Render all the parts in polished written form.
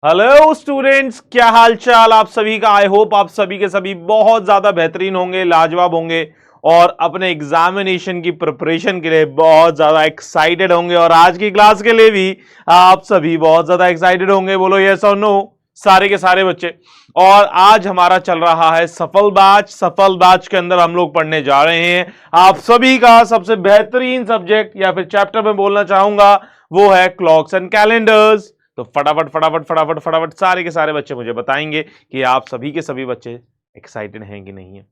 Hello students, क्या हाल चाल आप सभी का। आई होप आप सभी के सभी बहुत ज्यादा बेहतरीन होंगे, लाजवाब होंगे और अपने एग्जामिनेशन की प्रिपरेशन के लिए बहुत ज्यादा एक्साइटेड होंगे। और आज की क्लास के लिए भी आप सभी बहुत ज्यादा एक्साइटेड होंगे। बोलो यस और नो, सारे के सारे बच्चे। और आज हमारा चल रहा है सफल बैच। सफल बैच के अंदर हम लोग पढ़ने जा रहे हैं आप सभी का सबसे बेहतरीन सब्जेक्ट या फिर चैप्टर में बोलना चाहूंगा वो है क्लॉक्स एंड कैलेंडर्स। तो फटाफट फटाफट फटाफट फटाफट सारे के सारे बच्चे मुझे बताएंगे कि आप सभी के सभी बच्चे एक्साइटेड हैं कि नहीं है।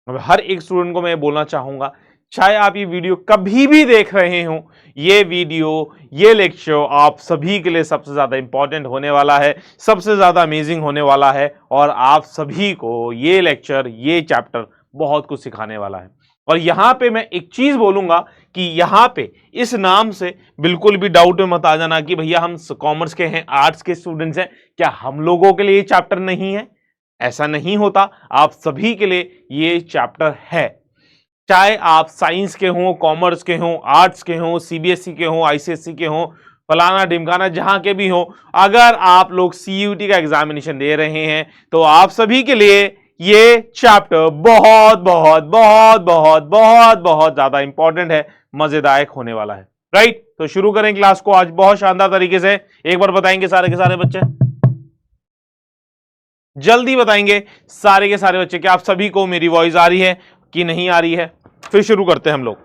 अब हर एक स्टूडेंट को मैं बोलना चाहूंगा, चाहे आप ये वीडियो कभी भी देख रहे हो, ये वीडियो ये लेक्चर आप सभी के लिए सबसे ज्यादा इंपॉर्टेंट होने वाला है, सबसे ज्यादा अमेजिंग होने वाला है और आप सभी को ये लेक्चर ये चैप्टर बहुत कुछ सिखाने वाला है। और यहां पे मैं एक चीज बोलूंगा कि यहां पे इस नाम से बिल्कुल भी डाउट में मत आ जाना कि भैया हम कॉमर्स के हैं, आर्ट्स के स्टूडेंट्स हैं, क्या हम लोगों के लिए ये चैप्टर नहीं है। ऐसा नहीं होता, आप सभी के लिए ये चैप्टर है। चाहे आप साइंस के हो, कॉमर्स के हो, आर्ट्स के हो, सीबीएसई के हो, आईसीएसई के हो, फलाना ढिमकाना जहां के भी हो, अगर आप लोग सीयूटी का एग्जामिनेशन दे रहे हैं तो आप सभी के लिए ये चैप्टर बहुत बहुत बहुत बहुत बहुत बहुत ज्यादा इंपॉर्टेंट है, मजेदायक होने वाला है। राइट, तो शुरू करें क्लास को आज बहुत शानदार तरीके से। एक बार बताएंगे सारे के सारे बच्चे, जल्दी बताएंगे सारे के सारे बच्चे कि आप सभी को मेरी वॉइस आ रही है कि नहीं आ रही है। फिर शुरू करते हैं हम लोग।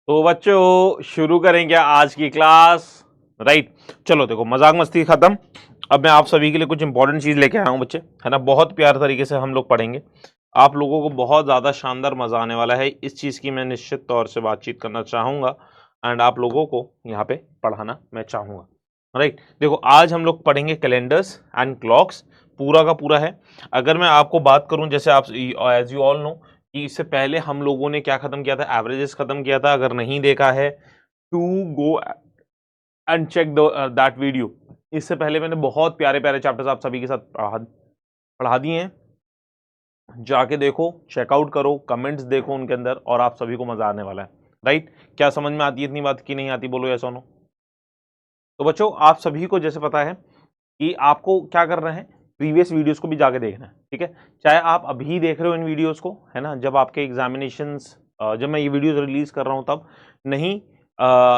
तो बच्चों शुरू करें क्या आज की क्लास। राइट, चलो देखो मजाक मस्ती खत्म। अब मैं आप सभी के लिए कुछ इंपॉर्टेंट चीज लेके आया हूं बच्चे, है ना। बहुत प्यार तरीके से हम लोग पढ़ेंगे, आप लोगों को बहुत ज्यादा शानदार मजा आने वाला है। इस चीज की मैं निश्चित तौर से बातचीत करना चाहूंगा एंड आप लोगों को यहाँ पे पढ़ाना मैं चाहूंगा। राइट, देखो आज हम लोग पढ़ेंगे कैलेंडर्स एंड क्लॉक्स, पूरा का पूरा है। अगर मैं आपको बात करूं, जैसे आप एज यू ऑल नो कि इससे पहले हम लोगों ने क्या खत्म किया था, एवरेजेस खत्म किया था। अगर नहीं देखा है to go and check that video. इससे पहले मैंने बहुत प्यारे प्यारे चैप्टर्स आप सभी के साथ पढ़ा दिए हैं, जाके देखो, चेकआउट करो, कमेंट्स देखो उनके अंदर और आप सभी को मजा आने वाला है। राइट, क्या समझ में आती है इतनी बात की नहीं आती, बोलो या सोनो। तो बच्चों आप सभी को जैसे पता है कि आपको क्या करना है, प्रीवियस वीडियोस को भी जाके देखना है, ठीक है। चाहे आप अभी देख रहे हो इन वीडियोस को, है ना, जब आपके एग्जामिनेशंस, जब मैं ये वीडियोस रिलीज कर रहा हूँ तब नहीं,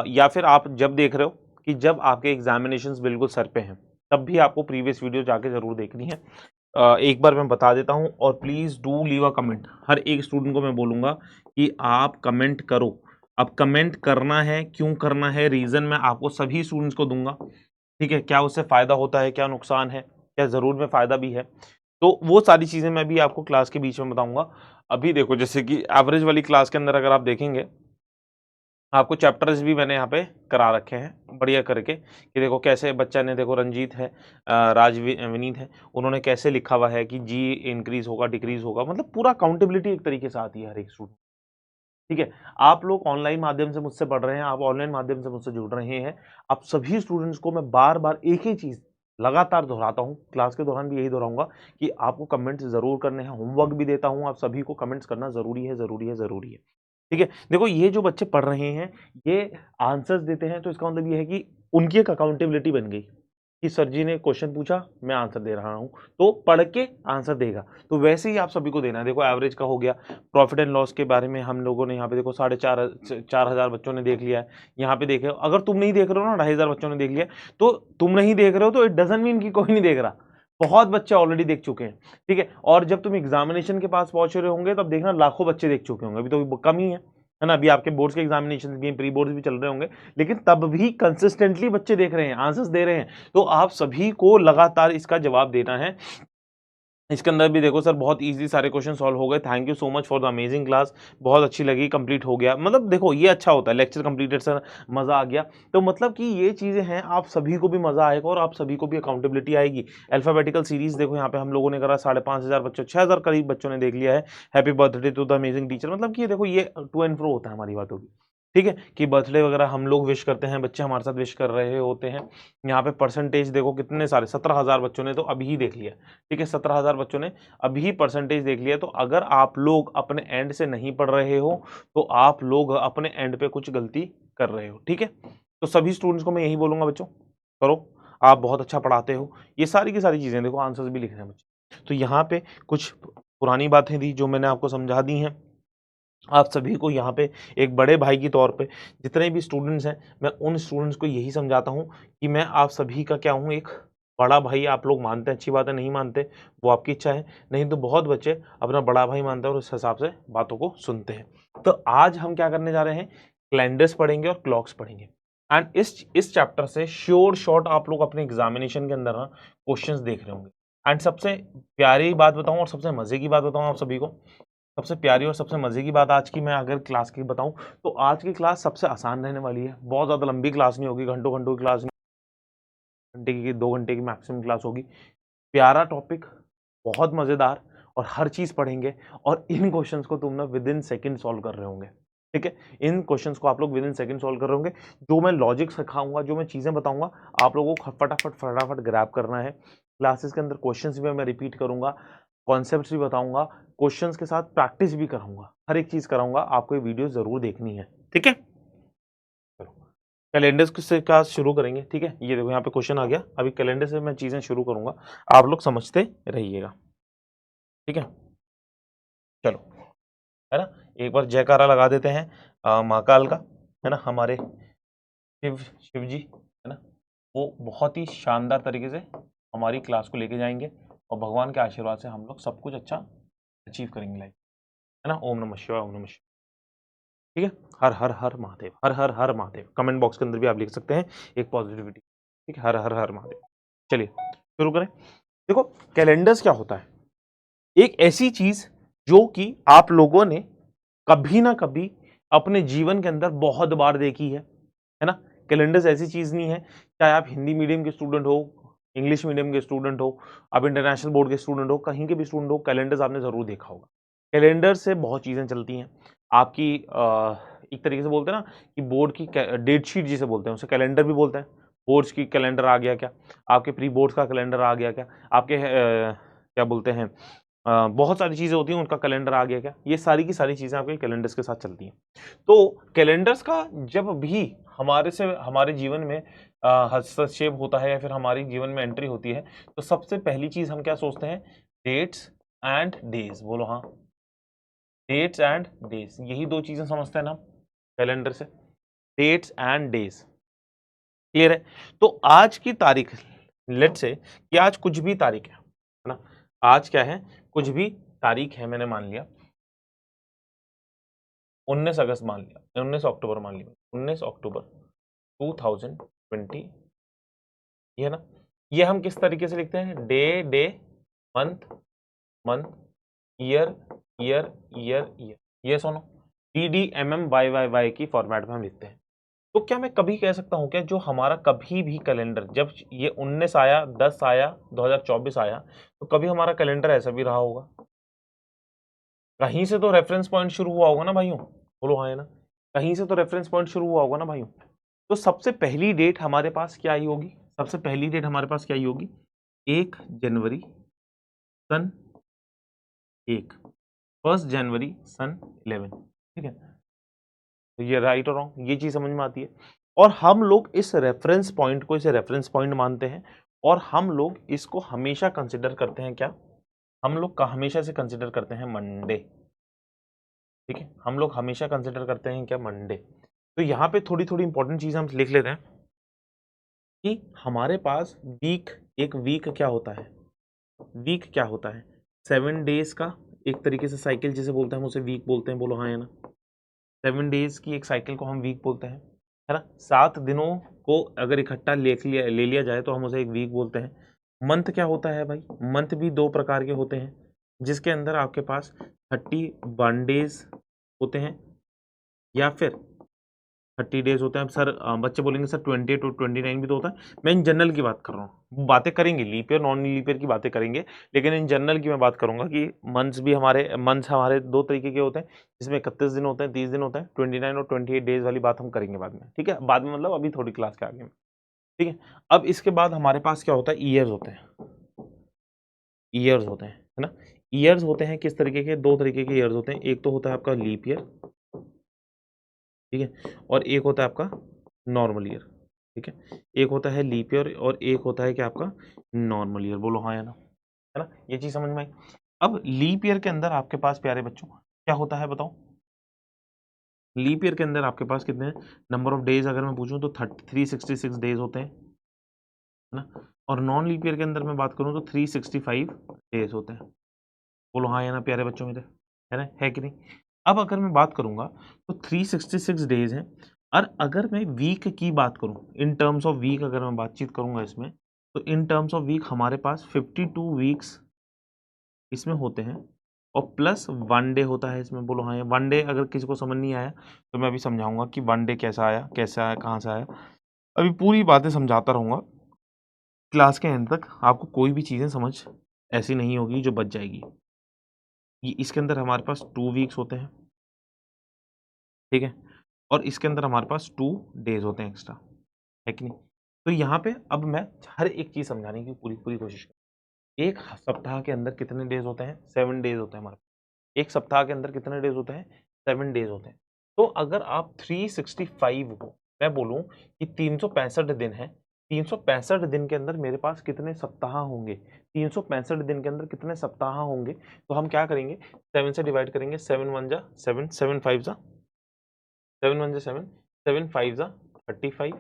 या फिर आप जब देख रहे हो कि जब आपके एग्जामिनेशंस बिल्कुल सर पे हैं, तब भी आपको प्रीवियस वीडियो जाके जरूर देखनी है। एक बार मैं बता देता हूँ और please do leave a comment. हर एक स्टूडेंट को मैं बोलूंगा कि आप कमेंट करो। अब कमेंट करना है, क्यों करना है, रीजन मैं आपको सभी स्टूडेंट्स को दूंगा, ठीक है। क्या उससे फायदा होता है, क्या नुकसान है, क्या जरूर में फायदा भी है, तो वो सारी चीजें मैं भी आपको क्लास के बीच में बताऊंगा। अभी देखो जैसे कि एवरेज वाली क्लास के अंदर अगर आप देखेंगे, आपको चैप्टर्स भी मैंने यहाँ पे करा रखे हैं बढ़िया करके कि देखो कैसे बच्चा ने, देखो रंजीत है, विनीत है, उन्होंने कैसे लिखा हुआ है कि जी इंक्रीज होगा डिक्रीज होगा, मतलब पूरा अकाउंटेबिलिटी एक तरीके से आती है हर एक स्टूडेंट, ठीक है। आप लोग ऑनलाइन माध्यम से मुझसे पढ़ रहे हैं, आप ऑनलाइन माध्यम से मुझसे जुड़ रहे हैं। आप सभी स्टूडेंट्स को मैं बार बार एक ही चीज लगातार दोहराता हूं, क्लास के दौरान भी यही दोहराऊंगा कि आपको कमेंट्स जरूर करने हैं। होमवर्क भी देता हूं, आप सभी को कमेंट्स करना जरूरी है, जरूरी है, जरूरी है, ठीक है। देखो ये जो बच्चे पढ़ रहे हैं ये आंसर्स देते हैं, तो इसका मतलब ये है कि उनकी एक अकाउंटेबिलिटी बन गई कि सर जी ने क्वेश्चन पूछा, मैं आंसर दे रहा हूं, तो पढ़ के आंसर देगा। तो वैसे ही आप सभी को देना है। देखो एवरेज का हो गया, प्रॉफिट एंड लॉस के बारे में हम लोगों ने यहाँ पे देखो 4,500 बच्चों ने देख लिया है। यहाँ पे देखे, अगर तुम नहीं देख रहे हो ना, 2,500 बच्चों ने देख लिया, तो तुम नहीं देख रहे हो तो इट डजंट मीन कि कोई नहीं देख रहा, बहुत बच्चे ऑलरेडी देख चुके हैं, ठीक है। और जब तुम एग्जामिनेशन के पास पहुंच रहे होंगे तब देखना लाखों बच्चे देख चुके होंगे, अभी तो कम ही है ना। अभी आपके बोर्ड्स के एग्जामिनेशन भी, प्री बोर्ड्स भी चल रहे होंगे, लेकिन तब भी कंसिस्टेंटली बच्चे देख रहे हैं, आंसर्स दे रहे हैं। तो आप सभी को लगातार इसका जवाब देना है। इसके अंदर भी देखो सर बहुत इजी सारे क्वेश्चन सॉल्व हो गए, thank you so much for the amazing class, बहुत अच्छी लगी, कंप्लीट हो गया, मतलब देखो ये अच्छा होता है, लेक्चर कंप्लीटेड सर, मजा आ गया। तो मतलब कि ये चीजें हैं, आप सभी को भी मजा आएगा और आप सभी को भी अकाउंटेबिलिटी आएगी। अल्फाबेटिकल सीरीज देखो यहाँ पे हम लोगों ने करा, 5,500 बच्चों, 6,000 करीब बच्चों ने देख लिया है। Happy birthday to the amazing teacher, मतलब कि ये देखो ये टू एंड फ्रो होता है हमारी बातों की, ठीक है, कि बर्थडे वगैरह हम लोग विश करते हैं, बच्चे हमारे साथ विश कर रहे होते हैं। यहाँ पे परसेंटेज देखो कितने सारे 17,000 बच्चों ने तो अभी ही देख लिया। ठीक है, 17,000 बच्चों ने अभी परसेंटेज देख लिया। तो अगर आप लोग अपने एंड से नहीं पढ़ रहे हो तो आप लोग अपने एंड पे कुछ गलती कर रहे हो। ठीक है, तो सभी स्टूडेंट्स को मैं यही बोलूंगा, बच्चों करो, आप बहुत अच्छा पढ़ाते हो। ये सारी की सारी चीजें देखो, आंसर्स भी लिख रहे हैं बच्चे। तो यहाँ पे कुछ पुरानी बातें थी जो मैंने आपको समझा दी हैं। आप सभी को यहाँ पे एक बड़े भाई के तौर पे जितने भी स्टूडेंट्स हैं, मैं उन स्टूडेंट्स को यही समझाता हूँ कि मैं आप सभी का क्या हूँ, एक बड़ा भाई। आप लोग मानते हैं अच्छी बात है, नहीं मानते वो आपकी इच्छा है, नहीं तो बहुत बच्चे अपना बड़ा भाई मानते हैं और उस हिसाब से बातों को सुनते हैं। तो आज हम क्या करने जा रहे हैं, कैलेंडर्स पढ़ेंगे और क्लॉक्स पढ़ेंगे। एंड इस चैप्टर से श्योर शॉर्ट आप लोग अपने एग्जामिनेशन के अंदर ना क्वेश्चंस देख रहे होंगे। एंड सबसे प्यारी बात बताऊं और सबसे मजे की बात बताऊं आप सभी को, सबसे प्यारी और सबसे मजे की बात आज की मैं अगर क्लास की बताऊं तो आज की क्लास सबसे आसान रहने वाली है। बहुत ज्यादा लंबी क्लास नहीं होगी, घंटों घंटों की क्लास नहीं, घंटे की 2 घंटे की मैक्सिमम क्लास होगी। प्यारा टॉपिक, बहुत मजेदार, और हर चीज पढ़ेंगे। और इन क्वेश्चंस को तुम ना विद इन सेकंड सॉल्व कर रहे होंगे। ठीक है, इन क्वेश्चंस को आप लोग विद इन सेकंड सॉल्व कर रहे होंगे। जो मैं लॉजिक सिखाऊंगा, जो मैं चीजें बताऊंगा, आप लोगों को फटाफट फटाफट ग्रैब करना है। क्लासेस के अंदर क्वेश्चंस भी मैं रिपीट करूंगा, कॉन्सेप्ट्स भी बताऊंगा, क्वेश्चंस के साथ प्रैक्टिस भी कराऊंगा, हर एक चीज कराऊंगा। आपको ये वीडियो जरूर देखनी है। ठीक है, चलो कैलेंडर से क्लास शुरू करेंगे। ठीक है, ये देखो यहाँ पे क्वेश्चन आ गया। अभी कैलेंडर से मैं चीजें शुरू करूंगा, आप लोग समझते रहिएगा। ठीक है, चलो, है ना, एक बार जयकारा लगा देते हैं महाकाल का, है ना। हमारे शिव जी, है ना, वो बहुत ही शानदार तरीके से हमारी क्लास को लेके जाएंगे और भगवान के आशीर्वाद से हम लोग सब कुछ अच्छा अचीव करेंगे लाइफ, है ना। ओम नमः शिवाय, ओम नमः शिवाय। ठीक है, हर हर हर महादेव, हर हर हर महादेव। कमेंट बॉक्स के अंदर भी आप लिख सकते हैं एक पॉजिटिविटी। ठीक है, हर हर हर महादेव। चलिए शुरू करें। देखो, कैलेंडर्स क्या होता है, एक ऐसी चीज जो कि आप लोगों ने कभी ना कभी अपने जीवन के अंदर बहुत बार देखी है ना। कैलेंडर्स ऐसी चीज नहीं है, चाहे आप हिंदी मीडियम के स्टूडेंट हो, इंग्लिश मीडियम के स्टूडेंट हो, आप इंटरनेशनल बोर्ड के स्टूडेंट हो, कहीं के भी स्टूडेंट हो, कैलेंडर्स आपने जरूर देखा होगा। कैलेंडर से बहुत चीजें चलती हैं आपकी। एक तरीके से बोलते हैं ना कि बोर्ड की डेट शीट जिसे बोलते हैं उसे कैलेंडर भी बोलते हैं। बोर्ड्स की कैलेंडर आ गया क्या, आपके प्री बोर्ड्स का कैलेंडर आ गया क्या, आपके क्या बोलते हैं, बहुत सारी चीजें होती हैं उनका कैलेंडर आ गया क्या, ये सारी की सारी चीजें आपके कैलेंडर्स के साथ चलती हैं। तो कैलेंडर्स का जब भी हमारे जीवन में हस्तक्षेप होता है या फिर हमारी जीवन में एंट्री होती है, तो सबसे पहली चीज हम क्या सोचते हैं, डेट्स एंड डेज। बोलो हाँ, डेट्स एंड डेज, यही दो चीजें समझते हैं ना कैलेंडर से, डेट्स एंड डेज। क्लियर है। तो आज की तारीख, लेट्स से कि आज कुछ भी तारीख है ना, आज क्या है, कुछ भी तारीख है, मैंने मान लिया 19 अगस्त मान लिया, 19 अक्टूबर मान लिया, 19 अक्टूबर 2020, ये है ना। ये हम किस तरीके से लिखते हैं, day day, month month, year year year year, ये सुनो, D D M M Y Y Y की फॉर्मेट में हम लिखते हैं। तो क्या मैं कभी कह सकता हूं क्या, जो हमारा कभी भी कैलेंडर, जब ये 19 आया, 10 आया, 2024 आया, तो कभी हमारा कैलेंडर ऐसा भी रहा होगा? कहीं से तो रेफरेंस पॉइंट शुरू हुआ होगा ना भाइयों, बोलो हाँ है ना, कहीं से तो रेफरेंस पॉइंट शुरू हुआ होगा ना भाइयों। तो सबसे पहली डेट हमारे पास क्या आई होगी, सबसे पहली डेट हमारे पास क्या आई होगी, 1 जनवरी सन 1, 1 जनवरी सन 11। ठीक है, तो ये राइट और रॉन्ग, ये चीज समझ में आती है। और हम लोग इस रेफरेंस पॉइंट को इसे रेफरेंस पॉइंट मानते हैं, और हम लोग इसको हमेशा कंसिडर करते हैं क्या, हम लोग का हमेशा से कंसिडर करते हैं मंडे। ठीक है, हम लोग हमेशा कंसिडर करते हैं क्या, मंडे। तो यहाँ पे थोड़ी थोड़ी इंपॉर्टेंट चीज हम लिख लेते हैं कि हमारे पास वीक, एक वीक क्या होता है, वीक क्या होता है, 7 डेज का एक तरीके से साइकिल जिसे बोलते हैं हम उसे वीक बोलते हैं, बोलो हाँ है ना। 7 डेज की एक साइकिल को हम वीक बोलते हैं, है ना। 7 दिनों को अगर इकट्ठा ले लिया जाए तो हम उसे एक वीक बोलते हैं। मंथ क्या होता है भाई, मंथ भी 2 प्रकार के होते हैं, जिसके अंदर आपके पास 31 डेज होते हैं, या फिर 30 डेज होते हैं। अब सर बच्चे बोलेंगे सर 28 और 29 भी तो होता है। मैं इन जनरल की बात कर रहा हूँ, बातें करेंगे leap year non leap year की बातें करेंगे, लेकिन इन जनरल की मैं बात करूंगा कि मंथ्स हमारे दो तरीके के होते हैं, जिसमें 31 दिन होते हैं, 30 दिन होते हैं। 29 और 28 डेज वाली बात हम करेंगे बाद में, ठीक है, बाद में मतलब अभी थोड़ी क्लास के आगे में, ठीक है। अब इसके बाद हमारे पास क्या होता है, ईयर्स होते हैं। ईयर्स होते हैं, है ना। ईयर्स होते हैं किस तरीके के, दो तरीके के ईयर्स होते हैं। एक तो होता है आपका लीप ईयर, ठीक है, और एक होता है आपका नॉर्मल ईयर, ठीक है। एक होता है लीप ईयर और एक होता है क्या आपका नॉर्मल ईयर। बोलो हाँ या ना, है ना, ये चीज समझ में आई। अब लीप ईयर के अंदर आपके पास प्यारे बच्चों क्या होता है बताओ। लीप ईयर के अंदर आपके पास कितने हैं, नंबर ऑफ डेज अगर मैं पूछूं तो 366 डेज होते हैं, है ना। और नॉन लीप ईयर के अंदर मैं बात करूं तो 365 डेज होते हैं। बोलो हाँ या ना प्यारे बच्चों मेरे, है कि नहीं। अब अगर मैं बात करूंगा तो 366 डेज हैं। और अगर मैं वीक की बात करूं, इन टर्म्स ऑफ वीक अगर मैं बातचीत करूंगा इसमें, तो इन टर्म्स ऑफ वीक हमारे पास 52 वीक्स इसमें होते हैं, और प्लस वन डे होता है इसमें। बोलो हाँ, या वन डे अगर किसी को समझ नहीं आया तो मैं अभी समझाऊंगा कि वन डे कैसा आया, कैसे आया, कहाँ से आया। अभी पूरी बातें समझाता रहूंगा, क्लास के एंड तक आपको कोई भी चीज़ें समझ ऐसी नहीं होगी जो बच जाएगी। ये इसके अंदर हमारे पास 2 वीक्स होते हैं, ठीक है, और इसके अंदर हमारे पास 2 डेज होते हैं एक्स्ट्रा, है कि नहीं। तो यहाँ पे अब मैं हर एक चीज़ समझाने की पूरी पूरी कोशिश करूँ। एक सप्ताह के अंदर कितने डेज होते हैं, 7 डेज होते हैं हमारे पास। एक सप्ताह के अंदर कितने डेज होते हैं, 7 डेज होते हैं। तो अगर आप 365 को मैं बोलूँ कि 365 दिन है, 365 दिन के अंदर मेरे पास कितने सप्ताह होंगे, 365 दिन के अंदर कितने सप्ताह होंगे, तो हम क्या करेंगे, 7 से डिवाइड करेंगे। 7 1 जा 7, 7 5 जा 7 1 जा 7, 7 5 जा 35।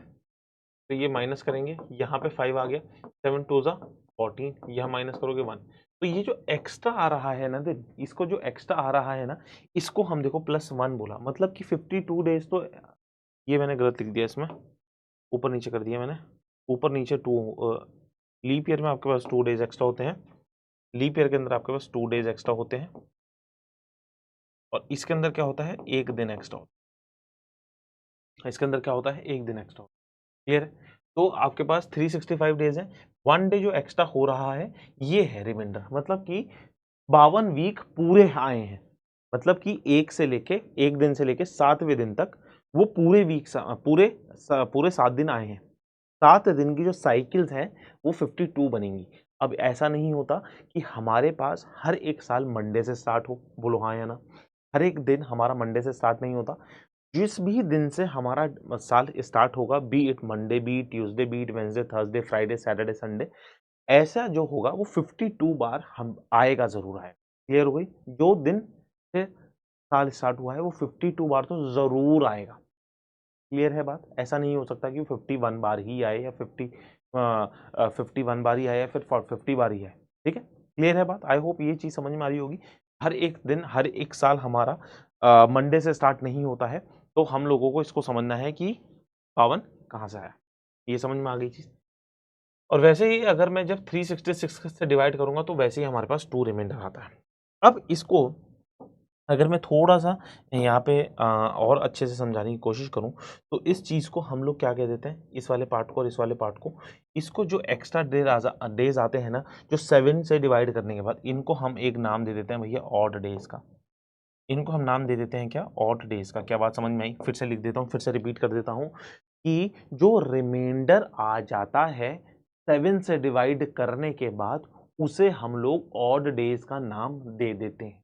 तो ये माइनस करेंगे, यहाँ पे 5 आ गया। 7 2 जा 14, यहाँ माइनस करोगे 1। तो ये जो एक्स्ट्रा आ रहा है ना, इसको जो एक्स्ट्रा आ रहा है ना, इसको हम देखो +1 बोला, मतलब कि 52 डेज। तो ये मैंने गलत लिख दिया, इसमें ऊपर नीचे कर दिया मैंने, ऊपर नीचे 2। लीप ईयर में आपके पास 2 डेज एक्स्ट्रा होते हैं, लीप ईयर के अंदर आपके पास 2 डेज एक्स्ट्रा होते हैं, और इसके अंदर क्या होता है, एक दिन एक्स्ट्रा होता है। इसके अंदर क्या होता है, एक दिन एक्स्ट्रा होता है। क्लियर है। तो आपके पास 365 डेज है, वन डे जो एक्स्ट्रा हो रहा है ये है रिमाइंडर, मतलब कि 52 वीक पूरे आए हैं, मतलब कि एक दिन से लेके 7वें दिन तक वो पूरे वीक पूरे 7 दिन आए हैं। 7 दिन की जो साइकिल्स हैं वो 52 बनेंगी। अब ऐसा नहीं होता कि हमारे पास हर एक साल मंडे से स्टार्ट हो, बोलो हाँ या ना। हर एक दिन हमारा मंडे से स्टार्ट नहीं होता। जिस भी दिन से हमारा साल स्टार्ट होगा, B it Monday, B it Tuesday, B it Wednesday, Thursday, Friday, Saturday, Sunday, ऐसा जो होगा वो 52 बार हम आएगा, ज़रूर आएगा। क्लियर हो गई। जो दिन से साल स्टार्ट हुआ है वो 52 बार तो ज़रूर आएगा। क्लियर है बात। ऐसा नहीं हो सकता कि 51 बार ही आए या 51 बार ही आए या फिर 50 बार ही आए। ठीक है, क्लियर है बात। आई होप ये चीज़ समझ में आ रही होगी। हर एक दिन, हर एक साल हमारा मंडे से स्टार्ट नहीं होता है, तो हम लोगों को इसको समझना है कि 52 कहाँ से आया। ये समझ में आ गई चीज़। और वैसे ही अगर मैं जब 366 से डिवाइड करूंगा तो वैसे ही हमारे पास 2 रिमाइंडर आता है। अब इसको अगर मैं थोड़ा-सा यहाँ पे और अच्छे से समझाने की कोशिश करूँ, तो इस चीज़ को हम लोग क्या कह देते हैं, इस वाले पार्ट को और इस वाले पार्ट को, इसको जो एक्स्ट्रा डेज़ आते हैं ना, जो 7 से डिवाइड करने के बाद, इनको हम एक नाम दे देते हैं भैया ऑड डेज़ का। इनको हम नाम दे देते हैं क्या, ऑड डेज़ का। क्या बात समझ में आई? फिर से लिख देता हूँ, फिर से रिपीट कर देता हूँ कि जो रिमाइंडर आ जाता है 7 से डिवाइड करने के बाद, उसे हम लोग ऑड डेज़ का नाम दे देते हैं।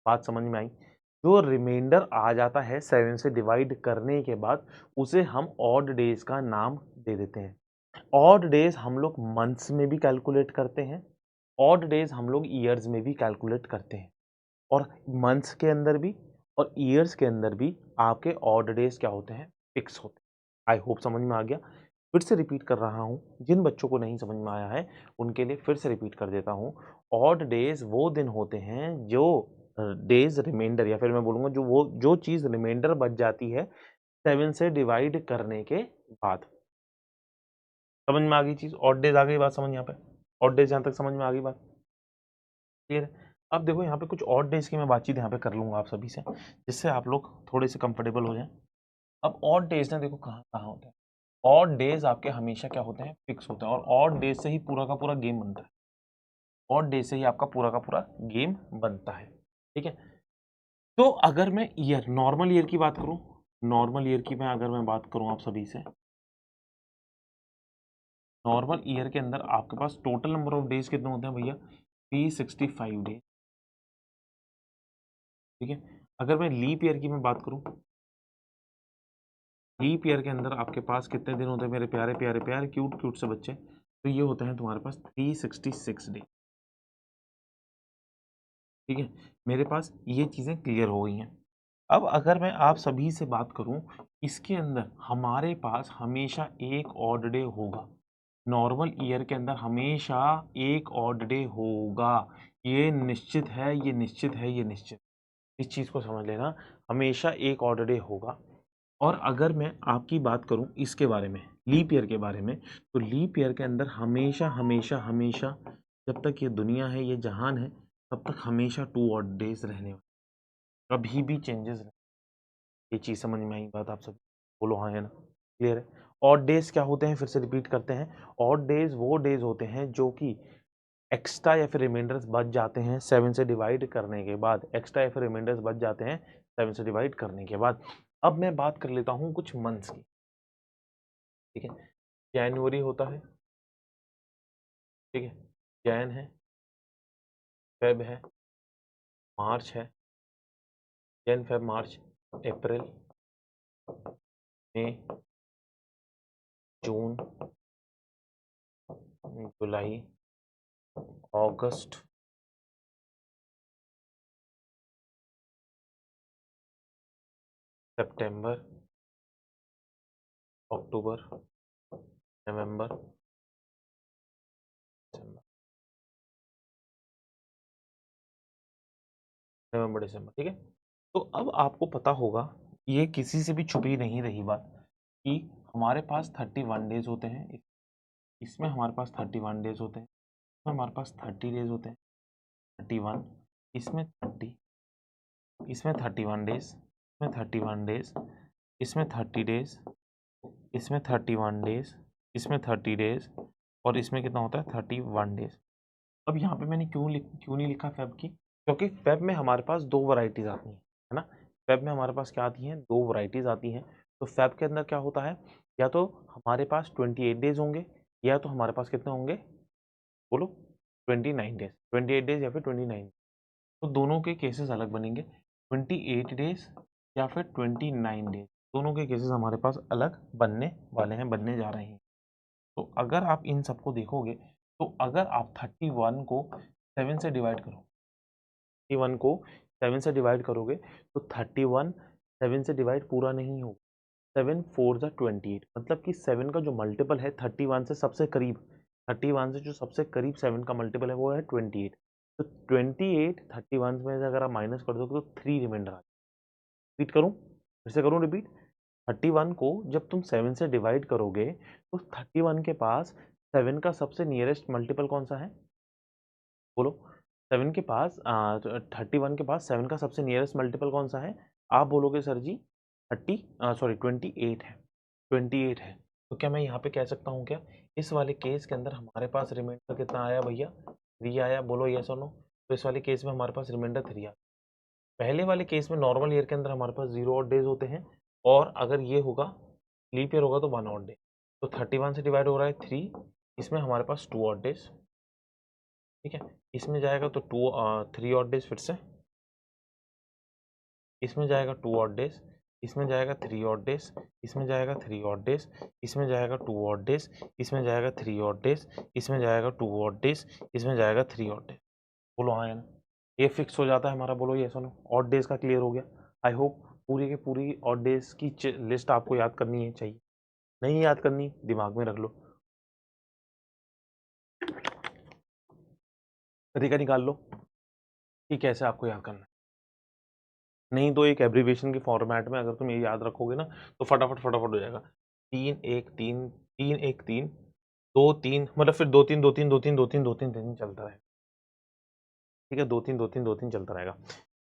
बात समझ में आई? जो रिमाइंडर आ जाता है 7 से डिवाइड करने के बाद, उसे हम ऑड डेज का नाम दे देते हैं। ऑड डेज हम लोग मंथ्स में भी कैलकुलेट करते हैं, ऑड डेज हम लोग ईयर्स में भी कैलकुलेट करते हैं, और मंथ्स के अंदर भी और ईयर्स के अंदर भी आपके ऑड डेज क्या होते हैं, फिक्स होते हैं। आई होप समझ में आ गया। फिर से रिपीट कर रहा हूँ, जिन बच्चों को नहीं समझ में आया है उनके लिए फिर से रिपीट कर देता हूँ। ऑड डेज वो दिन होते हैं जो डेज रिमाइंडर, या फिर मैं बोलूँगा जो चीज़ रिमाइंडर बच जाती है 7 से डिवाइड करने के बाद। समझ में आ गई चीज़? ऑड डेज आ गई बात समझ यहाँ पे? ऑड डेज यहाँ तक समझ में आ गई बात? क्लियर है? अब देखो यहाँ पे कुछ ऑड डेज की मैं बातचीत यहाँ पे कर लूँगा आप सभी से, जिससे आप लोग थोड़े से कंफर्टेबल हो जाएँ। अब ऑड डेज ना देखो कहाँ कहाँ होते हैं, ऑड डेज आपके हमेशा क्या होते हैं, फिक्स होते हैं, और ऑड डेज से ही पूरा का पूरा गेम बनता है, ऑड डेज से ही आपका पूरा का पूरा गेम बनता है, ठीक है। तो अगर मैं ईयर, नॉर्मल ईयर की बात करूं, नॉर्मल ईयर की अगर मैं बात करूं आप सभी से, नॉर्मल ईयर के अंदर आपके पास टोटल नंबर ऑफ डेज कितने होते हैं भैया, 365 डेज, ठीक है। अगर मैं लीप ईयर की मैं बात करूं, लीप ईयर के अंदर आपके पास कितने दिन होते हैं मेरे प्यारे प्यारे प्यारे क्यूट क्यूट से बच्चे, तो ये होते हैं तुम्हारे पास 366 डे, ठीक है। मेरे पास ये चीज़ें क्लियर हो गई हैं। अब अगर मैं आप सभी से बात करूं, इसके अंदर हमारे पास हमेशा एक ऑड डे होगा, नॉर्मल ईयर के अंदर हमेशा एक ऑड डे होगा, ये निश्चित है, ये निश्चित है, ये निश्चित, इस चीज़ को समझ लेना, हमेशा एक ऑड डे होगा। और अगर मैं आपकी बात करूं इसके बारे में, लीप ईयर के बारे में, तो लीप ईयर के अंदर हमेशा हमेशा हमेशा जब तक ये दुनिया है, ये जहान है, तब तक हमेशा 2 ऑड डेज रहने वाले, कभी भी चेंजेस नहीं। ये चीज़ समझ में आई बात आप सब, बोलो हाँ है ना, क्लियर है। ऑड डेज क्या होते हैं, फिर से रिपीट करते हैं, ऑड डेज वो डेज होते हैं जो कि एक्स्ट्रा या फिर रिमाइंडर्स बच जाते हैं 7 से डिवाइड करने के बाद, एक्स्ट्रा या फिर रिमाइंडर्स बच जाते हैं 7 से डिवाइड करने के बाद। अब मैं बात कर लेता हूँ कुछ मंथ्स की, ठीक है। जनवरी होता है, ठीक है, जैन है, फेब है, मार्च है, जैन फेब मार्च, अप्रैल, मई, जून, जुलाई, अगस्त, सितंबर, अक्टूबर, नवंबर, दिसंबर, नवंबर दिसंबर, ठीक है। तो अब आपको पता होगा, ये किसी से भी छुपी नहीं रही बात, कि हमारे पास 31 डेज होते हैं, इसमें हमारे पास 31 डेज होते हैं, इसमें हमारे पास 30 डेज होते हैं, 31, इसमें 30, इसमें 31 डेज, इसमें 31 डेज, इसमें 30 डेज, इसमें 31 डेज, इसमें 30 डेज, और इसमें कितना होता है 31 डेज। अब यहाँ पे मैंने क्यों नहीं लिखा फेब की, क्योंकि फेब में हमारे पास 2 वैरायटीज आती हैं, है ना। फेब में हमारे पास क्या आती हैं, 2 वैरायटीज आती हैं। तो फेब के अंदर क्या होता है, या तो हमारे पास 28 डेज होंगे, या तो हमारे पास कितने होंगे, बोलो, 29 डेज, 28 डेज या फिर 29। तो दोनों के केसेस अलग बनेंगे, 28 डेज या फिर 29 डेज, दोनों के केसेस हमारे पास अलग बनने वाले हैं, बनने जा रहे हैं। तो अगर आप इन सबको देखोगे, तो अगर आप 31 को 7 से डिवाइड करो, 31 को 7 से डिवाइड करोगे, तो 31 7 से डिवाइड पूरा नहीं होगा, 7 4 ज़ा 28, मतलब कि 7 का जो मल्टीपल है 31 से सबसे करीब, 31 से जो सबसे करीब 7 का मल्टीपल है वो है 28। तो 28 31 में से अगर आप माइनस कर दोगे तो 3 रिमाइंडर आ, रिपीट करूँ, फिर से करूँ रिपीट, 31 को जब तुम 7 से डिवाइड करोगे, तो 31 के पास 7 का सबसे नियरेस्ट मल्टीपल कौन सा है, बोलो। 7 के पास 31 के पास 7 का सबसे नियरेस्ट मल्टीपल कौन सा है, आप बोलोगे सर जी 28 है, 28 है। तो क्या मैं यहाँ पे कह सकता हूँ क्या, इस वाले केस के अंदर हमारे पास रिमाइंडर कितना आया भैया, 3 आया, बोलो यस और नो। तो इस वाले केस में हमारे पास रिमाइंडर 3 आया। पहले वाले केस में नॉर्मल ईयर के अंदर हमारे पास 0 ऑड डेज होते हैं, और अगर ये होगा लीप ईयर होगा तो 1 ऑड डे। तो 31 से डिवाइड हो रहा है 3, इसमें हमारे पास 2 ऑड डेज, ठीक है। इसमें जाएगा तो 3 ऑड डेज, फिर से इसमें जाएगा 2 ऑड डेज, इसमें जाएगा 3 ऑड डेज, इसमें जाएगा 3 ऑड डेज, इसमें जाएगा 2 ऑड डेज, इसमें जाएगा 3 ऑड डेज, इसमें जाएगा 2 ऑड डेज, इसमें जाएगा 3 ऑड डेज, बोलो हाँ या ना। ये फिक्स हो जाता है हमारा, बोलो ये सुनो, ऑड डेज का क्लियर हो गया। आई होप पूरी की पूरी ऑड डेज की लिस्ट आपको याद करनी है चाहिए, नहीं याद करनी दिमाग में रख लो, तरीका निकाल लो कि कैसे आपको याद करना है। नहीं तो एक एब्रीविएशन के फॉर्मेट में अगर तुम ये याद रखोगे ना, तो फटाफट फटाफट हो जाएगा, 3 1 3 3 1 3 2 3, मतलब फिर 2 3 2 3 2 3 2 3 2 3 3 चलता रहेगा, ठीक है, 2 3 2 3 2 3 चलता रहेगा।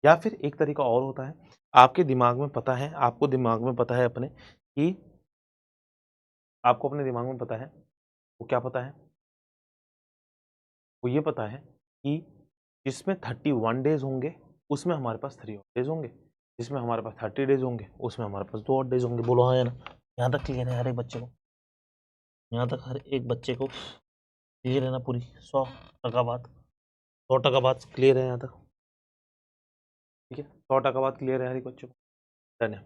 या फिर एक तरीका और होता है आपके दिमाग में पता है, आपको दिमाग में पता है अपने कि आपको अपने दिमाग में पता है, वो क्या पता है, वो ये पता है कि जिसमें 31 डेज होंगे उसमें हमारे पास 3 डेज होंगे, जिसमें हमारे पास 30 डेज होंगे उसमें हमारे पास 2 डेज होंगे। बोलो हाँ या ना? यहाँ तक क्लियर है हर एक बच्चे को? यहाँ तक हर एक बच्चे को क्लियर है ना? पूरी 100% बात, 100% बात क्लियर है यहाँ तक? ठीक है, 100% बात क्लियर है हर एक बच्चे को? डन है।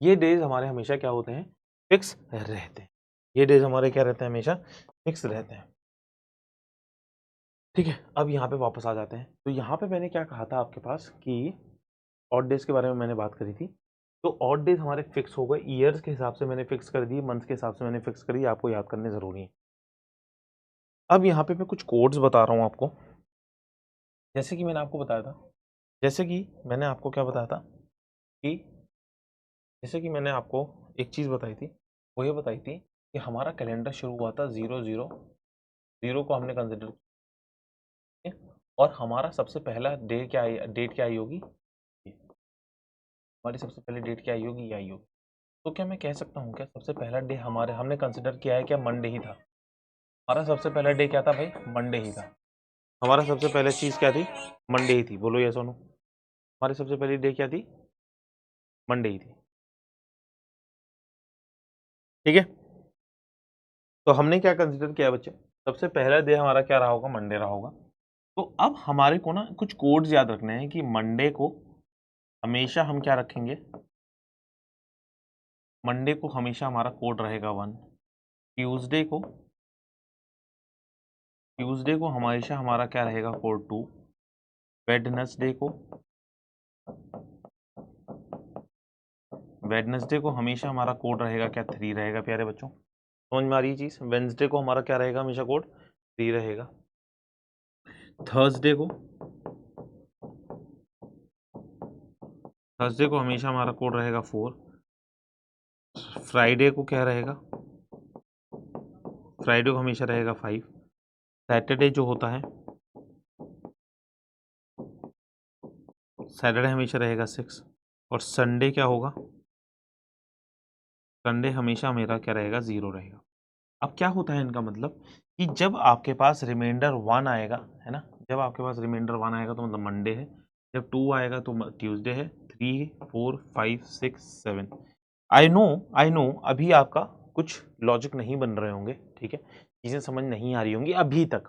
ये डेज हमारे हमेशा क्या होते हैं? फिक्स रहते हैं। ये डेज हमारे क्या रहते हैं? हमेशा फिक्स रहते हैं। ठीक है, अब यहाँ पे वापस आ जाते हैं। तो यहाँ पे मैंने क्या कहा था आपके पास कि ऑड डेज के बारे में मैंने बात करी थी। तो ऑड डेज हमारे फिक्स हो गए, ईयर्स के हिसाब से मैंने फिक्स कर दी, मंथ्स के हिसाब से मैंने फिक्स करी, आपको याद करने ज़रूरी है। अब यहाँ पे मैं कुछ कोड्स बता रहा हूँ आपको, जैसे कि मैंने आपको बताया था, जैसे कि मैंने आपको क्या बताया था कि जैसे कि मैंने आपको एक चीज़ बताई थी, वो ये बताई थी कि हमारा कैलेंडर शुरू हुआ था 000 को हमने कंसिडर किया, और हमारा सबसे पहला डेट क्या आई होगी? हमारी सबसे पहले डेट क्या आई होगी? ये आई होगी। तो क्या मैं कह सकता हूँ क्या सबसे पहला डे हमारे हमने कंसिडर किया है क्या? मंडे ही था। हमारा सबसे पहला डे क्या था भाई? मंडे ही था। हमारा सबसे पहले चीज़ क्या थी? मंडे ही थी। बोलो ये सोनू, हमारी सबसे पहली डे क्या थी? मंडे ही थी। ठीक है, तो हमने क्या कंसिडर किया बच्चे? सबसे पहला डे हमारा क्या रहा होगा? मंडे रहा होगा। तो अब हमारे को ना कुछ कोड्स याद रखने हैं कि मंडे को हमेशा हम क्या रखेंगे? मंडे को हमेशा हमारा कोड रहेगा 1। ट्यूसडे को हमेशा हमारा क्या रहेगा? कोड 2। वेडनेसडे को हमेशा हमारा कोड रहेगा क्या? 3 रहेगा प्यारे बच्चों। समझ में आ रही है चीज? वेंसडे को हमारा क्या रहेगा? हमेशा कोड 3 रहेगा। थर्सडे को हमेशा हमारा कोड रहेगा 4। फ्राइडे को क्या रहेगा? फ्राइडे को हमेशा रहेगा 5। सैटरडे जो होता है, सैटरडे हमेशा रहेगा 6। और संडे क्या होगा? संडे हमेशा मेरा क्या रहेगा? 0 रहेगा। अब क्या होता है इनका मतलब कि जब आपके पास रिमाइंडर 1 आएगा, है ना, जब आपके पास रिमाइंडर 1 आएगा तो मतलब मंडे है, जब 2 आएगा तो ट्यूसडे है, 3 4 5 6 7। आई नो अभी आपका कुछ लॉजिक नहीं बन रहे होंगे, ठीक है, चीज़ें समझ नहीं आ रही होंगी अभी तक,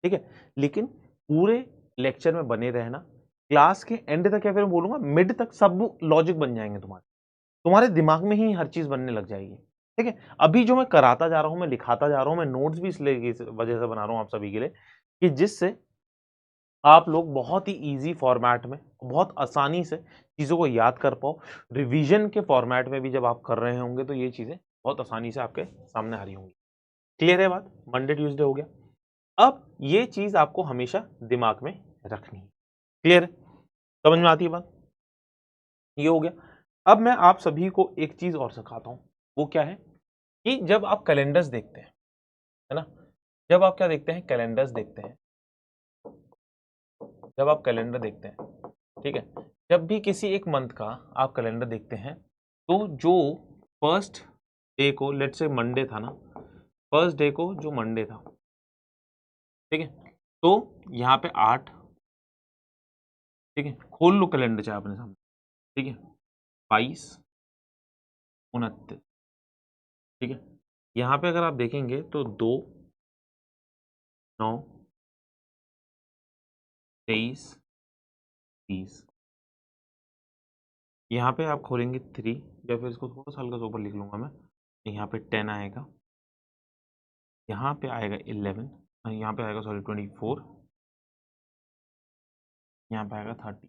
ठीक है, लेकिन पूरे लेक्चर में बने रहना, क्लास के एंड तक या फिर मैं बोलूंगा मिड तक सब लॉजिक बन जाएंगे तुम्हारे, तुम्हारे दिमाग में ही हर चीज बनने लग जाएगी। ठीक है, अभी जो मैं कराता जा रहा हूं, मैं लिखाता जा रहा हूं, मैं नोट्स भी इसलिए इस वजह से बना रहा हूं आप सभी के लिए कि जिससे आप लोग बहुत ही इजी फॉर्मेट में बहुत आसानी से चीज़ों को याद कर पाओ। रिवीजन के फॉर्मेट में भी जब आप कर रहे होंगे तो ये चीज़ें बहुत आसानी से आपके सामने आ रही होंगी। क्लियर है बात? मंडे ट्यूसडे हो गया। अब ये चीज़ आपको हमेशा दिमाग में रखनी है। क्लियर है? समझ में आती है बात? ये हो गया। अब मैं आप सभी को एक चीज़ और सिखाता हूं, वो क्या है कि जब आप कैलेंडर्स देखते हैं, है ना, जब आप क्या देखते हैं? कैलेंडर्स देखते हैं। जब आप कैलेंडर देखते हैं, ठीक है, जब भी किसी एक मंथ का आप कैलेंडर देखते हैं तो जो फर्स्ट डे को, लेट्स से मंडे था ना, फर्स्ट डे को जो मंडे था, ठीक है, तो यहाँ पे 8, ठीक है, खोल लो कैलेंडर चाहे अपने सामने, ठीक है, 22 29, ठीक है, यहाँ पे अगर आप देखेंगे तो 2 9 23 30, यहाँ पे आप खोलेंगे 3, या फिर इसको थोड़ा सा हल्का सा ऊपर लिख लूंगा मैं, यहाँ पे 10 आएगा, यहाँ पे आएगा 11, यहाँ पे आएगा सॉरी 24, यहाँ पे आएगा 30।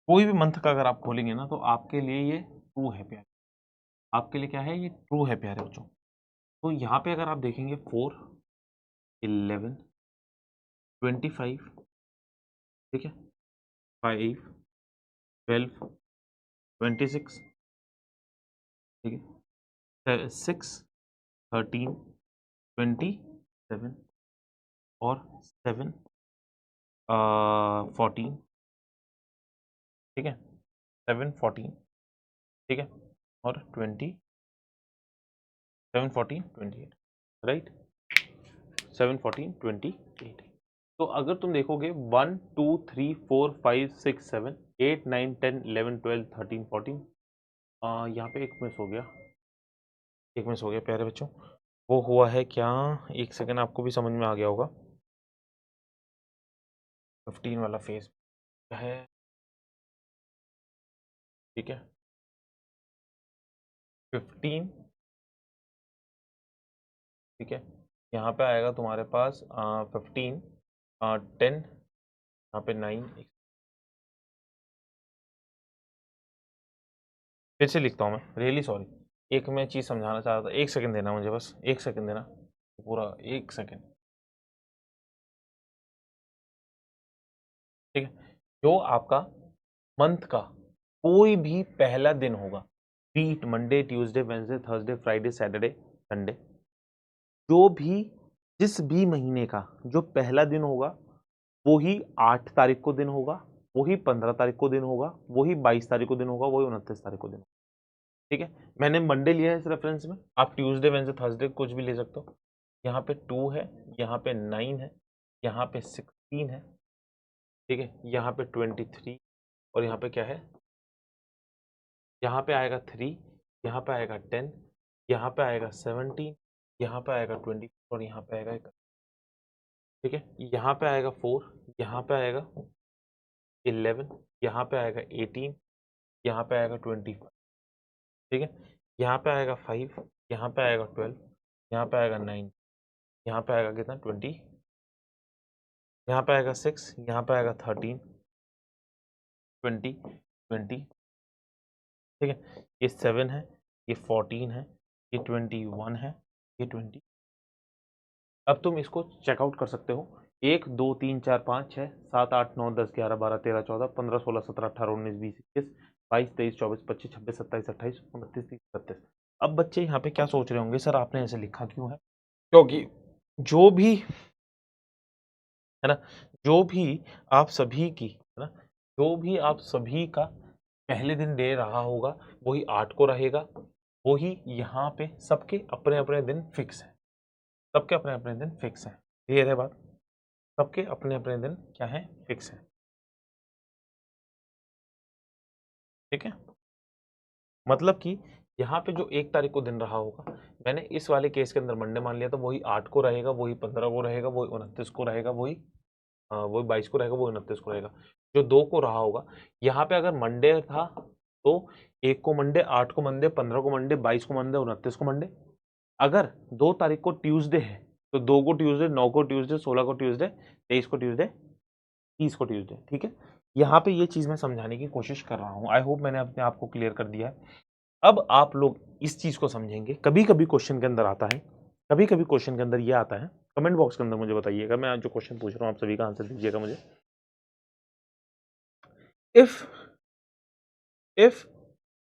कोई भी मंथ का अगर आप खोलेंगे ना तो आपके लिए ये ट्रू है प्यारे, आपके लिए क्या है? ये ट्रू है प्यारे बच्चों। तो यहाँ पे अगर आप देखेंगे 4 11 25, ठीक है, 5 12 26, ठीक है, 6 13 20 7 और 7 14, ठीक है, 7 14, ठीक है, और 20 7 14 28, राइट, 7 14 28। तो अगर तुम देखोगे 1 2 3 4 5 6 7 8 9 10 11 12 13 14, यहाँ पे एक मिस हो गया, एक मिस हो गया प्यारे बच्चों। वो हुआ है क्या, एक सेकंड, आपको भी समझ में आ गया होगा। 15 वाला फेज है, ठीक है, 15, ठीक है, यहाँ पे आएगा तुम्हारे पास 15 10, यहाँ पे 9, फिर से लिखता हूँ मैं, रियली सॉरी, एक मैं चीज़ समझाना चाह रहा था, एक सेकंड देना मुझे, बस एक सेकंड देना, पूरा एक सेकंड, ठीक है। जो आपका मंथ का कोई भी पहला दिन होगा, बीट Monday Tuesday Wednesday Thursday Friday Saturday Sunday, जो भी जिस भी महीने का जो पहला दिन होगा वही 8 तारीख को दिन होगा, वही 15 तारीख को दिन होगा, वही 22 तारीख को दिन होगा, वही 29 तारीख को दिन होगा, ठीक है। मैंने मंडे लिया है इस रेफरेंस में, आप ट्यूसडे वेंसडे थर्सडे कुछ भी ले सकते हो। यहाँ पे 2 है, यहाँ पे 9 है, यहाँ पे 16 है, ठीक है, यहाँ पे 23, और यहाँ पे क्या है, यहाँ पे आएगा 3, यहाँ पे आएगा 10, यहाँ पे आएगा 17, यहाँ पे आएगा 20, और यहाँ पे आएगा 1, ठीक है, यहाँ पे आएगा 4, यहाँ पे आएगा 11, यहाँ पे आएगा 18, यहाँ पे आएगा 25, ठीक है, यहाँ पे आएगा 5, यहाँ पे आएगा 12, यहाँ पे आएगा 9, यहाँ पे आएगा कितना 20, यहाँ पे आएगा 6, यहाँ पे आएगा 13, 20 20, ठीक है, ये 7 है, ये 14 है, ये 21 है, ये 20। अब तुम इसको चेकआउट कर सकते हो, 1 2 3 4 5 6 7 8 9 10 11 12 13 14 15 16 17 18 19 20 21 22 23 24 25 26 27 28 29 30 31। अब बच्चे यहाँ पे क्या सोच रहे होंगे, सर आपने ऐसे लिखा क्यों है, क्योंकि जो भी है ना, जो भी आप सभी की है ना, जो भी आप सभी का पहले दिन दे रहा होगा वही 8 को रहेगा, वही यहाँ पे सबके अपने अपने दिन फिक्स है, सबके अपने अपने दिन फिक्स है, क्लियर है बात, सबके अपने अपने दिन क्या है, फिक्स है, ठीक है। मतलब कि यहाँ पे जो 1 तारीख को दिन रहा होगा, मैंने इस वाले केस के अंदर मंडे मान लिया, तो वही 8 को रहेगा, वही 15 को रहेगा, वही 29 को रहेगा, वही 22 को रहेगा, वही 29 को रहेगा। जो 2 को रहा होगा, यहाँ पे अगर मंडे था तो 1 को मंडे, 8 को मंडे, 15 को मंडे, 22 को मंडे, 29 को मंडे। अगर 2 तारीख को ट्यूसडे है तो 2 को ट्यूसडे, 9 को ट्यूसडे, 16 को ट्यूसडे, 23 को ट्यूसडे, 30 को ट्यूसडे, ठीक है। यहाँ पे ये चीज़ मैं समझाने की कोशिश कर रहा हूँ, आई होप मैंने अपने आप को क्लियर कर दिया है। अब आप लोग इस चीज़ को समझेंगे, कभी-कभी क्वेश्चन के अंदर आता है, कभी-कभी क्वेश्चन के अंदर ये आता है, कमेंट बॉक्स के अंदर मुझे बताइएगा, मैं आज जो क्वेश्चन पूछ रहा हूँ आप सभी का आंसर दीजिएगा मुझे। If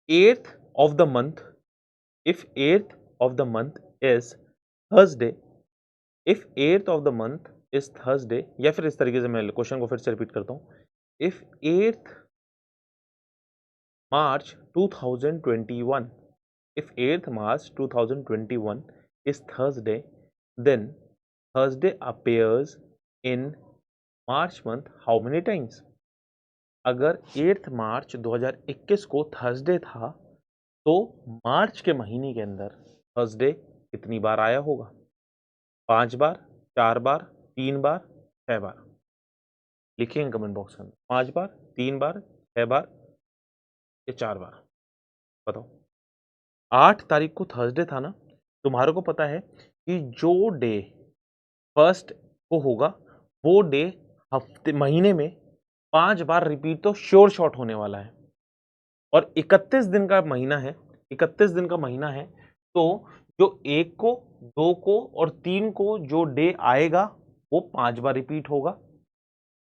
8th of the month, if 8th of the month is Thursday, if 8th of the month is Thursday, या फिर इस तरीके से मैं क्वेश्चन को फिर से रिपीट करता हूँ, if 8th March 2021, if 8th March 2021 is Thursday, then Thursday appears in March month how many times? अगर 8 मार्च 2021 को थर्सडे था तो मार्च के महीने के अंदर थर्सडे कितनी बार आया होगा? 5 बार, 4 बार, 3 बार, 6 बार। लिखिए कमेंट बॉक्स के अंदर, 5 बार, 3 बार, 6 बार या 4 बार, बताओ। 8 तारीख को थर्सडे था ना, तुम्हारे को पता है कि जो डे फर्स्ट को होगा वो डे हफ्ते महीने में 5 बार रिपीट तो श्योर शॉट होने वाला है, और 31 दिन का महीना है, 31 दिन का महीना है, तो जो 1 को, 2 को और 3 को जो डे आएगा वो 5 बार रिपीट होगा।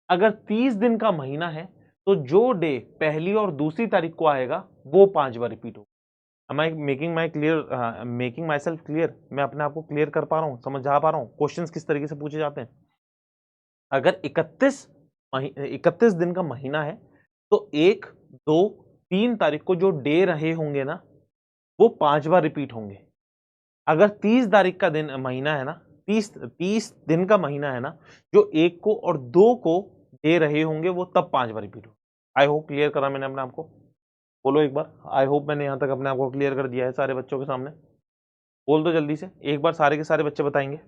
अगर 30 दिन का महीना है तो जो डे पहली और दूसरी तारीख को आएगा वो 5 बार रिपीट होगा। Making my self clear? मैं अपने आप को क्लियर कर पा रहा हूँ, समझा पा रहा हूँ क्वेश्चंस किस तरीके से पूछे जाते हैं। अगर 31 दिन का महीना है तो 1, 2, 3 तारीख को जो डे रहे होंगे ना वो 5 बार रिपीट होंगे। अगर 30 तारीख का दिन महीना है ना, 30 दिन का महीना है ना, जो 1 को और 2 को डे रहे होंगे वो तब 5 बार रिपीट होंगे। आई होप क्लियर करा मैंने अपने आप को। बोलो एक बार, आई होप मैंने यहां तक अपने आप को क्लियर कर दिया है सारे बच्चों के सामने। बोल दो जल्दी से एक बार, सारे के सारे बच्चे बताएंगे।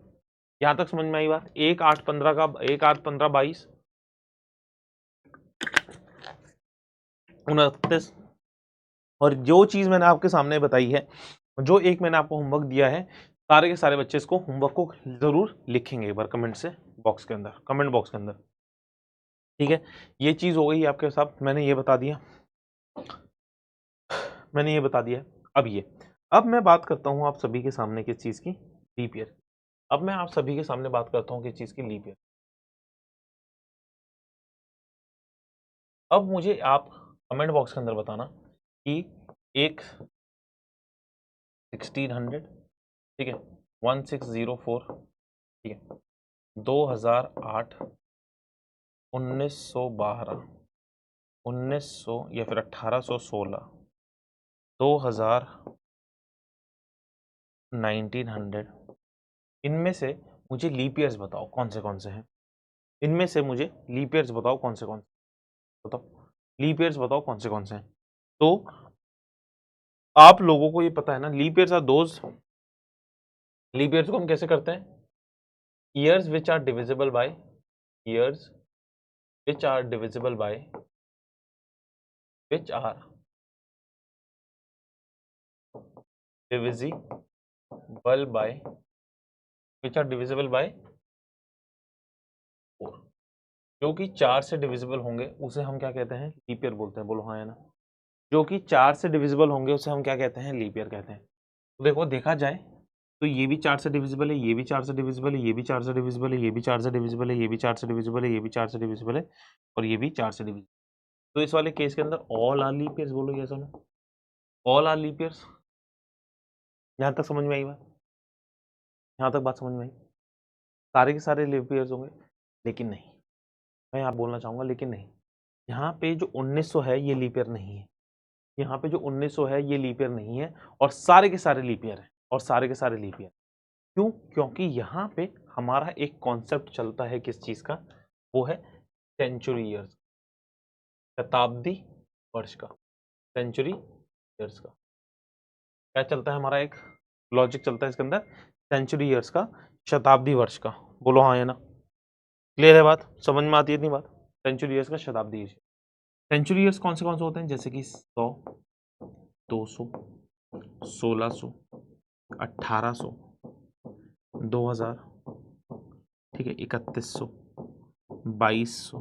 यहां तक समझ में आई बात? 1, 8, 15 का 1, 8, 15, 22, 29। और जो चीज मैंने आपके सामने बताई है, जो एक मैंने आपको होमवर्क दिया है, सारे के सारे बच्चे इसको होमवर्क को जरूर लिखेंगे एक बार कमेंट से बॉक्स के अंदर, कमेंट बॉक्स के अंदर। ठीक है, ये चीज हो गई आपके साथ, मैंने ये बता दिया, मैंने ये बता दिया। अब मैं बात करता हूं आप सभी के सामने किस चीज की? Leap year. अब मैं आप सभी के सामने बात करता हूं किस चीज की? Leap year. अब मुझे आप कमेंट बॉक्स के अंदर बताना कि एक 1600, ठीक है, 1604, ठीक है, 2008, 1912, 1900 या फिर 1816, 2000, 1900, इनमें से मुझे लीप ईयर्स बताओ कौन से हैं। इनमें से मुझे लीप ईयर्स बताओ कौन से बताओ, लीप ईयर्स बताओ कौन से हैं। तो आप लोगों को ये पता है ना, leap years are those, leap years को हम कैसे करते हैं? Years which are divisible by, years which are divisible by, which are divisible by, which are divisible by 4, जो कि 4 से डिविजिबल होंगे उसे हम क्या कहते हैं? लीप ईयर बोलते हैं। बोलो हाँ या ना। जो कि 4 से डिविजिबल होंगे उसे हम क्या कहते हैं? लीप ईयर कहते हैं। तो देखो, देखा जाए तो ये भी 4 से डिविजिबल है, ये भी 4 से डिविजिबल है, ये भी 4 से डिविजिबल है, ये भी 4 से डिविजिबल है, ये भी 4 से डिविजिबल है, ये भी 4 से डिविजिबल है, और ये भी 4 से डिविजिबल। तो इस वाले केस के अंदर ऑल आर लीप ईयर्स। बोलो यस और no, all are leap years. यहाँ तक समझ में आई बात? यहाँ तक बात समझ में आई? सारे के सारे लीप ईयर्स होंगे? लेकिन नहीं, मैं यहाँ बोलना चाहूंगा लेकिन नहीं। यहाँ पे जो 1900 है ये लीप ईयर नहीं है। यहाँ पे जो 1900 है ये लीप ईयर नहीं है, और सारे के सारे लीप ईयर है, और सारे के सारे लीप ईयर। क्यों? क्योंकि यहाँ पे हमारा एक कॉन्सेप्ट चलता है किस चीज का? वो है सेंचुरी ईयर्स, शताब्दी वर्ष का, सेंचुरी ईयर्स का। क्या चलता है हमारा? एक लॉजिक चलता है इसके अंदर, सेंचुरी ईयर्स का, शताब्दी वर्ष का। बोलो हाँ या ना। क्लियर है बात? समझ में आती है इतनी बात? सेंचुरी ईयर्स का, शताब्दी ईयर्स। सेंचुरी ईयर्स कौन से होते हैं? जैसे कि 100, 200, 1600, 1800, 2000, ठीक है, 3100, 2200,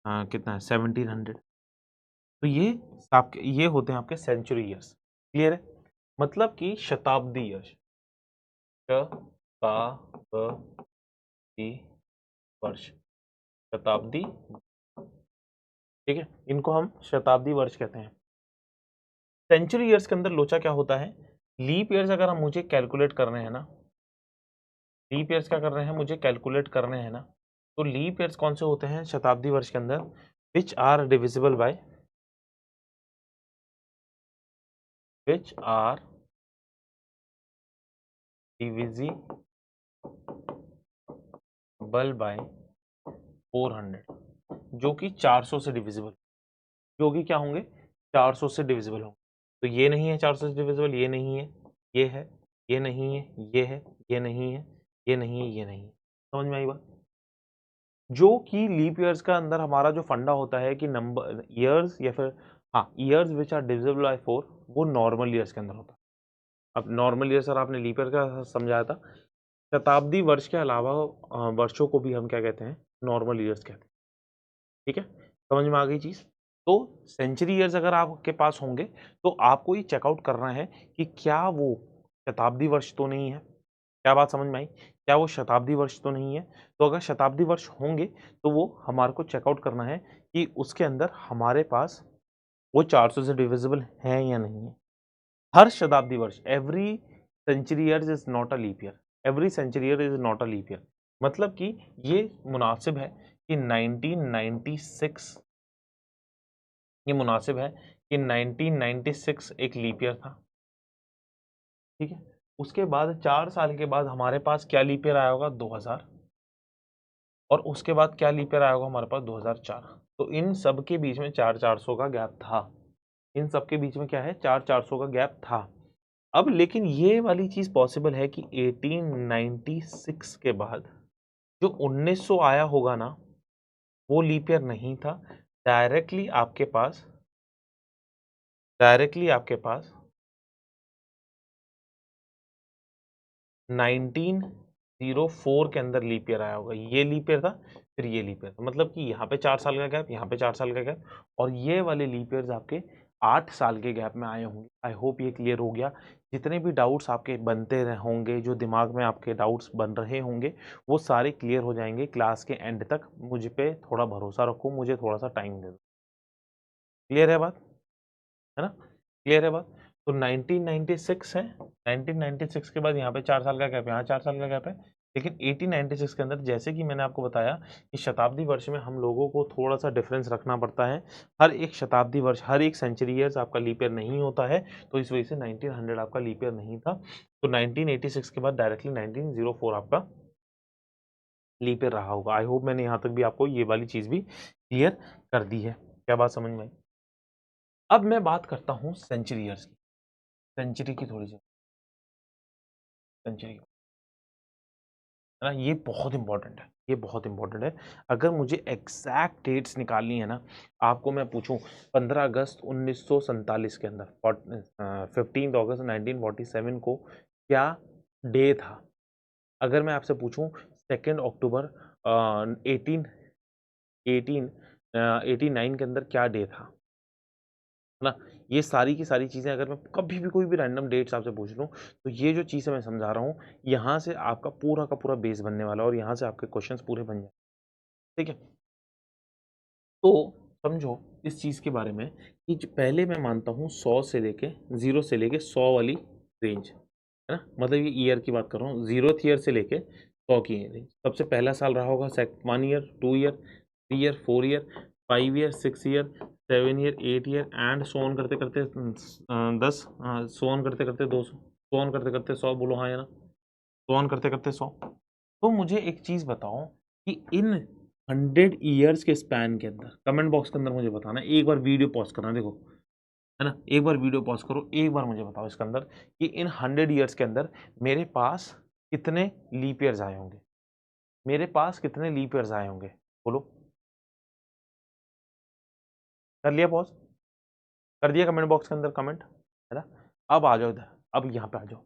कितना है, 1700। तो ये होते हैं आपके सेंचुरी ईयर्स। क्लियर है? मतलब कि शताब्दी ईयर्स, शताब्दी वर्ष, शताब्दी, ठीक है, इनको हम शताब्दी वर्ष कहते हैं। सेंचुरी ईयर्स के अंदर लोचा क्या होता है? लीप ईयर्स अगर हम मुझे कैलकुलेट करने हैं ना, लीप ईयर्स क्या कर रहे हैं, मुझे कैलकुलेट करने हैं ना, तो लीप ईयर्स कौन से होते हैं शताब्दी वर्ष के अंदर? Which are divisible by, which are divisible by 400, जो कि 400 से डिविजिबल, जो कि क्या होंगे? 400 से डिविजिबल होंगे। तो ये नहीं है 400 से डिविजिबल, ये नहीं है, ये है, ये नहीं है, ये है, ये नहीं है, ये नहीं है, ये नहीं है। समझ में आई बात? जो कि लीप ईयर्स का अंदर हमारा जो फंडा होता है कि नंबर ईयर्स, या फिर हाँ, years which are divisible by 4, वो नॉर्मल ईयर्स के अंदर होता है। अब नॉर्मल ईयर सर आपने लीप ईयर का समझाया था, शताब्दी वर्ष के अलावा वर्षों को भी हम क्या कहते हैं? नॉर्मल ईयर्स कहते हैं। ठीक है, समझ में आ गई चीज? तो सेंचुरी ईयर्स अगर आपके पास होंगे तो आपको ये चेकआउट करना है कि क्या वो शताब्दी वर्ष तो नहीं है। क्या बात समझ में आई? क्या वो शताब्दी वर्ष तो नहीं है? तो अगर शताब्दी वर्ष होंगे तो वो हमारे को चेकआउट करना है कि उसके अंदर हमारे पास वो 400 से डिविजिबल है या नहीं है। हर शताब्दी वर्ष, every century year is not a leap year, every century year is not a leap year. मतलब कि ये मुनासिब है कि 1996, ये मुनासिब है कि 1996 एक लीप ईयर था, ठीक है। उसके बाद 4 साल के बाद हमारे पास क्या लीप ईयर आया होगा, 2000, और उसके बाद क्या लीप ईयर आया होगा हमारे पास, 2004। तो इन सब के बीच में 400 का गैप था, इन सब के बीच में क्या है, 400 का गैप था। अब लेकिन ये वाली चीज पॉसिबल है कि 1896 के बाद जो 1900 आया होगा ना, वो लीप ईयर नहीं था। डायरेक्टली आपके पास, डायरेक्टली आपके पास 1904 के अंदर लीप ईयर आया होगा। ये लीप ईयर था, फिर ये लीप ईयर था। मतलब कि यहाँ पे 4 साल का गैप, यहाँ पे 4 साल का गैप, और ये वाले लीप ईयर्स आपके 8 साल के गैप में आए होंगे। आई होप ये क्लियर हो गया। जितने भी डाउट्स आपके बनते होंगे, जो दिमाग में आपके डाउट्स बन रहे होंगे, वो सारे क्लियर हो जाएंगे क्लास के एंड तक। मुझ पे थोड़ा भरोसा रखो, मुझे थोड़ा सा टाइम दे दो। क्लियर है बात, है ना, क्लियर है बात। तो 1996 है, 1996 के बाद यहाँ पे 4 साल का गैप है, यहाँ 4 साल का गैप है। लेकिन 1896 के अंदर, जैसे कि मैंने आपको बताया कि शताब्दी वर्ष में हम लोगों को थोड़ा सा डिफरेंस रखना पड़ता है। हर एक शताब्दी वर्ष, हर एक सेंचुरी ईयर्स आपका लीप ईयर नहीं होता है, तो इस वजह से 1900 आपका लीप ईयर नहीं था। तो 1986 के बाद डायरेक्टली 1904 आपका लीप ईयर रहा होगा। आई होप मैंने यहाँ तक भी आपको ये वाली चीज़ भी क्लियर कर दी है। क्या बात समझ में आई? अब मैं बात करता हूँ सेंचुरी ईयर्स की, सेंचुरी की थोड़ी सी, सेंचुरी, है ना, ये बहुत इंपॉर्टेंट है, ये बहुत इंपॉर्टेंट है। अगर मुझे एग्जैक्ट डेट्स निकालनी है ना, आपको मैं पूछूं 15 अगस्त 1947 के अंदर, 15 अगस्त 1947 को क्या डे था। अगर मैं आपसे पूछूं 2 अक्टूबर 1889 के अंदर क्या डे था, है ना, ये सारी की सारी चीज़ें अगर मैं कभी भी कोई भी रैंडम डेट्स आपसे पूछ लूँ, तो ये जो चीज़ें मैं समझा रहा हूँ, यहाँ से आपका पूरा का पूरा बेस बनने वाला है और यहाँ से आपके क्वेश्चंस पूरे बन जाए, ठीक है। तो समझो इस चीज़ के बारे में कि पहले मैं मानता हूँ 100 से लेके 0 से लेके 100 वाली रेंज, है ना, मतलब ये ईयर की बात कर रहा हूँ, 0th ईयर से लेके 100 की रेंज। सबसे पहला साल रहा होगा 1 year, 2 year, 3 year, 4 year, 5 year, 6 year, 7 year, 8 year, and so on करते करते 10, सो ऑन करते करते 200, सो ऑन करते करते 100, बोलो हाँ या ना, सो ऑन करते करते 100। तो मुझे एक चीज़ बताओ कि इन 100 ईयर्स के स्पैन के अंदर, कमेंट बॉक्स के अंदर मुझे बताना, एक बार वीडियो पॉज करना, देखो, है ना, एक बार वीडियो पॉज करो, एक बार मुझे बताओ इसके अंदर कि इन 100 ईयर्स के अंदर मेरे पास कितने लीप ईयर्स आए होंगे, मेरे पास कितने लीप ईयर्स आए होंगे, बोलो। कर लिया पॉज, कर दिया कमेंट बॉक्स के अंदर कमेंट, है ना। अब आ जाओ इधर, अब यहाँ पे आ जाओ।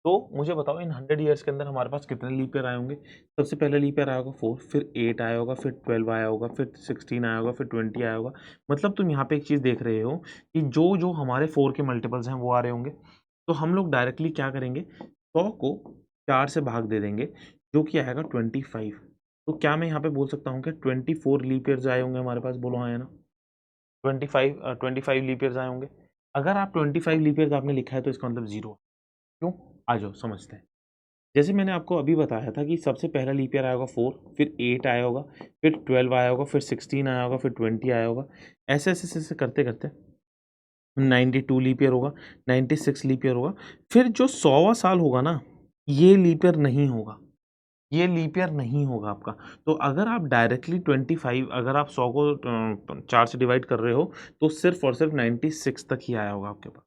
तो मुझे बताओ इन 100 ईयर्स के अंदर हमारे पास कितने लीप ईयर आए होंगे। सबसे पहले लीप ईयर आया होगा 4, फिर 8 आया होगा, फिर 12 आया होगा, फिर 16 आया होगा, फिर 20 आया होगा। मतलब तुम यहाँ पे एक चीज़ देख रहे हो कि जो जो हमारे 4 के मल्टीपल्स हैं वो आ रहे होंगे। तो हम लोग डायरेक्टली क्या करेंगे, 100 को 4 से भाग दे देंगे, जो कि आएगा 25। तो क्या मैं यहाँ पे बोल सकता हूँ कि 24 लीप ईयर्स आए होंगे हमारे पास, बोलो हाँ या ना। 25 लीप ईयर्स आए होंगे। अगर आप 25 लीप ईयर्स आपने लिखा है तो इसका मतलब 0। क्यों, आ जाओ समझते हैं। जैसे मैंने आपको अभी बताया था कि सबसे पहला लीप ईयर आया होगा 4, फिर 8 आया होगा, फिर 12 आया होगा, फिर 16 आया होगा, फिर 20 आया होगा। ऐसे ऐसे ऐसे ऐसे करते करते 92 लीप ईयर होगा, 96 लीप ईयर होगा। फिर जो 100वां साल होगा ना, ये लीप ईयर नहीं होगा, ये लीप ईयर नहीं होगा आपका। तो अगर आप डायरेक्टली 25, अगर आप 100 को 4 से डिवाइड कर रहे हो, तो सिर्फ और सिर्फ 96 तक ही आया होगा आपके पास,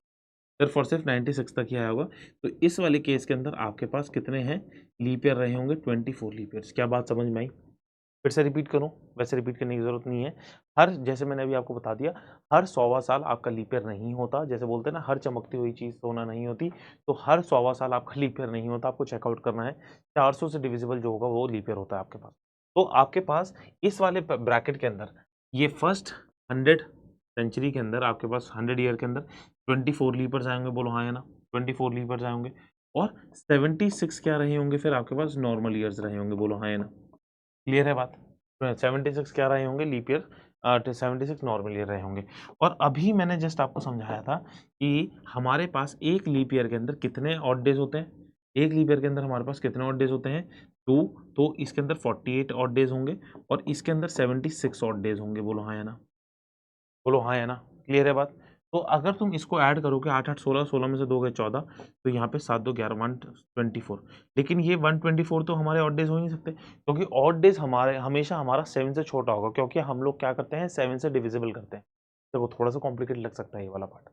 सिर्फ और सिर्फ 96 तक ही आया होगा। तो इस वाले केस के अंदर आपके पास कितने हैं लीप ईयर रहे होंगे, 24 लीप ईयर्स। क्या बात समझ में आई? फिर से रिपीट करूं, वैसे रिपीट करने की जरूरत नहीं है। हर, जैसे मैंने अभी आपको बता दिया, हर 100वां साल आपका लीप ईयर नहीं होता। जैसे बोलते हैं ना, हर चमकती हुई चीज़ सोना नहीं होती, तो हर 100वां साल आपका लीप ईयर नहीं होता। आपको चेकआउट करना है, 400 से डिविजिबल जो होगा वो लीप ईयर होता है आपके पास। तो आपके पास इस वाले ब्रैकेट के अंदर, ये फर्स्ट 100 सेंचुरी के अंदर आपके पास 100 ईयर के अंदर 24 लीपर्स आएंगे, बोलो हाँ या ना। 24 लीपर्स आएंगे, और 76 क्या रहे होंगे फिर आपके पास, नॉर्मल ईयर्स रहे होंगे, बोलो हाँ या ना। क्लियर है बात? 76 क्या रहे होंगे लीप ईयर, 76 नॉर्मल ईयर रहे होंगे। और अभी मैंने जस्ट आपको समझाया था कि हमारे पास एक लीप ईयर के अंदर कितने ऑड डेज होते हैं, एक लीप ईयर के अंदर हमारे पास कितने ऑड डेज होते हैं 2, तो इसके अंदर 48 ऑड डेज होंगे और इसके अंदर 76 ऑड डेज होंगे। बोलो हाँ या ना, बोलो हाँ या ना, क्लियर है बात। तो अगर तुम इसको ऐड करोगे 8 8 16, 16 में से 2 गए 14, तो यहाँ पे 7 2 11 124। लेकिन ये 124 तो हमारे ऑड डेज हो ही नहीं सकते, क्योंकि ऑड डेज हमारे हमेशा हमारा 7 से छोटा होगा, क्योंकि हम लोग क्या करते हैं 7 से डिविजिबल करते हैं। देखो थोड़ा सा कॉम्प्लिकेटेड लग सकता है ये वाला पार्ट,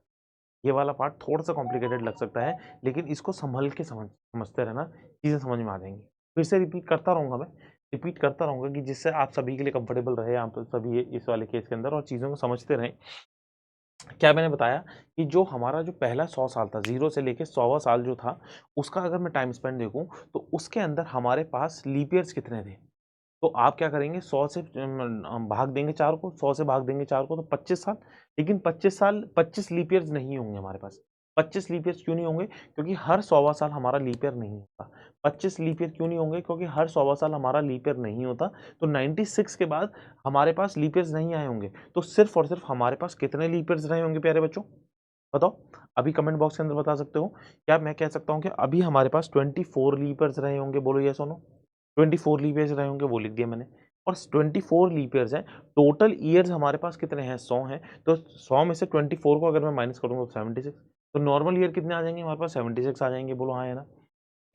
ये वाला पार्ट थोड़ा सा कॉम्प्लिकेटेड लग सकता है, लेकिन इसको संभल के समझते रहना, चीज़ें समझ में आ जाएंगी। फिर से रिपीट करता रहूँगा मैं, रिपीट करता रहूँगा कि जिससे आप सभी के लिए कंफर्टेबल रहे, आप सभी इस वाले केस के अंदर और चीज़ों को समझते रहें। क्या मैंने बताया कि जो हमारा जो पहला 100 साल था, 0 से लेके 100वां साल जो था, उसका अगर मैं टाइम स्पेन देखूँ, तो उसके अंदर हमारे पास लीप ईयर्स कितने थे? तो आप क्या करेंगे 100 से भाग देंगे 4 को, 100 से भाग देंगे 4 को तो 25 साल। लेकिन 25 साल 25 लीप ईयर्स नहीं होंगे हमारे पास। 25 लीप ईयर्स क्यों नहीं होंगे? क्योंकि हर 100वां साल हमारा लीप ईयर नहीं होता। 25 लीप ईयर क्यों नहीं होंगे? क्योंकि हर 100वां साल हमारा लीप ईयर नहीं होता। तो 96 के बाद हमारे पास लीप ईयर्स नहीं आए होंगे। तो सिर्फ़ और सिर्फ़ हमारे पास कितने लीप ईयर्स रहे होंगे प्यारे बच्चों? बताओ? अभी कमेंट बॉक्स के अंदर बता सकते हो? क्या मैं कह सकता हूँ कि अभी हमारे पास 24 लीप ईयर्स रहे होंगे? बोलो येस और नो? 24 लीप ईयर्स रहे होंगे, वो लिख दिया मैंने। और 24 लीप ईयर्स हैं, टोटल ईयर्स हमारे पास कितने हैं? 100 हैं। तो 100 में से 24 को अगर मैं माइनस करूँगा तो 76, तो नॉर्मल ईयर कितने आ जाएँगे हमारे पास? 76 आ जाएँगे। बोलो हाँ या ना?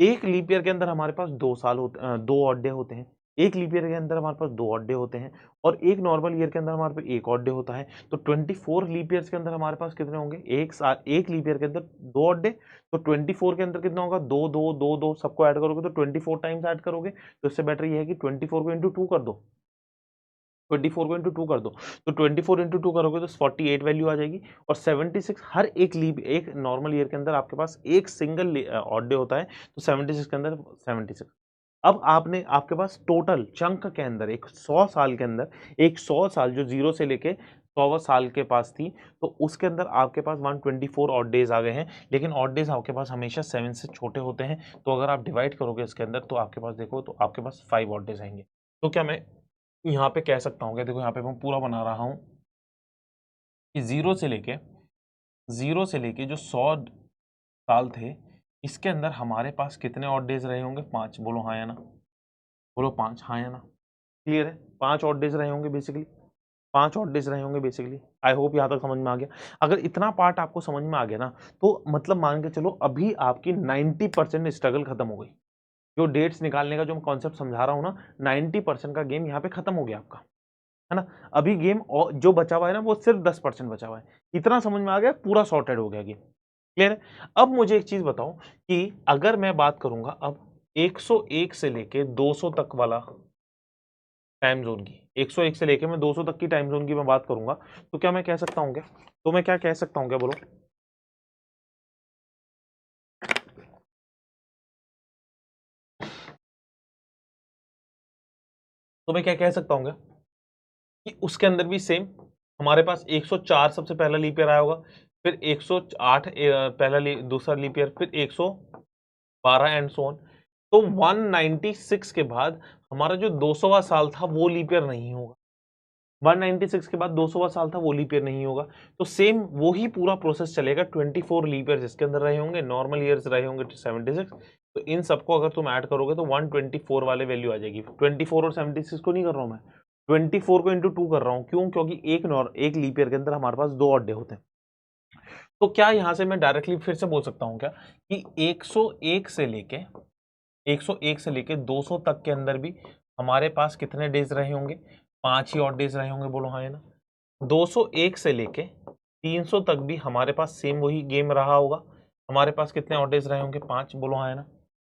एक लीप ईयर के अंदर हमारे पास 2 साल होते 2 ऑड डे होते हैं। एक लीप ईयर के अंदर हमारे पास 2 ऑड डे होते हैं और एक नॉर्मल ईयर के अंदर हमारे पास 1 ऑड डे होता है। तो 24 लीप ईयर्स के अंदर हमारे पास कितने होंगे? एक लीप ईयर के अंदर 2 ऑड डे, तो 24 के अंदर कितना होगा? 2, 2, 2, 2 सबको ऐड करोगे तो 24 टाइम्स ऐड करोगे। तो इससे बेटर ये है कि 24 को इंटू 2 कर दो। 24 को इंटू 2 कर दो। तो 24 इंटू 2 करोगे तो 48 वैल्यू आ जाएगी और 76 हर एक नॉर्मल ईयर के अंदर आपके पास एक सिंगल ऑड डे होता है, तो 76 के अंदर 76। अब आपने आपके पास टोटल चंक के अंदर एक 100 साल के अंदर एक 100 साल जो 0 से लेके 100वां साल के पास थी, तो उसके अंदर आपके पास 124 ऑड डेज़ आ गए हैं। लेकिन ऑड डेज़ आपके पास हमेशा 7 से छोटे होते हैं, तो अगर आप डिवाइड करोगे इसके अंदर तो आपके पास देखो तो आपके पास 5 ऑड डेज़ आएँगे। तो क्या मैं यहाँ पे कह सकता हूँ, क्या देखो यहाँ पे मैं पूरा बना रहा हूँ कि 0 से लेके जो 100 साल थे, इसके अंदर हमारे पास कितने ऑड डेज़ रहे होंगे? 5। बोलो हाँ या ना? बोलो 5 हाँ या ना? क्लियर है? 5 ऑड डेज़ रहे होंगे बेसिकली, 5 ऑड डेज़ रहे होंगे बेसिकली। आई होप यहाँ तक समझ में आ गया। अगर इतना पार्ट आपको समझ में आ गया ना, तो मतलब मान के चलो अभी आपकी 90% स्ट्रगल खत्म हो गई। जो डेट्स निकालने का जो मैं कॉन्सेप्ट समझा रहा हूँ ना, 90% का गेम यहाँ पे खत्म हो गया आपका, है ना? अभी गेम जो बचा हुआ है ना, वो सिर्फ 10% बचा हुआ है। इतना समझ में आ गया, पूरा सॉर्टेड हो गया गेम। क्लियर है? अब मुझे एक चीज़ बताओ कि अगर मैं बात करूँगा अब 101 से लेके 200 तक वाला टाइम ज़ोन की, 101 से लेके मैं 200 तक की टाइम ज़ोन की मैं बात करूँगा, तो क्या मैं कह सकता हूँ क्या? तो मैं क्या कह सकता हूँ क्या बोलो? तो मैं क्या कह सकता हूँ क्या? कि उसके अंदर भी सेम हमारे पास 104 सबसे पहला लीप ईयर आया होगा, फिर 108 दूसरा लीप ईयर, फिर 112 एंड सो ऑन। तो 196 के बाद हमारा जो 200वां साल था वो लीप ईयर नहीं होगा। 196 के बाद 200वां साल था वो लीप ईयर नहीं होगा। तो सेम वो ही पूरा प्रोसेस चलेगा। 24 लीप ईयर्स इसके अंदर रहे होंगे, नॉर्मल ईयर्स रहे होंगे 76। तो इन सबको अगर तुम ऐड करोगे तो 124 वाले वैल्यू आ जाएगी। 24 और 76 को नहीं कर रहा हूँ मैं, 24 को इंटू 2 कर रहा हूँ। क्यों? क्योंकि एक लीप ईयर के अंदर हमारे पास 2 ऑड डे होते हैं। तो क्या यहाँ से मैं डायरेक्टली फिर से बोल सकता हूँ क्या कि 101 से लेके 200 तक के अंदर भी हमारे पास कितने डेज रहे होंगे? 5 ही ऑड डेज रहे होंगे। बोलो हाँ या ना? 201 से लेके 300 तक भी हमारे पास सेम वही गेम रहा होगा। हमारे पास कितने ऑड डेज रहे होंगे? 5। बोलो हाँ या ना?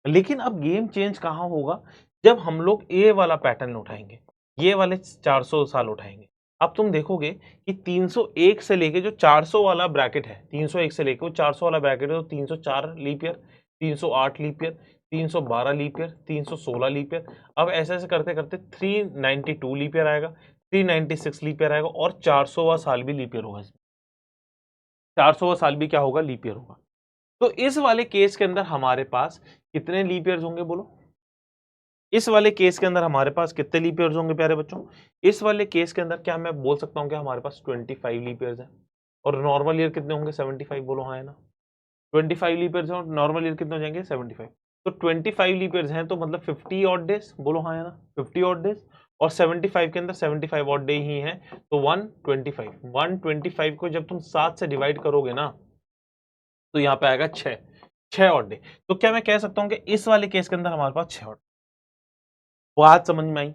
लेकिन अब गेम चेंज कहाँ होगा? जब हम लोग ये वाला पैटर्न उठाएंगे, ये वाले 400 साल उठाएंगे। अब तुम देखोगे कि 301 से लेके जो 400 वाला ब्रैकेट है, 301 से लेके वो 400 वाला ब्रैकेट है, तो 304 leap year, 308 leap year, 312 leap year, 316 leap year. अब ऐसे-ऐसे करते-करते 392 लीप ईयर आएगा, 396 लीप ईयर आएगा और 400वां साल भी लीप ईयर होगा इसमें। 400वां साल भी क्या होगा? लीप ईयर होगा। तो इस वाले केस के अंदर हमारे पास कितने लीप ईयर्स होंगे बोलो? इस वाले केस के अंदर हमारे पास कितने लीप ईयर्स होंगे प्यारे बच्चों? इस वाले केस के अंदर क्या मैं बोल सकता हूँ कि हमारे पास 25 लीप ईयर्स है और नॉर्मल ईयर कितने होंगे? 75। बोलो हाँ है ना? 25 लीप ईयर्स है और नॉर्मल ईयर कितने हो जाएंगे? 75। तो 25 लीप ईयर्स हैं तो मतलब 50 ऑड डेज। बोलो हाँ है ना? 50 ऑड डेज और 75 के अंदर 75 ऑड डे ही हैं तो 125। 125 को जब तुम 7 से डिवाइड करोगे ना तो यहाँ पे आएगा 6 ऑड डे। तो क्या मैं कह सकता हूँ कि इस वाले केस के अंदर हमारे पास 6 ऑड। बात समझ में आई?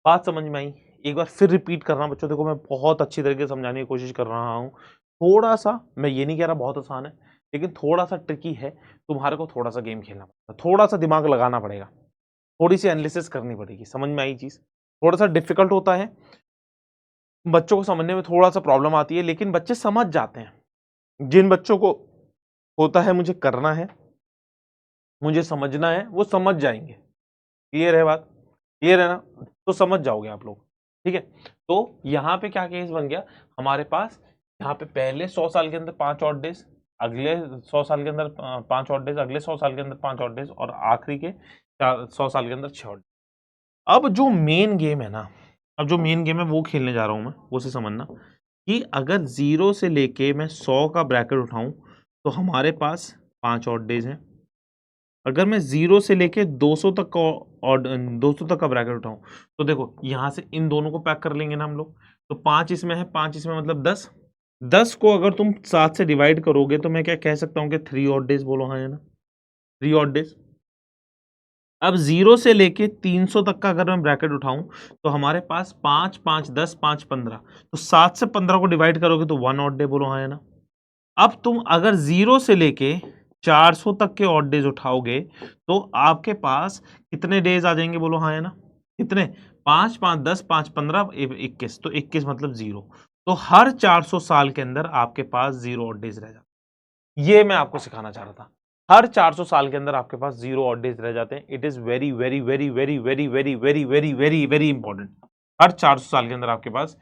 बात समझ में आई? एक बार फिर रिपीट करना बच्चों, देखो मैं बहुत अच्छी तरीके से समझाने की कोशिश कर रहा हूँ। थोड़ा सा, मैं ये नहीं कह रहा बहुत आसान है, लेकिन थोड़ा सा ट्रिकी है। तुम्हारे को थोड़ा सा गेम खेलना पड़ेगा, थोड़ा सा दिमाग लगाना पड़ेगा, थोड़ी सी एनालिसिस करनी पड़ेगी। समझ में आई चीज? थोड़ा सा डिफिकल्ट होता है, बच्चों को समझने में थोड़ा सा प्रॉब्लम आती है, लेकिन बच्चे समझ जाते हैं। जिन बच्चों को होता है मुझे करना है, मुझे समझना है, वो समझ जाएंगे। क्लियर है बात? क्लियर है ना? तो समझ जाओगे आप लोग। ठीक है, तो यहाँ पे क्या केस बन गया हमारे पास? यहाँ पे पहले 100 साल के अंदर 5 ऑड डेज, अगले 100 साल के अंदर 5 ऑड डेज, अगले 100 साल के अंदर 5 ऑड डेज और आखिरी के 100 साल के अंदर 6 ऑड। अब जो मेन गेम है ना, अब जो मेन गेम है वो खेलने जा रहा हूं मैं, वो से समझना कि अगर 0 से लेके मैं 100 का ब्रैकेट उठाऊं तो हमारे पास 5 ऑड डेज हैं। अगर मैं 0 से लेके 200 तक का ऑड 200 तक का ब्रैकेट उठाऊं तो देखो यहां से इन दोनों को पैक कर लेंगे ना हम लोग। तो 5 इसमें है, 5 इसमें मतलब 10। 10 को अगर तुम 7 से डिवाइड करोगे तो मैं क्या कह सकता हूँ कि 3 ऑड डेज। बोलो हाँ है ना? 3 ऑड डेज। अब 0 से लेके 300 तक का अगर मैं ब्रैकेट उठाऊं तो हमारे पास 5 5 10 5 15, तो 7 से 15 को डिवाइड करोगे तो 1 ऑड डे। बोलो हाँ है ना? अब तुम अगर 0 से लेके 400 तक के ऑड डेज उठाओगे तो आपके पास कितने डेज आ जाएंगे? बोलो हाँ है ना? कितने? 5 5 10 5 15 21, तो 21 मतलब 0। तो हर 400 साल के अंदर आपके पास 0 ऑड डेज रह जाते। ये मैं आपको सिखाना चाह रहा था। हर 400 साल के अंदर आपके पास 0 ऑड डेज रह जाते हैं। It is very very very very very very very very very very important. हर 400 साल के अंदर आपके पास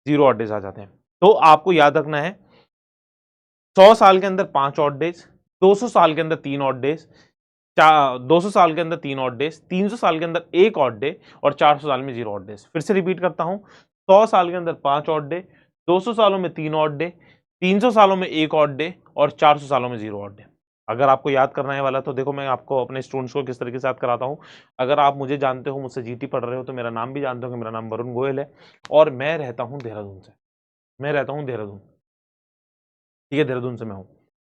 0 ऑड डेज आ जाते हैं। तो आपको याद रखना है 100 साल के अंदर 5 ऑड डेज, 200 साल के अंदर 3 ऑड डेज, 200 साल के अंदर 3 ऑड डेज, 300 साल के अंदर 1 ऑड डे और 400 साल में 0 ऑड डेज। फिर से रिपीट करता हूं, 100 साल के अंदर 5 ऑड डे, 200 सालों में 3 ऑड डे, 300 सालों में 1 ऑड डे और 400 सालों में 0 ऑड डे। अगर आपको याद करना है वाला तो देखो मैं आपको अपने स्टूडेंट्स को किस तरीके से याद कराता हूं। अगर आप मुझे जानते हो, मुझसे जीटी पढ़ रहे हो, तो मेरा नाम भी जानते हो कि मेरा नाम वरुण गोयल है और मैं रहता हूं देहरादून से। मैं रहता हूं देहरादून। ठीक है, देहरादून से मैं हूं।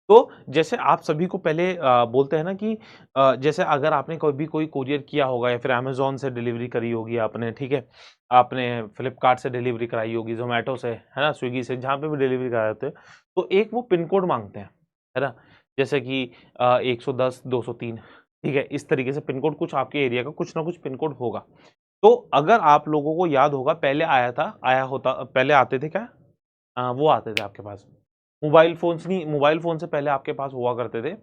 तो जैसे आप सभी को पहले बोलते हैं ना कि जैसे अगर आपने कभी कोई कुरियर किया होगा या फिर अमेज़न से डिलीवरी करी होगी आपने, ठीक है? आपने फ्लिपकार्ट से डिलीवरी कराई होगी, ज़ोमैटो से, है ना? स्विगी से, जहाँ पे भी डिलीवरी कराते हैं, तो एक वो पिन कोड माँगते हैं, है ना? जैसे कि 110 203, ठीक है? इस तरीके से पिन कोड कुछ आपके एरिया का कुछ ना कुछ पिन कोड होगा। तो अगर आप लोगों को याद होगा पहले पहले आते थे क्या? वो आते थे आपके पास मोबाइल फ़ोन्स नहीं, मोबाइल फ़ोन से पहले आपके पास हुआ करते थे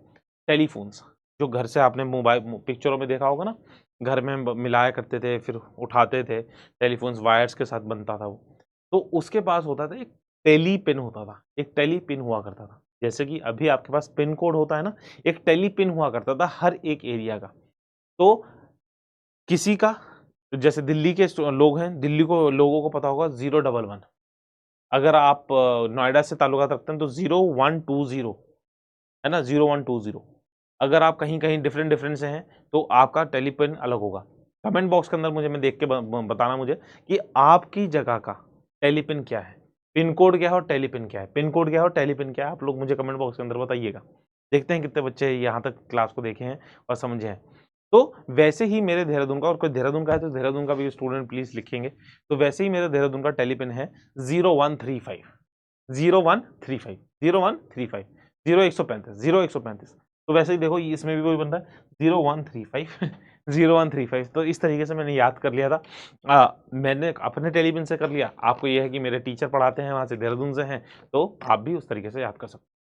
टेलीफ़ोन्स, जो घर से आपने मोबाइल पिक्चरों में देखा होगा ना, घर में ब मिलाया करते थे, फिर उठाते थे, टेलीफ़ोन्स वायर्स के साथ बनता था वो। तो उसके पास होता था एक टेली पिन होता था, एक टेली पिन हुआ करता था। जैसे कि अभी आपके पास पिन कोड होता है ना, एक टेली पिन हुआ करता था हर एक एरिया का। तो किसी का, जैसे दिल्ली के लोग हैं, दिल्ली को लोगों को पता होगा 011। अगर आप नोएडा से ताल्लुकात रखते हैं तो 0120, है ना? 0120। अगर आप कहीं-कहीं डिफरेंट से हैं तो आपका टेलीपिन अलग होगा। कमेंट बॉक्स के अंदर मुझे मैं देख के ब ब बताना मुझे कि आपकी जगह का टेलीपिन क्या है? पिन कोड क्या है और टेलीपिन क्या है? पिन कोड क्या है और टेलीपिन क्या है? आप लोग मुझे कमेंट बॉक्स के अंदर बताइएगा। देखते हैं कितने बच्चे यहाँ तक क्लास को देखे हैं और समझे हैं। तो वैसे ही मेरे देहरादून का, और कोई देहरादून का है तो देहरादून का भी स्टूडेंट प्लीज़ लिखेंगे। तो वैसे ही मेरे देहरादून का टेलीपिन है 0135, 0135, 0135, 0135, 0135। तो वैसे ही देखो इसमें भी कोई बंदा है 0135, 0135। तो इस तरीके से मैंने याद कर लिया था। मैंने अपने टेलीपिन से कर लिया। आपको ये है कि मेरे टीचर पढ़ाते हैं, वहाँ से देहरादून से हैं, तो आप भी उस तरीके से याद कर सकते हो।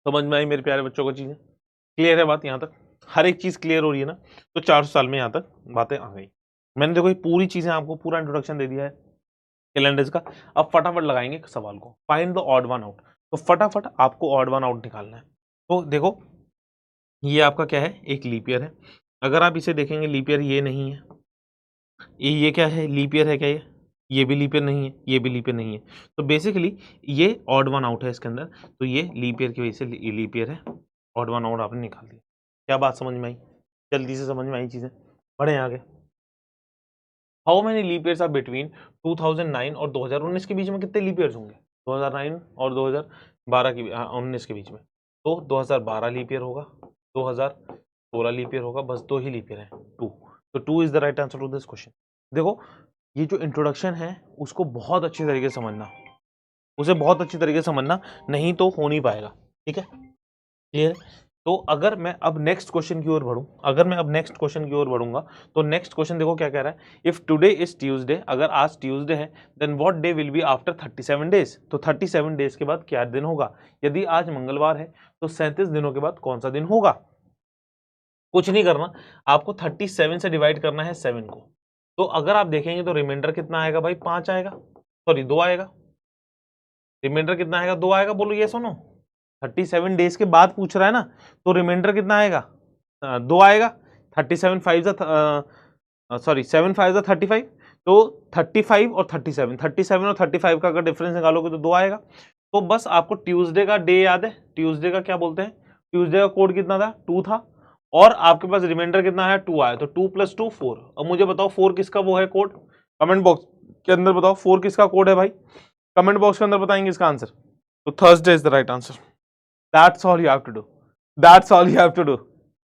समझ में आई मेरे प्यारे बच्चों को चीज़ें? क्लियर है बात यहाँ तक? हर एक चीज़ क्लियर हो रही है ना? तो 400 साल में यहाँ तक बातें आ गई। मैंने देखो ये पूरी चीज़ें आपको पूरा इंट्रोडक्शन दे दिया है कैलेंडर्स का। अब फटाफट लगाएँगे सवाल को। Find the odd one out. तो फटाफट आपको ऑड वन आउट निकालना है। तो देखो ये आपका क्या है, एक लीप ईयर है। अगर आप इसे देखेंगे लीप ईयर ये नहीं है, ये क्या है, लीप ईयर है क्या ये भी लीप ईयर नहीं है, ये भी लीप ईयर नहीं है। तो बेसिकली ये ऑड वन आउट है इसके अंदर, तो ये लीप ईयर की वजह से लीप ईयर है, ऑड वन आउट आपने निकाल दिया। क्या बात समझ में आई? जल्दी से समझ में आई चीजें, बढ़े आगे। How many leap years are between 2009 और 2019 के बीच में कितने लीप ईयर्स होंगे? 2009 और 2012 की 19 के बीच में, तो 2012 लीप ईयर होगा, 2016 लीप ईयर होगा, बस 2 ही लीप ईयर है, 2। तो 2 is the right answer to this question. देखो ये जो इंट्रोडक्शन है उसको बहुत अच्छी तरीके से समझना, उसे बहुत अच्छी तरीके से समझना, नहीं तो हो नहीं पाएगा। ठीक है, क्लियर? तो अगर मैं अब नेक्स्ट क्वेश्चन की ओर बढ़ूं, अगर मैं अब नेक्स्ट क्वेश्चन की ओर बढ़ूंगा, तो नेक्स्ट क्वेश्चन देखो क्या कह रहा है, इफ टुडे इज ट्यूसडे, अगर आज ट्यूसडे है, then what day will be after 37 days. तो 37 डेज के बाद क्या दिन होगा? यदि आज मंगलवार है तो 37 दिनों के बाद कौन सा दिन होगा? कुछ नहीं करना, आपको 37 से डिवाइड करना है 7 को। तो अगर आप देखेंगे तो रिमाइंडर कितना आएगा भाई? 5 आएगा, सॉरी 2 आएगा। रिमाइंडर कितना आएगा? 2 आएगा। बोलो ये सुनो, 37 डेज के बाद पूछ रहा है ना, तो रिमाइंडर कितना आएगा? 2 आएगा। 37 5 सॉरी 7 5 35, तो 35 और 37, 37 और 35 का अगर डिफरेंस निकालोगे तो 2 आएगा। तो बस आपको ट्यूसडे का डे याद है, ट्यूसडे का क्या बोलते हैं, ट्यूसडे का कोड कितना था? 2 था, और आपके पास रिमाइंडर कितना है? 2 आया, तो 2 + 2 4। अब मुझे बताओ 4 किसका वो है कोड? कमेंट बॉक्स के अंदर बताओ 4 किसका कोड है भाई, कमेंट बॉक्स के अंदर बताएंगे इसका आंसर। तो Thursday is the right answer. That's all you have to do, that's all you have to do,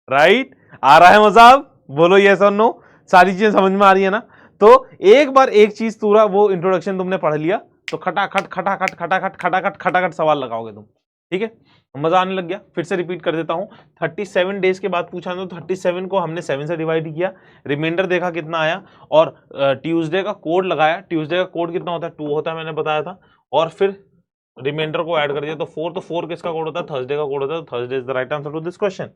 right? आ रहा है मजा? अब बोलो यस और नो, सारी चीजें समझ में आ रही है ना? तो एक बार एक चीज पूरा वो इंट्रोडक्शन तुमने पढ़ लिया तो खटाखट खटाखट खटाखट खटाखट खटाखट सवाल लगाओगे तुम। ठीक है, मजा आने लग गया। फिर से रिपीट कर देता हूं, 37 डेज के बाद पूछा तो 37 को हमने 7 से डिवाइड किया, रिमाइंडर देखा कितना आया, और ट्यूसडे का कोड लगाया। ट्यूसडे का कोड कितना होता है? 2 होता है, मैंने बताया था, और फिर रिमाइंडर को ऐड कर दिया तो 4। तो 4 किसका कोड होता है? थर्सडे का कोड होता है। Thursday is the right answer to this question.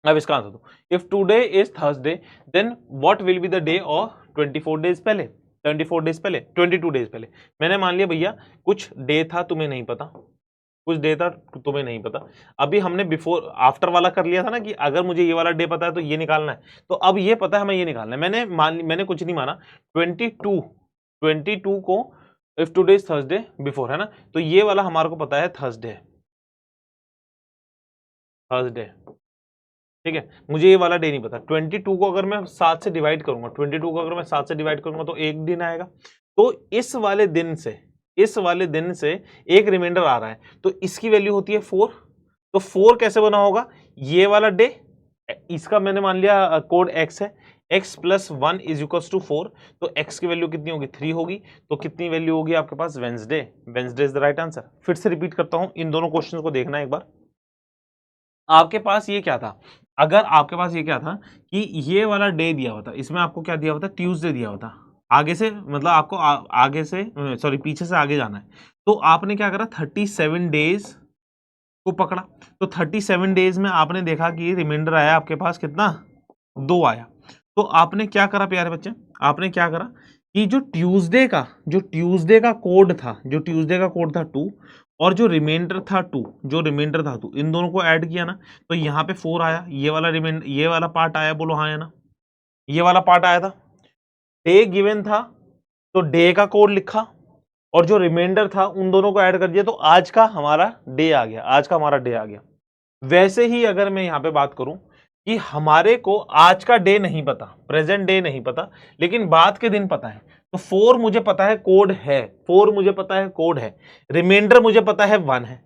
अब इसका आंसर दो, if today is Thursday then what will be the day of 24 days पहले, 24 डेज पहले, 22 डेज पहले। मैंने मान लिया भैया कुछ डे था तुम्हें नहीं पता, कुछ डे था तुम्हें नहीं पता। अभी हमने बिफोर आफ्टर वाला कर लिया था ना, कि अगर मुझे ये वाला डे पता है तो ये निकालना है, तो अब ये पता है हमें ये निकालना है। मैंने कुछ नहीं माना, 22 को if today is Thursday before है ना, तो ये वाला हमारे को पता है थर्सडे, थर्सडे। ठीक है, मुझे ये वाला डे नहीं पता। 22 को अगर मैं 7 से डिवाइड करूंगा, 22 को अगर मैं 7 से डिवाइड करूंगा तो एक दिन आएगा। तो इस वाले दिन से एक रिमाइंडर आ रहा है, तो इसकी वैल्यू होती है 4। तो 4 कैसे बना होगा? ये वाला डे, इसका मैंने मान लिया कोड x है, x + 1 = 4, तो x की वैल्यू कितनी होगी? 3 होगी। तो कितनी वैल्यू होगी आपके पास? Wednesday. Wednesday is the right answer. फिर से रिपीट करता हूं, इन दोनों क्वेश्चन को देखना एक बार। आपके पास ये क्या था, अगर आपके पास ये क्या था कि ये वाला डे दिया हुआ था, इसमें आपको क्या दिया हुआ था? ट्यूसडे दिया हुआ था। आगे से मतलब आपको आगे से सॉरी पीछे से आगे जाना है, तो आपने क्या करा? 37 डेज को पकड़ा, तो 37 डेज में आपने देखा कि रिमाइंडर आया आपके पास कितना? 2 आया। तो आपने क्या करा प्यारे बच्चे? आपने क्या करा कि जो ट्यूसडे का कोड था, जो ट्यूसडे का कोड था 2, और जो रिमाइंडर था 2, इन दोनों को ऐड किया ना, तो यहाँ पे 4 आया। ये वाला ये वाला पार्ट आया, बोलो हाँ या ना? ये वाला पार्ट आया था। डे गिवन था तो डे का कोड लिखा, और जो रिमाइंडर था उन दोनों को ऐड कर दिया, तो आज का हमारा डे आ गया। वैसे ही अगर मैं यहां पे बात करूं कि हमारे को आज का डे नहीं पता, प्रेजेंट डे नहीं पता, लेकिन बाद के दिन पता है, तो 4 मुझे पता है कोड है, रिमाइंडर मुझे पता है 1 है,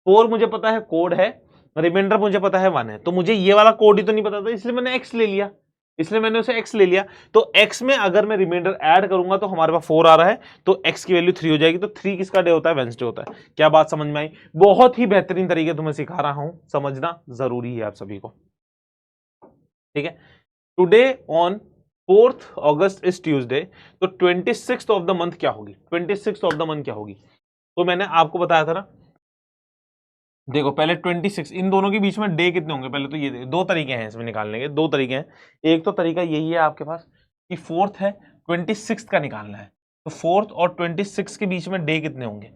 4 मुझे पता है कोड है, रिमाइंडर मुझे पता है 1 है, तो मुझे ये वाला कोड ही तो नहीं पता था, इसलिए मैंने x ले लिया, तो x में अगर मैं रिमाइंडर ऐड करूंगा तो हमारे पास 4 आ रहा है, तो x की वैल्यू 3 हो जाएगी। तो 3 किसका डे होता है? वेंसडे होता है। क्या बात समझ में आई? बहुत ही बेहतरीन तरीके तुम्हें सिखा रहा हूं, समझना जरूरी है आप सभी को। ठीक है, today on 4th August is Tuesday, तो 26th ऑफ द मंथ क्या होगी? 26th ऑफ द मंथ क्या होगी? तो मैंने आपको बताया था ना, देखो पहले 26, इन दोनों के बीच में डे कितने होंगे? पहले तो ये 2 तरीके हैं इसमें निकालने के, 2 तरीके हैं। एक तो तरीका यही है आपके पास कि 4th है, 26th का निकालना है, तो 4th और 26 के बीच में डे कितने होंगे?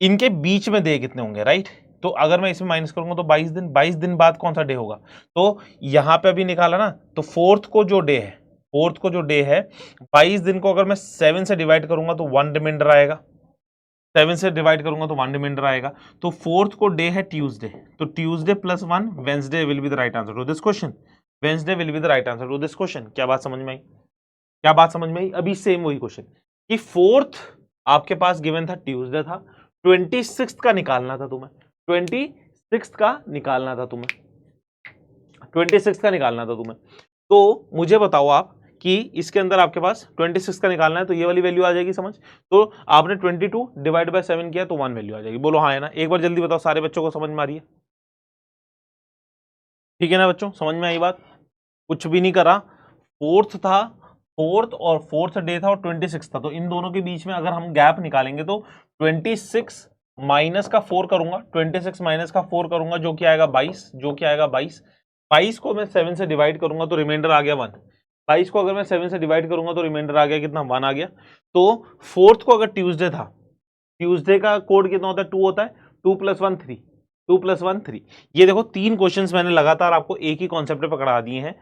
इनके बीच में डे कितने होंगे, राइट। तो अगर मैं इसमें माइनस करूंगा तो 22 दिन बाद कौन सा डे होगा, तो यहां पे अभी निकाला ना, तो फोर्थ को जो डे है 22 दिन को अगर मैं 7 से डिवाइड करूंगा तो 1 रिमाइंडर आएगा, 7 से डिवाइड करूंगा तो 1 रिमाइंडर आएगा। तो फोर्थ को डे है ट्यूसडे, तो Tuesday plus 1 Wednesday will be the right answer to this question. Wednesday will be the right answer to this question. क्या बात समझ में आई, क्या बात समझ में आई। अभी सेम वही क्वेश्चन कि फोर्थ आपके पास गिवन था ट्यूसडे था, 26 का निकालना था तुम्हें, 26 का निकालना था तुम्हें, 26 का निकालना था तुम्हें। तो मुझे बताओ आप कि इसके अंदर आपके पास 26 का निकालना है, तो ये वाली वैल्यू आ जाएगी समझ। तो आपने 22 डिवाइड बाय 7 किया तो 1 वैल्यू आ जाएगी। बोलो हाँ है ना। एक बार जल्दी बताओ, सारे बच्चों को समझ में आ रही है, ठीक है ना बच्चों, समझ में आई बात, कुछ भी नहीं करा। फोर्थ था, फोर्थ और फोर्थ डे था और 26 था, तो इन दोनों के बीच में अगर हम गैप निकालेंगे तो 26 माइनस का 4 करूंगा, 26 माइनस का 4 करूंगा जो कि आएगा 22, जो कि आएगा 22। 22 को मैं 7 से डिवाइड करूंगा तो रिमाइंडर आ गया 1। 22 को अगर मैं 7 से डिवाइड करूंगा तो रिमाइंडर आ गया कितना, 1 आ गया। तो फोर्थ को अगर ट्यूसडे था, ट्यूसडे का कोड कितना होता है, 2 होता है, 2 + 1 3, 2 + 1 3। ये देखो 3 क्वेश्चंस मैंने लगातार आपको एक ही कॉन्सेप्ट पे पकड़ा दिए हैं।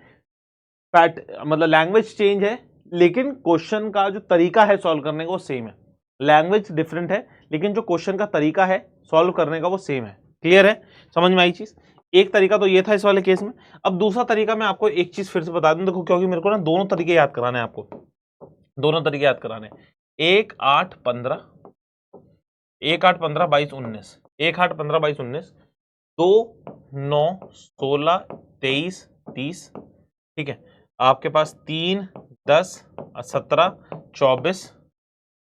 पैट मतलब लैंग्वेज चेंज है लेकिन क्वेश्चन का जो तरीका है सॉल्व करने का वो सेम है। लैंग्वेज डिफरेंट है लेकिन जो क्वेश्चन का तरीका है सॉल्व करने का वो सेम है। क्लियर है, समझ में आई चीज। एक तरीका तो ये था इस वाले केस में। अब दूसरा तरीका मैं आपको एक चीज फिर से बता दूं, देखो क्योंकि मेरे को ना दोनों तरीके याद कराने हैं आपको, दोनों तरीके याद कराने हैं। 1 8 15, 1 8 15 22 19, 1 8 15 22 19, 2 9 16 23 30, ठीक है। आपके पास 3 10 17 24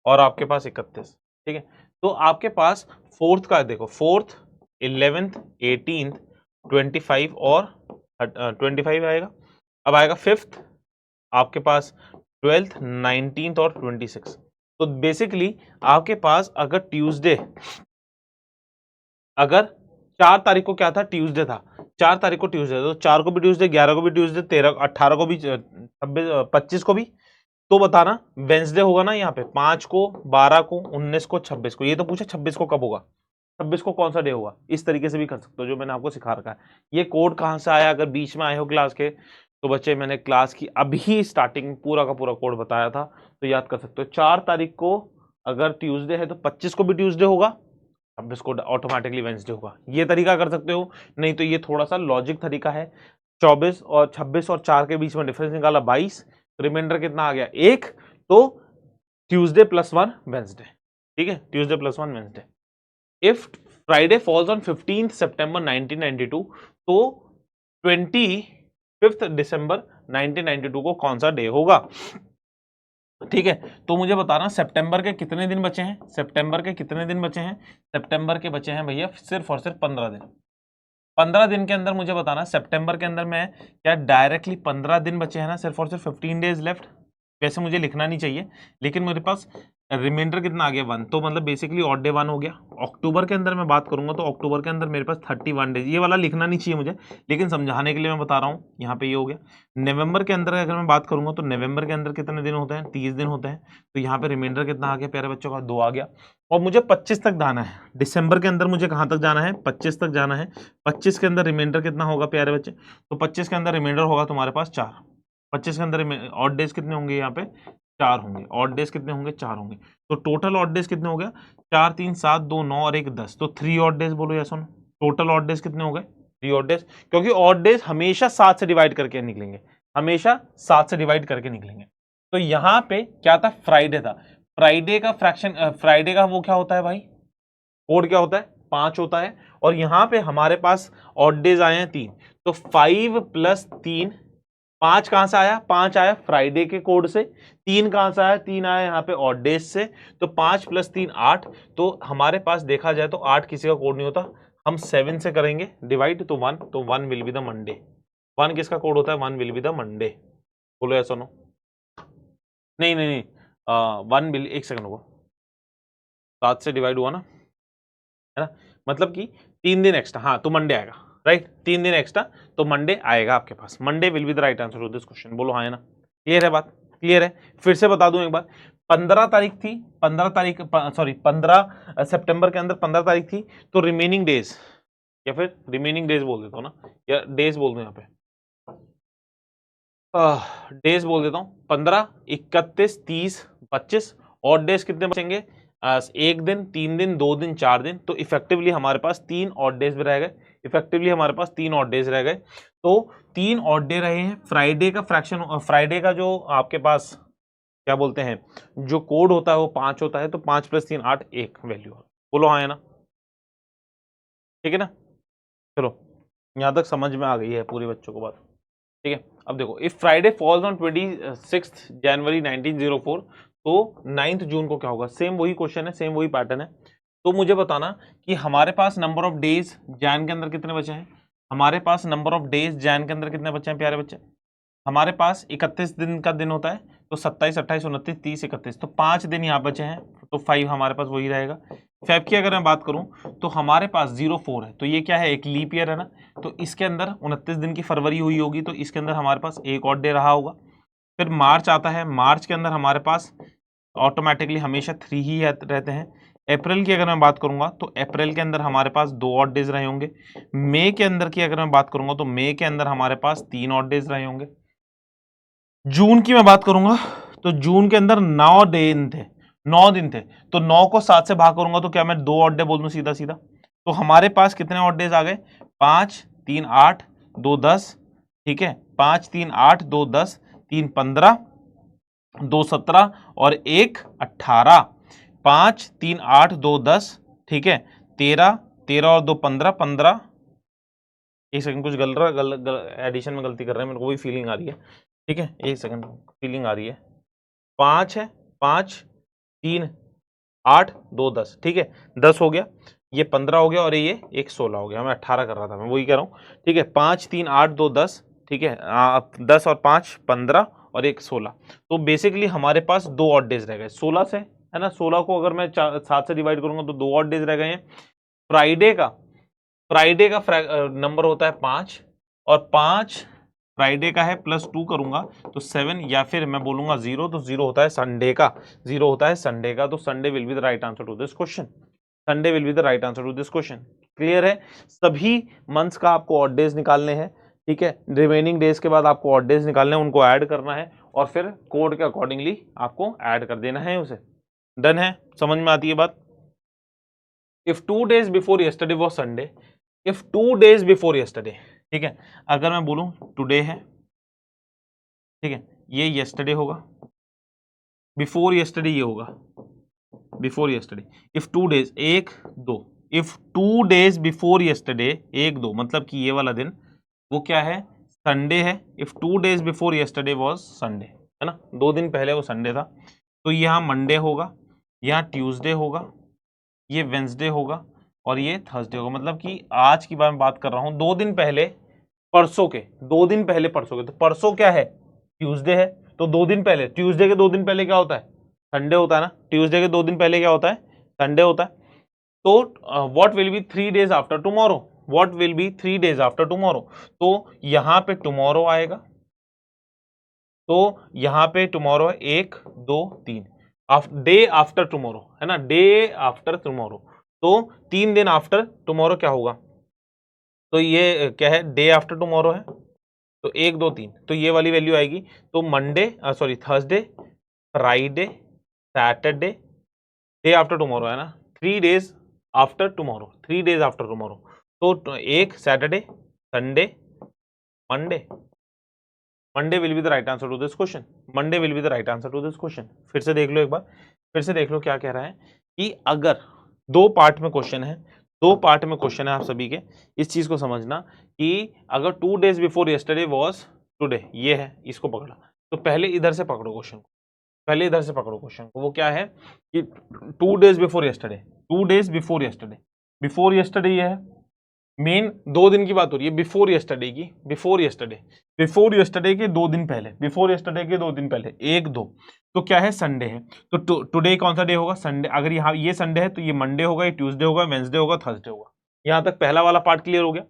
और आपके पास 31, ठीक है। तो आपके पास फोर्थ का देखो, फोर्थ 11th 18th 25 और 25 आएगा। अब आएगा फिफ्थ आपके पास 12th 19th और 26। तो बेसिकली आपके पास अगर ट्यूसडे, अगर 4 तारीख को क्या था, ट्यूसडे था, 4 तारीख को ट्यूसडे, तो 4 को भी ट्यूसडे, 11 को भी ट्यूसडे, 13 18 को भी, 26 25 को भी। तो बताना वेंसडे होगा ना यहाँ पे, 5 को 12 को 19 को 26 को। ये तो पूछा 26 को कब होगा, 26 को कौन सा डे होगा। इस तरीके से भी कर सकते हो जो मैंने आपको सिखा रखा है। ये कोड कहाँ से आया, अगर बीच में आए हो क्लास के तो बच्चे मैंने क्लास की अभी स्टार्टिंग पूरा का पूरा कोड बताया था, तो याद कर सकते हो। 4 तारीख को अगर ट्यूसडे है तो 25 को भी ट्यूसडे होगा, 26 को ऑटोमेटिकली वेंसडे होगा। ये तरीका कर सकते हो, नहीं तो ये थोड़ा सा लॉजिक तरीका है। 24 और 26 और 4 के बीच में डिफरेंस निकाला 22, रिमाइंडर कितना आ गया 1, तो ट्यूसडे + 1 वेंसडे, ठीक है, Tuesday + 1 Wednesday. If Friday falls on 15th September 1992, तो 25th December 1992 को कौन सा डे होगा, ठीक है। तो मुझे बताना सितंबर के कितने दिन बचे हैं, सितंबर के कितने दिन बचे हैं, सितंबर के बचे हैं भैया सिर्फ और सिर्फ 15 दिन। 15 दिन के अंदर मुझे बताना सितंबर के अंदर मैं क्या डायरेक्टली 15 दिन बचे हैं ना, सिर्फ और सिर्फ 15 डेज लेफ्ट। वैसे मुझे लिखना नहीं चाहिए लेकिन मेरे पास रिमाइंडर कितना आ गया 1, तो मतलब बेसिकली ऑड डे 1 हो गया। अक्टूबर के अंदर मैं बात करूंगा तो अक्टूबर के अंदर मेरे पास 31 डेज, ये वाला लिखना नहीं चाहिए मुझे लेकिन समझाने के लिए मैं बता रहा हूँ। यहाँ पे ये हो गया। नवंबर के अंदर अगर मैं बात करूंगा तो नवंबर के अंदर कितने दिन होते हैं, 30 दिन होते हैं। तो यहाँ पे रिमाइंडर कितना आ गया प्यारे बच्चों का, 2 आ गया। और मुझे 25 तक जाना है, दिसंबर के अंदर मुझे कहाँ तक जाना है, 25 तक जाना है। 25 के अंदर रिमाइंडर कितना होगा प्यारे बच्चे, तो 25 के अंदर रिमाइंडर होगा तुम्हारे पास 4। 25 के अंदर ऑड डेज कितने होंगे, यहाँ पे 4 होंगे। ऑड डेज कितने होंगे, 4 होंगे। तो टोटल ऑड डेज कितने हो गया, 4 3 7 2 9 और 1 10, तो 3 ऑड डेज बोलो या सुनो। टोटल ऑड डेज कितने हो गए, 3 ऑड डेज, क्योंकि ऑड डेज हमेशा 7 से डिवाइड करके निकलेंगे, हमेशा 7 से डिवाइड करके निकलेंगे। तो यहाँ पे क्या था, फ्राइडे था। फ्राइडे का फ्रैक्शन, फ्राइडे का वो क्या होता है भाई, कोड क्या होता है, 5 होता है। और यहां पे हमारे पास ऑड डेज आए हैं 3, तो 5 + 3, 5 कहां से आया, 5 आया फ्राइडे के कोड से, 3 कहां से आया, 3 आया यहाँ पे ऑड डेज से। तो 5 + 3 8, तो हमारे पास देखा जाए तो 8 किसी का कोड नहीं होता। हम 7 से करेंगे डिवाइड तो 1, तो 1 विल बी द मंडे। 1 किसका कोड होता है, 1 विल बी द मंडे। बोलो ऐसा नो, नहीं नहीं नहीं, 1 विल, एक सेकंड को, 7 से डिवाइड हुआ ना, है ना, मतलब कि 3 दिन एक्स्ट्रा, हाँ तो मंडे आएगा, राइट, 3 दिन एक्स्ट्रा तो मंडे आएगा आपके पास। Monday will be the right answer to this question. बोलो हाँ है ना, क्लियर है बात, क्लियर है? फिर से बता दूं एक बार, 15 तारीख थी, 15 सितंबर के अंदर 15 तारीख थी, तो रिमेनिंग डेज, या फिर रिमेनिंग डेज बोल देता हूं ना, या डेज बोल दूं यहाँ पे, डेज बोल देता हूँ, 15, 31, 30, 25 और डेज कितने बचेंगे? एक दिन, 3 दिन, 2 दिन, 4 दिन, तो इफेक्टिवली हमारे पास 3 ऑड डेज भी रह गए। इफेक्टिवली हमारे पास 3 ऑड डेज रह गए। तो 3 ऑड डे रहे हैं। फ्राइडे का फ्रैक्शन, फ्राइडे का जो आपके पास क्या बोलते हैं, जो कोड होता है वो 5 होता है, तो 5 + 3 8 1 वैल्यू। बोलो हाँ है ना? ठीक है ना? चलो यहां तक समझ में आ गई है पूरी बच्चों को बात। ठीक है, अब देखो, इफ फ्राइडे फॉल्स ऑन 26 जनवरी 1904, तो 9 जून को क्या होगा? सेम वही क्वेश्चन है, सेम वही पैटर्न है। तो मुझे बताना कि हमारे पास नंबर ऑफ डेज जैन के अंदर कितने बचे हैं। हमारे पास नंबर ऑफ डेज जैन के अंदर कितने बचे हैं प्यारे बच्चे? हमारे पास 31 दिन का दिन होता है, तो 27, 28, 29, 30, 31, तो 5 दिन यहाँ बचे हैं, तो 5 हमारे पास वही रहेगा। फेब की अगर मैं बात करूं तो हमारे पास 04 है, तो ये क्या है? एक लीप ईयर है ना, तो इसके अंदर 29 दिन की फरवरी हुई होगी, तो इसके अंदर हमारे पास एक और डे रहा होगा। फिर मार्च आता है, मार्च के अंदर हमारे पास ऑटोमेटिकली हमेशा 3 ही रहते हैं। अप्रैल की अगर मैं बात करूंगा तो अप्रैल के अंदर हमारे पास 2 ऑड डेज रहे होंगे। मई के अंदर की अगर मैं बात करूंगा तो मई के अंदर हमारे पास 3 ऑड डेज रहे होंगे। जून की मैं बात करूंगा तो जून के अंदर 9 दिन थे, 9 दिन थे, तो 9 को 7 से भाग करूंगा तो क्या मैं 2 ऑड डे बोल दूं सीधा सीधा? तो हमारे पास कितने ऑड डेज आ गए? 5, 3, 8, 2, 10, ठीक है, 5, 3, 8, 2, 10, 3, 15, 2, 17 और 1, 18, 5, 3, 8, 2, 10, ठीक है, 13, 13 और 2, 15, 15, एक सेकंड, कुछ गल रहा, एडिशन में गलती कर रहे हैं, मेरे को भी फीलिंग आ रही है। ठीक है, एक सेकंड, फीलिंग आ रही है। 5 है, 5, 3, 8, 2, 10, ठीक है, 10 हो गया, ये 15 हो गया और ये एक 16 हो गया। मैं 18 कर रहा था, मैं वही कह रहा हूँ। ठीक है, 5, 3, 8, 2, 10, ठीक है, 10 और 5 15 और एक 16, तो बेसिकली हमारे पास 2 ऑड डेज रह गए 16 से, है ना? 16 को अगर मैं 7 से डिवाइड करूंगा तो 2 ऑड डेज रह गए हैं। फ्राइडे का नंबर होता है 5, और 5 फ्राइडे का है, +2 करूंगा तो 7, या फिर मैं बोलूंगा 0, तो 0 होता है संडे का, 0 होता है संडे का, तो Sunday will be the right answer to this question. Sunday will be the right answer to this question. Clear है? सभी मंथ्स का आपको ऑड डेज निकालने हैं, ठीक है, रिमेनिंग डेज के बाद आपको ऑड डेज निकालने हैं, उनको ऐड करना है और फिर कोड के अकॉर्डिंगली आपको ऐड कर देना है उसे। डन है? समझ में आती है बात? If 2 days before yesterday was Sunday, if 2 days before yesterday, ठीक है, अगर मैं बोलूं टुडे है, ठीक है, ये yesterday होगा, बिफोर yesterday ये होगा, before yesterday, if 2 days 1 2, if 2 days before yesterday 1 2, मतलब कि ये वाला दिन वो क्या है? संडे है। If 2 days before yesterday was Sunday, है ना, 2 दिन पहले वो संडे था, तो यहाँ मंडे होगा, यहाँ ट्यूसडे होगा, ये वेंसडे होगा और ये थर्सडे होगा। मतलब कि आज की बात कर रहा हूं, 2 दिन पहले परसों के, 2 दिन पहले परसों के, तो परसों क्या है? ट्यूसडे है, तो 2 दिन पहले, ट्यूसडे के 2 दिन पहले क्या होता है? संडे होता है ना। ट्यूसडे के 2 दिन पहले क्या होता है? संडे होता है। तो what will B 3 days after tomorrow? What will B 3 days after tomorrow? तो यहां पे टुमारो आएगा, तो यहां पे टुमारो है 1 2 3, डे आफ्टर टुमारो, है ना, डे आफ्टर टुमारो, तो 3 दिन आफ्टर टुमारो क्या होगा? तो ये क्या है? डे आफ्टर टुमारो है, तो 1 2 3, तो ये वाली वैल्यू आएगी। तो Monday, sorry, Thursday, Friday, Saturday, day after tomorrow, है ना, 3 days after tomorrow, 3 days after tomorrow, तो एक Saturday, Sunday, Monday, Monday will be the right answer to this question. Monday will be the right answer to this question. फिर से देख लो एक बार, फिर से देख लो क्या कह रहा है कि अगर 2 पार्ट में क्वेश्चन है, 2 पार्ट में क्वेश्चन है आप सभी के, इस चीज को समझना कि अगर 2 days before yesterday was today, ये है, इसको पकड़ा, तो पहले इधर से पकड़ो क्वेश्चन को, पहले इधर से पकड़ो क्वेश्चन को। वो क्या है कि 2 days before yesterday, 2 days before yesterday, before yesterday ये है, मेन 2 दिन की बात हो रही है बिफोर यस्टरडे की, बिफोर यस्टरडे, बिफोर यस्टरडे के 2 दिन पहले, बिफोर यस्टरडे के 2 दिन पहले, 1 2, तो क्या है? संडे है, तो टुडे कौन सा डे होगा? संडे। अगर यहाँ ये संडे है तो ये मंडे होगा, ये ट्यूसडे होगा, वेंसडे होगा, थर्सडे होगा। यहां तक पहला वाला पार्ट क्लियर हो गया।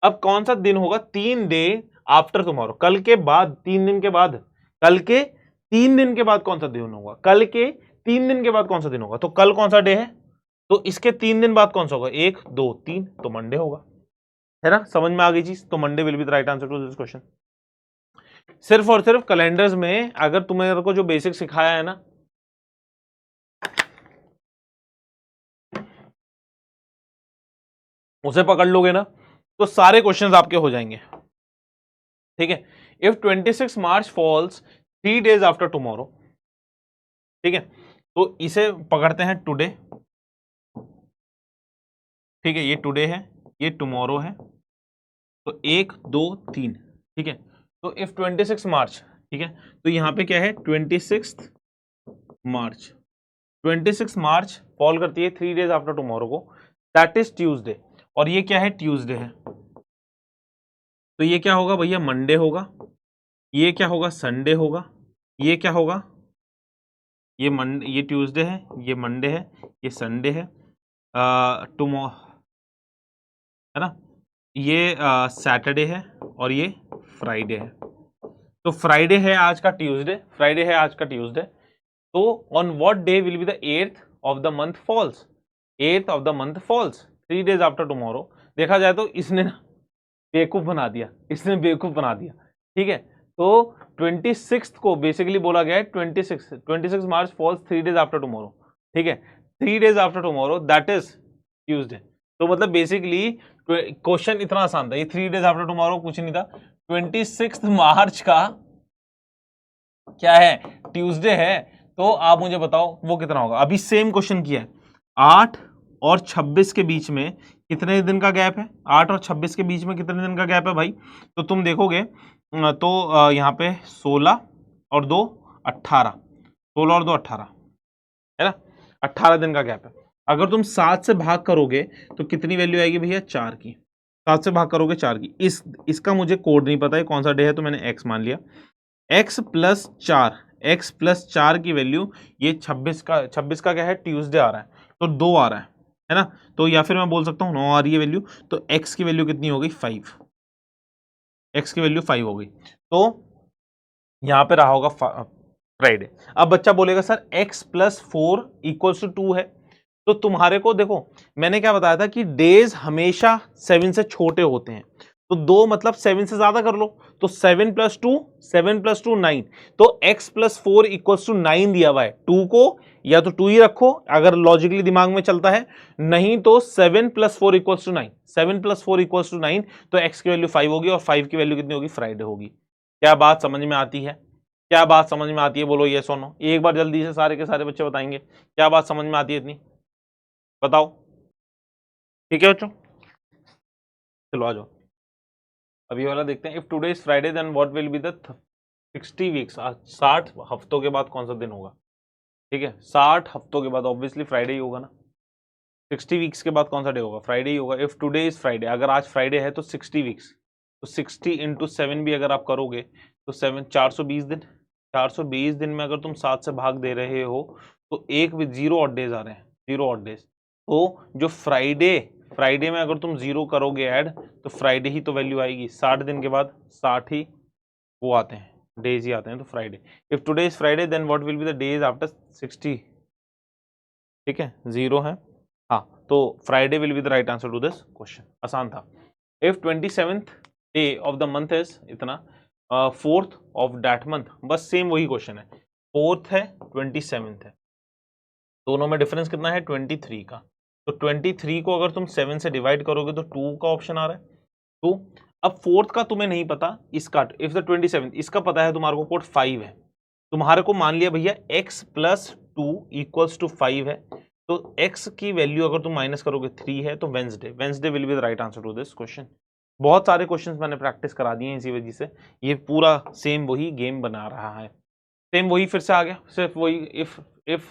अब कौन सा दिन होगा 3 डे आफ्टर टुमारो, कल के बाद, 3 दिन के बाद, कल के 3 दिन के बाद कौन सा दिन होगा, कल के 3 दिन के बाद कौन सा दिन होगा, तो कल कौन सा डे है, तो इसके 3 दिन बाद कौन सा होगा, 1 2 3, तो मंडे होगा, है ना, समझ में आ गई चीज, तो Monday will be the right answer to this question. सिर्फ और सिर्फ कैलेंडर्स में अगर तुम्हें को जो बेसिक सिखाया है ना, उसे पकड़ लोगे ना, तो सारे क्वेश्चंस आपके हो जाएंगे, ठीक है। If 26 March falls 3 days after tomorrow, ठीक है, तो इसे पकड़ते हैं टुडे, ठीक है, ये टुडे है, ये टुमारो है, तो 1 2 3, ठीक है। तो इफ 26 मार्च, ठीक है, तो यहां पे क्या है 26 मार्च, 26 मार्च फॉल करती है 3 days आफ्टर टुमारो को, दैट इज ट्यूसडे, और ये क्या है ट्यूसडे है, तो ये क्या होगा भैया मंडे होगा, ये क्या होगा संडे होगा, ये क्या होगा, ये ट्यूसडे है, ये मंडे है, ये संडे है, टुमारो है ना, ये सैटरडे है, और ये फ्राइडे है, तो फ्राइडे है आज का ट्यूसडे, फ्राइडे है आज का ट्यूसडे, तो on what day will be the 8th of the month falls, 8th of the month falls 3 days after tomorrow. देखा जाए तो इसने ना बेवकूफ बना दिया, इसने बेवकूफ बना दिया, ठीक है। तो 26 को बेसिकली बोला गया है 26 March falls 3 days after tomorrow, ठीक है, 3 days after tomorrow that is Tuesday, तो मतलब बेसिकली क्वेश्चन इतना आसान था, ये 3 days आफ्टर टुमारो कुछ नहीं था, 26 मार्च का क्या है ट्यूसडे है, तो आप मुझे बताओ वो कितना होगा। अभी सेम क्वेश्चन किया है, 8 और 26 के बीच में कितने दिन का गैप है, 8 और 26 के बीच में कितने दिन का गैप है भाई, तो तुम देखोगे तो यहाँ पे 16 और 2 18, 16 और 2 18 है ना, 18 दिन का गैप है। अगर तुम 7 से भाग करोगे तो कितनी वैल्यू आएगी भैया 4 की, 7 से भाग करोगे 4 की, इसका मुझे कोड नहीं पता है कौन सा डे है, तो मैंने x मान लिया, x प्लस 4 की वैल्यू, ये 26 का क्या है ट्यूसडे आ रहा है, तो 2 आ रहा है ना, तो या फिर मैं बोल सकता हूँ 9 आ रही है वैल्यू, तो x की वैल्यू कितनी हो गई 5, x की वैल्यू 5 हो गई, तो यहां पे रहा होगा फ्राइडे। अब बच्चा बोलेगा sir x plus 4 equals to 2 है, तो तुम्हारे को देखो मैंने क्या बताया था कि डेज हमेशा 7 से छोटे होते हैं, तो 2 मतलब 7 से ज्यादा कर लो, तो 7 प्लस 2 9, तो x प्लस 4 इक्वल्स टू 9 दिया हुआ है, 2 को या तो 2 ही रखो अगर लॉजिकली दिमाग में चलता है, नहीं तो 7 plus 4 equals to 9, 7 plus 4 equals to 9, तो x की वैल्यू 5 होगी, और 5 की वैल्यू कितनी होगी फ्राइडे होगी। क्या बात समझ में आती है, क्या बात समझ में आती है, बोलो ये सुनो एक बार जल्दी से, सारे के सारे बच्चे बताएंगे क्या बात समझ में आती है इतनी, बताओ, ठीक है बच्चों, चलो आ जाओ अभी वाला देखते हैं। If today is Friday then what will be the 60 weeks, 60 हफ्तों के बाद कौन सा दिन होगा, ठीक है, 60 हफ्तों के बाद ऑब्वियसली फ्राइडे ही होगा ना, 60 वीक्स के बाद कौन सा डे होगा, फ्राइडे ही होगा। इफ टुडे इज फ्राइडे, अगर आज फ्राइडे है तो 60 वीक्स, तो 60 इंटू 7 भी अगर आप करोगे तो 7 420 दिन, 420 दिन में अगर तुम 7 से भाग दे रहे हो तो एक विद 0 ऑड डेज आ रहे हैं, 0 ऑड डेज, तो जो फ्राइडे में अगर तुम 0 करोगे ऐड, तो फ्राइडे ही तो वैल्यू आएगी, 60 दिन के बाद 60 ही वो आते हैं डेज ही आते हैं, तो Friday. If today is Friday then what will be the days after 60, ठीक है 0 है, हाँ, तो Friday will be the right answer to this question, आसान था। If 27th day of the month is इतना, 4th ऑफ दैट मंथ, बस same वही क्वेश्चन है, 4th है 27th है, दोनों में डिफरेंस कितना है 23 का, तो 23 को अगर तुम 7 से डिवाइड करोगे तो 2 का ऑप्शन आ रहा है, 2। अब 4th का तुम्हें नहीं पता, इसका इफ द 27th इसका पता है तुम्हारे को कोड 5 है, तुम्हारे को मान लिया भैया x प्लस 2 इक्वल्स टू 5 है, तो x की वैल्यू अगर तुम माइनस करोगे 3 है, तो Wednesday will be the right answer to this question. बहुत सारे क्वेश्चंस मैंने प्रैक्टिस करा दिए हैं, इसी वजह से ये पूरा सेम वही गेम बना रहा है, सेम वही फिर से आ गया, सिर्फ वही इफ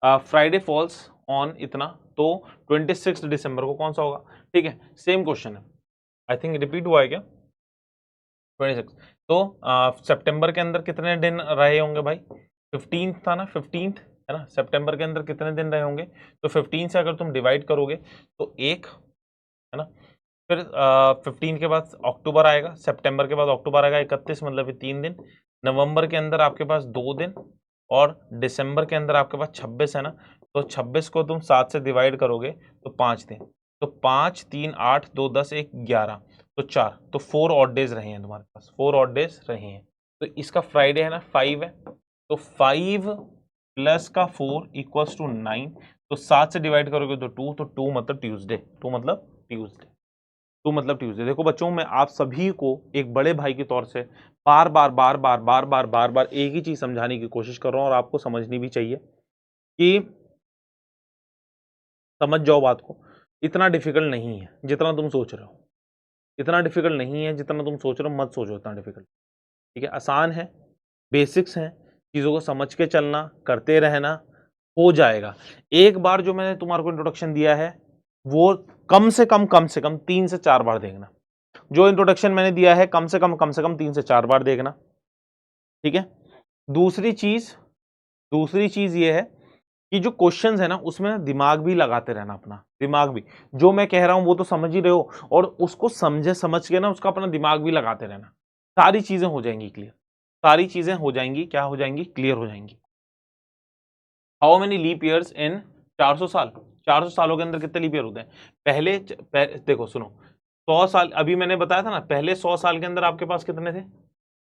फ्राइडे फॉल्स ऑन इतना, तो 26 दिसंबर को कौन सा होगा, ठीक है सेम क्वेश्चन है, आई थिंक रिपीट हुआ है क्या 26, तो सितंबर के अंदर कितने दिन रहे होंगे भाई, 15th था ना, 15th है ना, सितंबर के अंदर कितने दिन रहे होंगे, तो 15 से अगर तुम डिवाइड करोगे तो 1 है ना, फिर 15 के बाद अक्टूबर आएगा, सितंबर के बाद अक्टूबर आएगा 31, मतलब 3 दिन, नवंबर के अंदर आपके पास 2 दिन, और दिसंबर के अंदर आपके पास 26 है ना, तो 26 को तुम 7 से डिवाइड करोगे तो 5 दिन, तो 5 3 8 2 10 1 11, तो 4, तो 4 ऑड डेज रहे हैं तुम्हारे पास, 4 ऑड डेज रहे हैं। तो इसका फ्राइडे है ना 5 है, तो 5 प्लस का 4 इक्वल्स टू 9, तो 7 से डिवाइड करोगे तो 2, तो 2 मतलब ट्यूसडे, 2 मतलब ट्यूसडे, 2 मतलब ट्यूसडे। देखो बच्चों, मैं आप सभी को एक बड़े भाई के तौर से बार बार बार बार बार बार बार बार एक ही चीज समझाने की कोशिश कर रहा हूं, और आपको समझनी भी चाहिए कि समझ जाओ बात को। इतना डिफिकल्ट नहीं है जितना तुम सोच रहे हो, इतना डिफिकल्ट नहीं है जितना तुम सोच रहे हो, मत सोचो इतना डिफिकल्ट। ठीक है, आसान है, बेसिक्स हैं, चीज़ों को समझ के चलना, करते रहना, हो जाएगा। एक बार जो मैंने तुम्हारे को इंट्रोडक्शन दिया है वो कम से कम 3 से 4 बार देखना। जो इंट्रोडक्शन मैंने दिया है कम से कम 3 से 4 बार देखना। ठीक है, दूसरी चीज ये है कि जो क्वेश्चंस है ना उसमें दिमाग भी लगाते रहना, अपना दिमाग भी, जो मैं कह रहा हूं वो तो समझ ही रहे हो, और उसको समझ के ना उसका अपना दिमाग भी लगाते रहना, सारी चीजें हो जाएंगी क्लियर, सारी चीजें हो जाएंगी, क्या हो जाएंगी, क्लियर हो जाएंगी। How many leap years in 400 साल, 400 सालों के अंदर कितने लीप ईयर होते हैं? देखो सुनो, 100 साल अभी मैंने बताया था ना, पहले 100 साल के अंदर आपके पास कितने थे?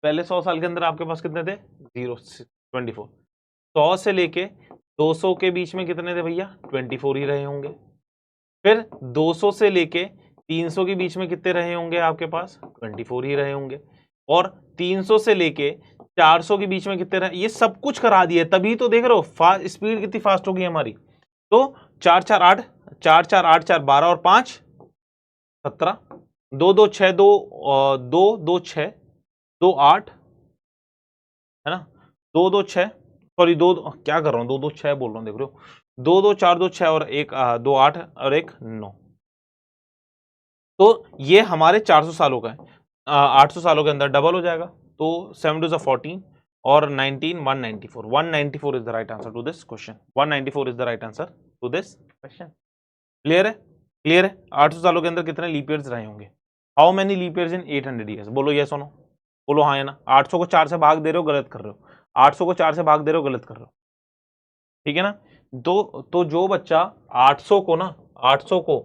पहले 100 साल के अंदर आपके पास कितने थे? 24। 100 से लेके 200 के बीच में कितने थे भैया? 24 ही रहे होंगे। फिर 200 से लेके 300 के बीच में कितने रहे होंगे आपके पास? 24 ही रहे होंगे। और 300 से लेके 400 के बीच में कितने रहे? ये सब कुछ करा दिए, तभी तो देख रहे हो स्पीड कितनी फास्ट होगी हमारी। तो 4 4 8, 4 4 8 4 12 और 5 17, 2 2 6 2 2 2 6 2 8 है ना, 2 2 6, सॉरी 2 क्या कर रहा हूँ, 2 2 6 बोल रहा हूँ, देख रहे हो, 2 2 4 2 6 और एक 2 8 और एक 9, तो ये हमारे 400 सालों का है। 800 सालों के अंदर डबल हो जाएगा, तो 7 2 14 और 19 194, 194 is the right answer to this question, 194 is the right answer to this question. Clear है? क्लियर है? 800 सालों के अंदर कितने लीप ईयर्स रहे होंगे? How many leap years in 800 years? बोलो यस और नो, बोलो हाँ या ना। 800 को 4 से भाग दे रहे हो, गलत कर रहे हो। 800 को 4 से भाग दे रहे हो, गलत कर रहे हो। ठीक है ना? तो जो बच्चा 800 को ना 800 को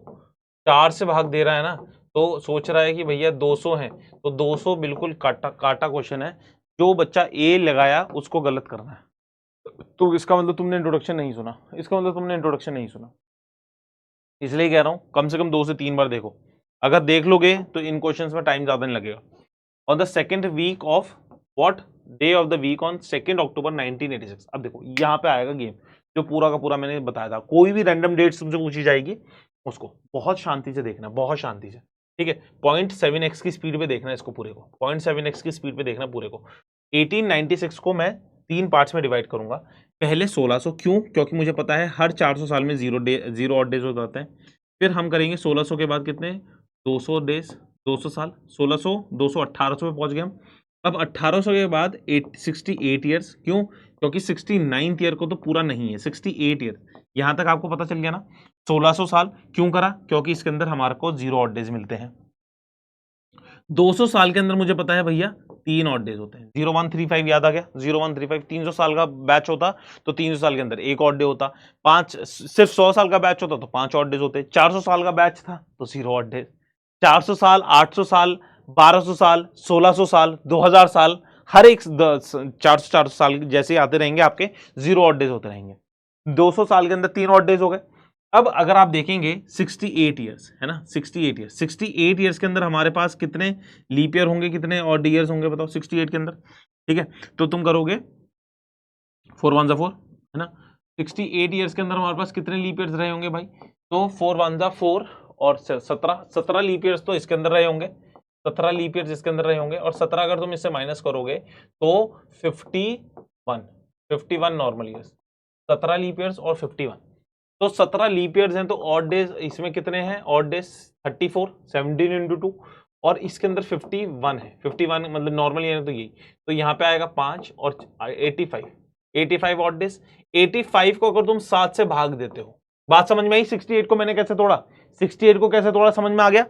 4 से भाग दे रहा है ना, तो सोच रहा है कि भैया 200 है, तो 200 बिल्कुल काटा क्वेश्चन है। जो बच्चा ए लगाया उसको गलत करना है। तो इसका मतलब तुमने इंट्रोडक्शन नहीं सुना, इसका मतलब तुमने इंट्रोडक्शन नहीं सुना, इसलिए कह रहा हूं कम से कम 2 से 3 बार देखो। अगर देख लोगे तो इन क्वेश्चंस में टाइम ज्यादा नहीं लगेगा। On the second week of what day of the week on 2 October 1986। अब देखो यहाँ पे आएगा गेम, जो पूरा का पूरा मैंने बताया था, कोई भी रैंडम डेट तुमसे पूछी जाएगी, उसको बहुत शांति से देखना, बहुत शांति से। ठीक है, 0.7x की स्पीड पे देखना इसको पूरे को, 0.7x की स्पीड पे देखना पूरे को। 1896 को मैं 3 पार्ट्स में डिवाइड करूंगा। पहले 1600, क्यों? क्योंकि मुझे पता है हर 400 साल में 0 ऑड डेज हो जाते हैं। फिर हम करेंगे 1600 के बाद कितने? 200 डेज, 200 साल, 1600 200 1800 पे पहुंच गए हम। अब 1800 के बाद 68 ईयर्स, क्यों? क्योंकि 69th ईयर को तो पूरा नहीं है, 68 ईयर, यहां तक आपको पता चल गया ना। 1600 साल क्यों करा? क्योंकि इसके अंदर हमारे को 0 ऑड डेज मिलते हैं। 200 साल के अंदर मुझे पता है भैया 3 ऑड डेज होते हैं, 0135 याद आ गया, 0135। 300 साल का बैच होता तो 300 साल के अंदर 1 ऑड डे होता। 5 सिर्फ 100 साल का बैच होता तो 5 ऑड डेज होते। 400 साल का बैच था तो 0 ऑड डेज। 400 साल, 800 साल, 1200 साल, 1600 साल, 2000 साल, हर एक 400 साल जैसे आते रहेंगे आपके 0 ऑड डेज होते रहेंगे। 200 साल के अंदर 3 ऑड डेज हो गए। अब अगर आप देखेंगे 68 ईयर्स है ना, 68 ईयर्स, 68 ईयर्स के अंदर हमारे पास कितने लीप ईयर होंगे, कितने ऑड ईयर्स होंगे बताओ 68 के अंदर? ठीक है, तो तुम करोगे 4 1 4 है ना। 68 ईयर्स के अंदर हमारे पास कितने लीप ईयर्स रहे होंगे भाई? तो 4 1 4 और 17 लीप ईयर्स तो इसके अंदर रहे होंगे, 17 लीप ईयर्स इसके अंदर रहे होंगे, और 17 अगर तुम इससे माइनस करोगे तो 51 नॉर्मल ईयर्स, 17 लीप ईयर्स और 51, तो 17 लीप ईयर्स हैं। तो ऑड डेज इसमें कितने हैं? ऑड डेज 34, 17 इंटू 2, और इसके अंदर 51 है, 51 मतलब नॉर्मल ईयर तो यही, तो यहाँ पे आएगा 5 और 85 ऑड डेज। 85 को अगर तुम 7 से भाग देते हो, बात समझ में आई? 68 को मैंने कैसे तोड़ा, 68 को कैसे तोड़ा समझ में आ गया?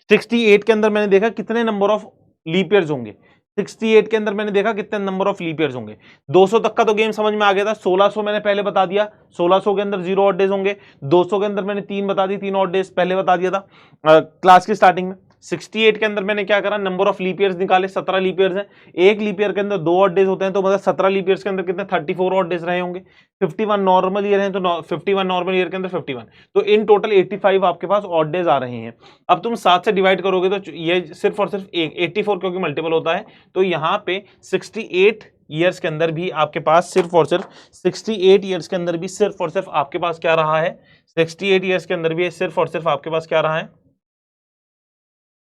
68 के अंदर मैंने देखा कितने नंबर ऑफ लीप ईयर्स होंगे, 68 के अंदर मैंने देखा कितने नंबर ऑफ लीप ईयर्स होंगे। 200 तक का तो गेम समझ में आ गया था। 1600 मैंने पहले बता दिया, 1600 के अंदर 0 ऑड डेज होंगे। 200 के अंदर मैंने 3 बता दी, 3 ऑड डेज पहले बता दिया था क्लास की स्टार्टिंग में। 68 के अंदर मैंने क्या करा, नंबर ऑफ लीप ईयर्स निकाले, 17 लीप ईयर्स हैं। एक लीप ईयर के अंदर 2 ऑड डेज होते हैं, तो मतलब 17 लीप ईयर्स के अंदर कितने 34 ऑड डेज रहे होंगे। 51 नॉर्मल ईयर है तो 51 नॉर्मल ईयर के अंदर 51, तो इन टोटल 85 आपके पास ऑड डेज आ रहे हैं। अब तुम 7 से डिवाइड करोगे तो ये सिर्फ और सिर्फ 84 क्योंकि मल्टीपल होता है, तो यहाँ पे 68 ईयर्स के अंदर भी आपके पास सिर्फ और सिर्फ 68 ईयर्स के अंदर भी सिर्फ और सिर्फ आपके पास क्या रहा है, 68 ईयर्स के अंदर भी सिर्फ और सिर्फ आपके पास क्या रहा है,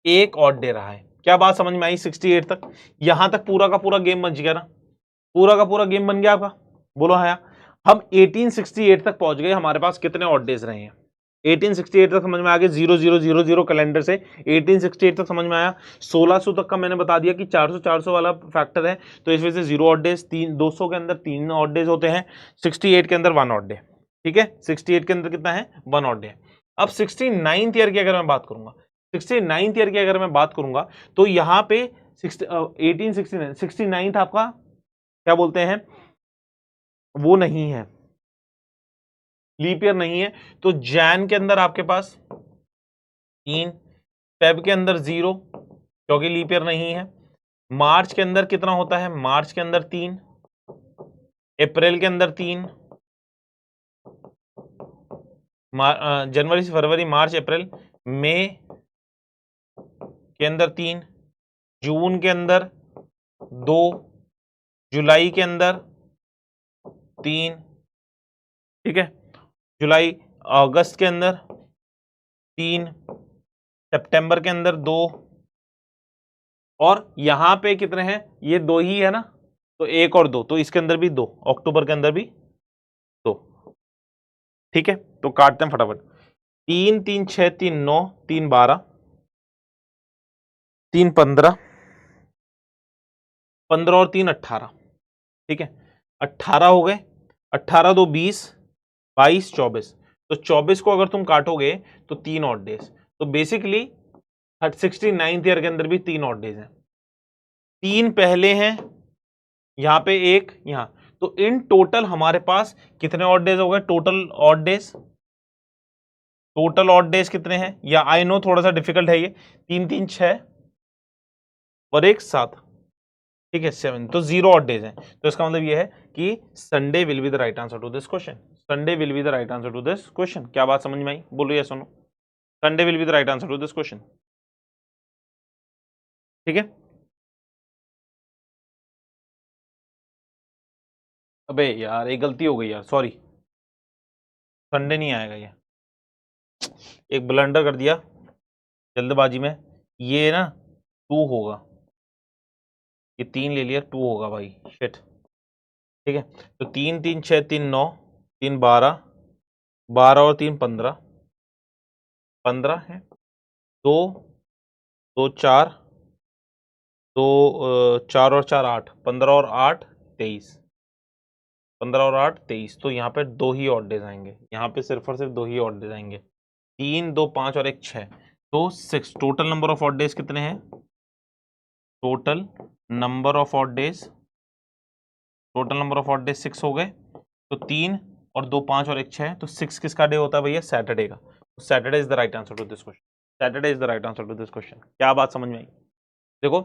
एक ऑड डे रहा है। क्या बात समझ में आई 68 तक? यहां तक पूरा का पूरा गेम बन गया ना, पूरा का पूरा गेम बन गया आपका, बोलो हाँ। हम 1868 तक पहुंच गए, हमारे पास कितने ऑड डेज रहे हैं 1868 तक समझ में आ गया, 0000 कैलेंडर से 1868 तक समझ में आया। 1600 तक का मैंने बता दिया कि 400 वाला फैक्टर है, तो इस वजह से 0 ऑड डेज, 200 के अंदर 3 ऑड डेज होते हैं, 68 के अंदर 1 ऑड डे, ठीक है। 68 के अंदर कितना है, 1 ऑड डे। अब 69th ईयर की अगर मैं बात करूंगा, 69th ईयर की अगर मैं बात करूंगा तो यहाँ पे 69th आपका क्या बोलते हैं, वो नहीं है, लीप ईयर नहीं है, तो जैन के अंदर आपके पास 3, फेब के अंदर 0 क्योंकि लीप ईयर नहीं है, मार्च के अंदर कितना होता है, मार्च के अंदर 3, अप्रैल के अंदर 3, जनवरी से फरवरी, मार्च, अप्रैल, मई के अंदर 3, जून के अंदर 2, जुलाई के अंदर 3, ठीक है, जुलाई, अगस्त के अंदर 3, सितंबर के अंदर 2, और यहां पे कितने हैं, ये 2 ही है ना, तो 1 और 2, तो इसके अंदर भी 2, अक्टूबर के अंदर भी 2, ठीक है। तो काटते हैं फटाफट, 3 3 6 3 9 3 12 3 15, 15 और 3 18, ठीक है, 18 हो गए, 18 2 20, 22 24, तो 24 को अगर तुम काटोगे तो 3 ऑड डेज, तो बेसिकली 69th ईयर के अंदर भी 3 ऑड डेज हैं, 3 पहले हैं, यहां पे 1 यहां, तो इन टोटल हमारे पास कितने ऑड डेज हो गए, total odd days, total odd days कितने हैं, या आई नो थोड़ा सा डिफिकल्ट है ये, 3 3 6 और 1 7, ठीक है 7, तो 0 ऑड डेज हैं, तो इसका मतलब ये है कि Sunday will be the right answer to this question, Sunday will be the right answer to this question. क्या बात समझ में आई, बोलो यस और no, Sunday will be the right answer to this question, ठीक है। अबे यार एक गलती हो गई यार, सॉरी, संडे नहीं आएगा ये, एक ब्लंडर कर दिया जल्दबाजी में, ये ना 2 होगा, ये 3 ले लिया, 2 होगा भाई, शिट, ठीक है। तो 3 3 6 3 9 3 12, 12 और 3 15, 15 है, 2 2 4, 2 4 और 4 8, 15 और 8 23, 15 और 8 23, तो यहाँ पे 2 ही ऑड डेज आएंगे, यहाँ पे सिर्फ और सिर्फ 2 ही ऑड डेज आएंगे, 3 2 5 और 1 6, तो 6, total number of odd days कितने हैं, total number of odd days, total number of odd days 6 हो गए, तो 3 और 2 5 और 1 6, तो 6 किसका डे होता है भैया, सैटरडे का, तो Saturday is the right answer to this question, Saturday is the right answer to this question. क्या बात समझ में आई, देखो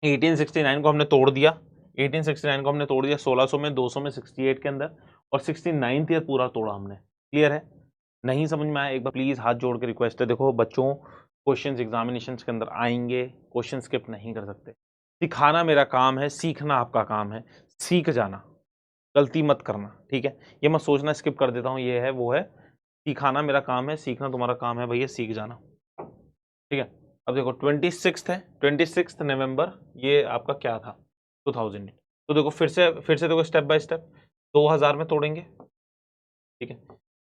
1869 को हमने तोड़ दिया, 1869 को हमने तोड़ दिया 1600 में, 200 में, 68 के अंदर, और 69th ईयर पूरा तोड़ा हमने, क्लियर है। नहीं समझ में आया एक बार प्लीज हाथ जोड़ के रिक्वेस्ट है, देखो बच्चों क्वेश्चंस एग्जामिनेशन के अंदर आएंगे, क्वेश्चन स्किप नहीं कर सकते, सिखाना मेरा काम है, सीखना आपका काम है, सीख जाना, गलती मत करना, ठीक है। ये मत सोचना स्किप कर देता हूँ, ये है वो है, सिखाना मेरा काम है, सीखना तुम्हारा काम है भैया, सीख जाना, ठीक है। अब देखो 26 है, 26 नवंबर, ये आपका क्या था 2000, तो देखो फिर से देखो स्टेप बाय स्टेप, 2000 में तोड़ेंगे, ठीक है,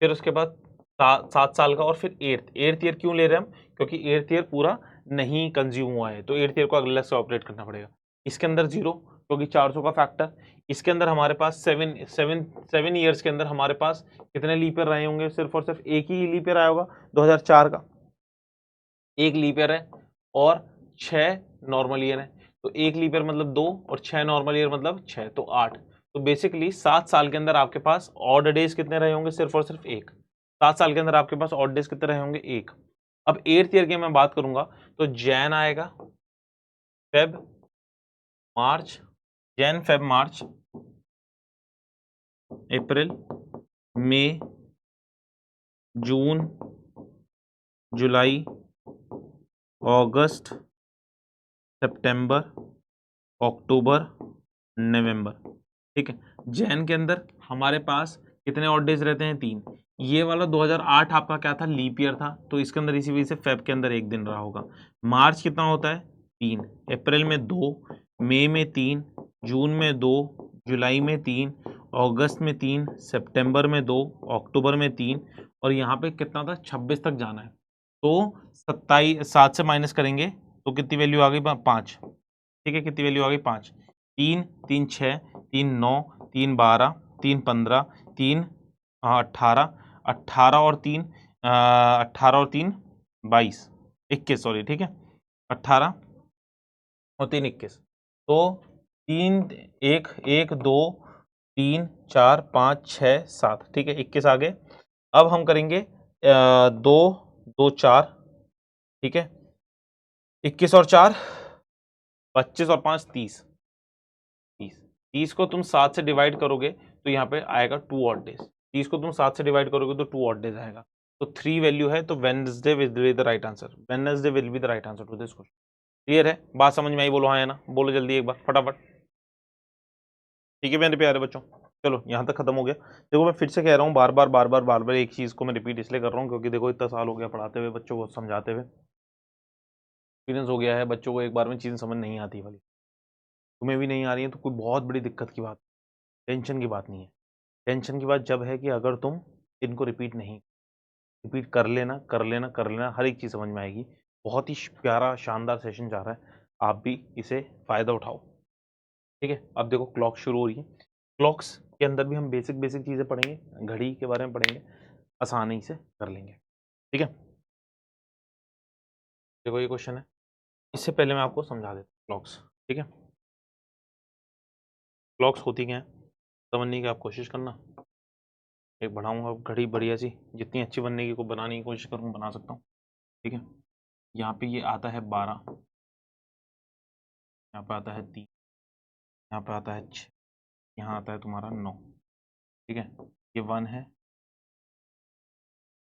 फिर उसके बाद 7 साल का, और फिर एट्थ ईयर क्यों ले रहे हैं हम, क्योंकि एट्थ ईयर पूरा नहीं कंज्यूम हुआ है, तो एट्थ ईयर को अगले से ऑपरेट करना पड़ेगा, इसके अंदर 0 क्योंकि 400 का फैक्टर, इसके अंदर हमारे पास 7 ईयर्स के अंदर हमारे पास कितने लीप ईयर रहे होंगे, सिर्फ और सिर्फ एक ही लीप ईयर आया होगा 2004 का, एक लीप ईयर है और 6 नॉर्मल ईयर है। तो एक लीप ईयर मतलब 2 और 6 नॉर्मल ईयर मतलब 6, तो 8। तो बेसिकली 7 साल के अंदर आपके पास ऑड डेज कितने रहे होंगे? सिर्फ और सिर्फ एक। 7 साल के अंदर आपके पास ऑड डेज कितने रहे होंगे? एक। अब 8th ईयर की मैं बात करूंगा तो जैन आएगा, फेब, मार्च, जैन फेब मार्च, अप्रैल, मई, जून, जुलाई, अगस्त, सितंबर, अक्टूबर, नवंबर। ठीक है, जैन के अंदर हमारे पास कितने ऑड डेज रहते हैं? 3। ये वाला 2008 आपका क्या था? लीप ईयर था, तो इसके अंदर इसी वजह से फेब के अंदर एक दिन रहा होगा। मार्च कितना होता है? 3, अप्रैल में 2, मई में 3, जून में 2, जुलाई में 3, अगस्त में 3, सितंबर में 2, अक्टूबर में 3, और यहाँ पे कितना था? 26 तक जाना है। तो 27, 7 से माइनस करेंगे तो कितनी वैल्यू आ गई? 5। ठीक है, कितनी वैल्यू आ गई? 5। 3, 3 6, 3 9, 3 12, 3 15, 3 18, 18 और 3 18 और 3 22, 21, सॉरी। ठीक है, 18 और 3 21। तो 3 1 1 2 3 4 5 6 7। ठीक है, 21 आ गए। अब हम करेंगे 2 2 4। ठीक है, 21 और 4 25 और 5 30। 30 को तुम 7 से डिवाइड करोगे तो यहाँ पे आएगा 2 ऑड डेज। 30 को तुम 7 से डिवाइड करोगे तो 2 ऑड डेज आएगा। तो 3 वैल्यू है, तो Wednesday will be the right answer. Wednesday will be the right answer to this question. Clear है? बात समझ में आई? बोलो हाँ या ना, बोलो जल्दी एक बार फटाफट। ठीक है मेरे प्यारे बच्चों, चलो यहाँ तक खत्म हो गया। देखो मैं फिर से कह रहा हूँ, बार बार एक चीज़ को मैं रिपीट इसलिए कर रहा हूँ क्योंकि देखो इतना साल हो गया पढ़ाते हुए, बच्चों को समझाते हुए, एक्सपीरियंस हो गया है, बच्चों को एक बार में चीज़ें समझ नहीं आती वाली। तुम्हें भी नहीं आ रही है तो कोई बहुत बड़ी दिक्कत की बात, टेंशन की बात नहीं है। टेंशन की बात जब है कि अगर तुम इनको रिपीट कर लेना कर लेना कर लेना, हर एक चीज़ समझ में आएगी। बहुत ही प्यारा शानदार सेशन जा रहा है, आप भी इसे फ़ायदा उठाओ। ठीक है, अब देखो क्लॉक शुरू हो रही है। क्लॉक्स के अंदर भी हम बेसिक बेसिक चीज़ें पढ़ेंगे, घड़ी के बारे में पढ़ेंगे, आसानी से कर लेंगे। ठीक है, देखो ये क्वेश्चन है, इससे पहले मैं आपको समझा देता हूँ क्लॉक्स। ठीक है, क्लॉक्स होती क्या है समझने की आप कोशिश करना। एक बनाऊंगा घड़ी बढ़िया सी, जितनी अच्छी बनने की को बनाने की कोशिश करूँ बना सकता हूँ। ठीक है, यहाँ पे ये आता है 12, यहाँ पे आता है 3, यहाँ पे आता है 6, यहाँ आता है तुम्हारा 9। ठीक है, ये 1 है,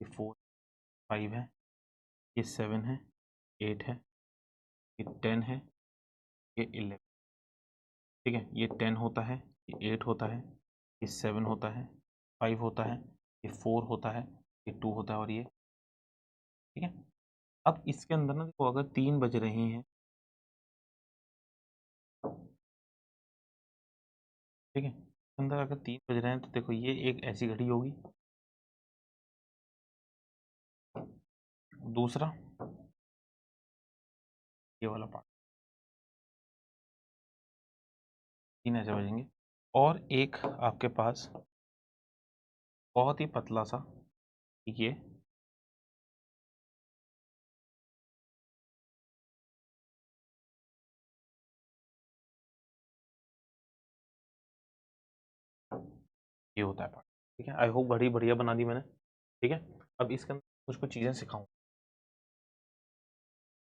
ये 4 5 है, ये 7 है, 8 है, ये 10 है, ये 11। ठीक है, ये 10 होता है, ये 8 होता है, ये 7 होता है, 5 होता है, ये 4 होता है, ये 2 होता है, और ये। ठीक है, अब इसके अंदर ना देखो, अगर 3 बज रहे हैं, ठीक है, इसके अंदर अगर 3 बज रहे हैं तो देखो ये एक ऐसी घड़ी होगी। दूसरा ये वाला पार्ट, 3 ऐसे बजेंगे, और एक आपके पास बहुत ही पतला सा ये होता है पार्ट। ठीक है, आई होप घड़ी बढ़िया बना दी मैंने। ठीक है, अब इसके अंदर कुछ कुछ चीज़ें सिखाऊं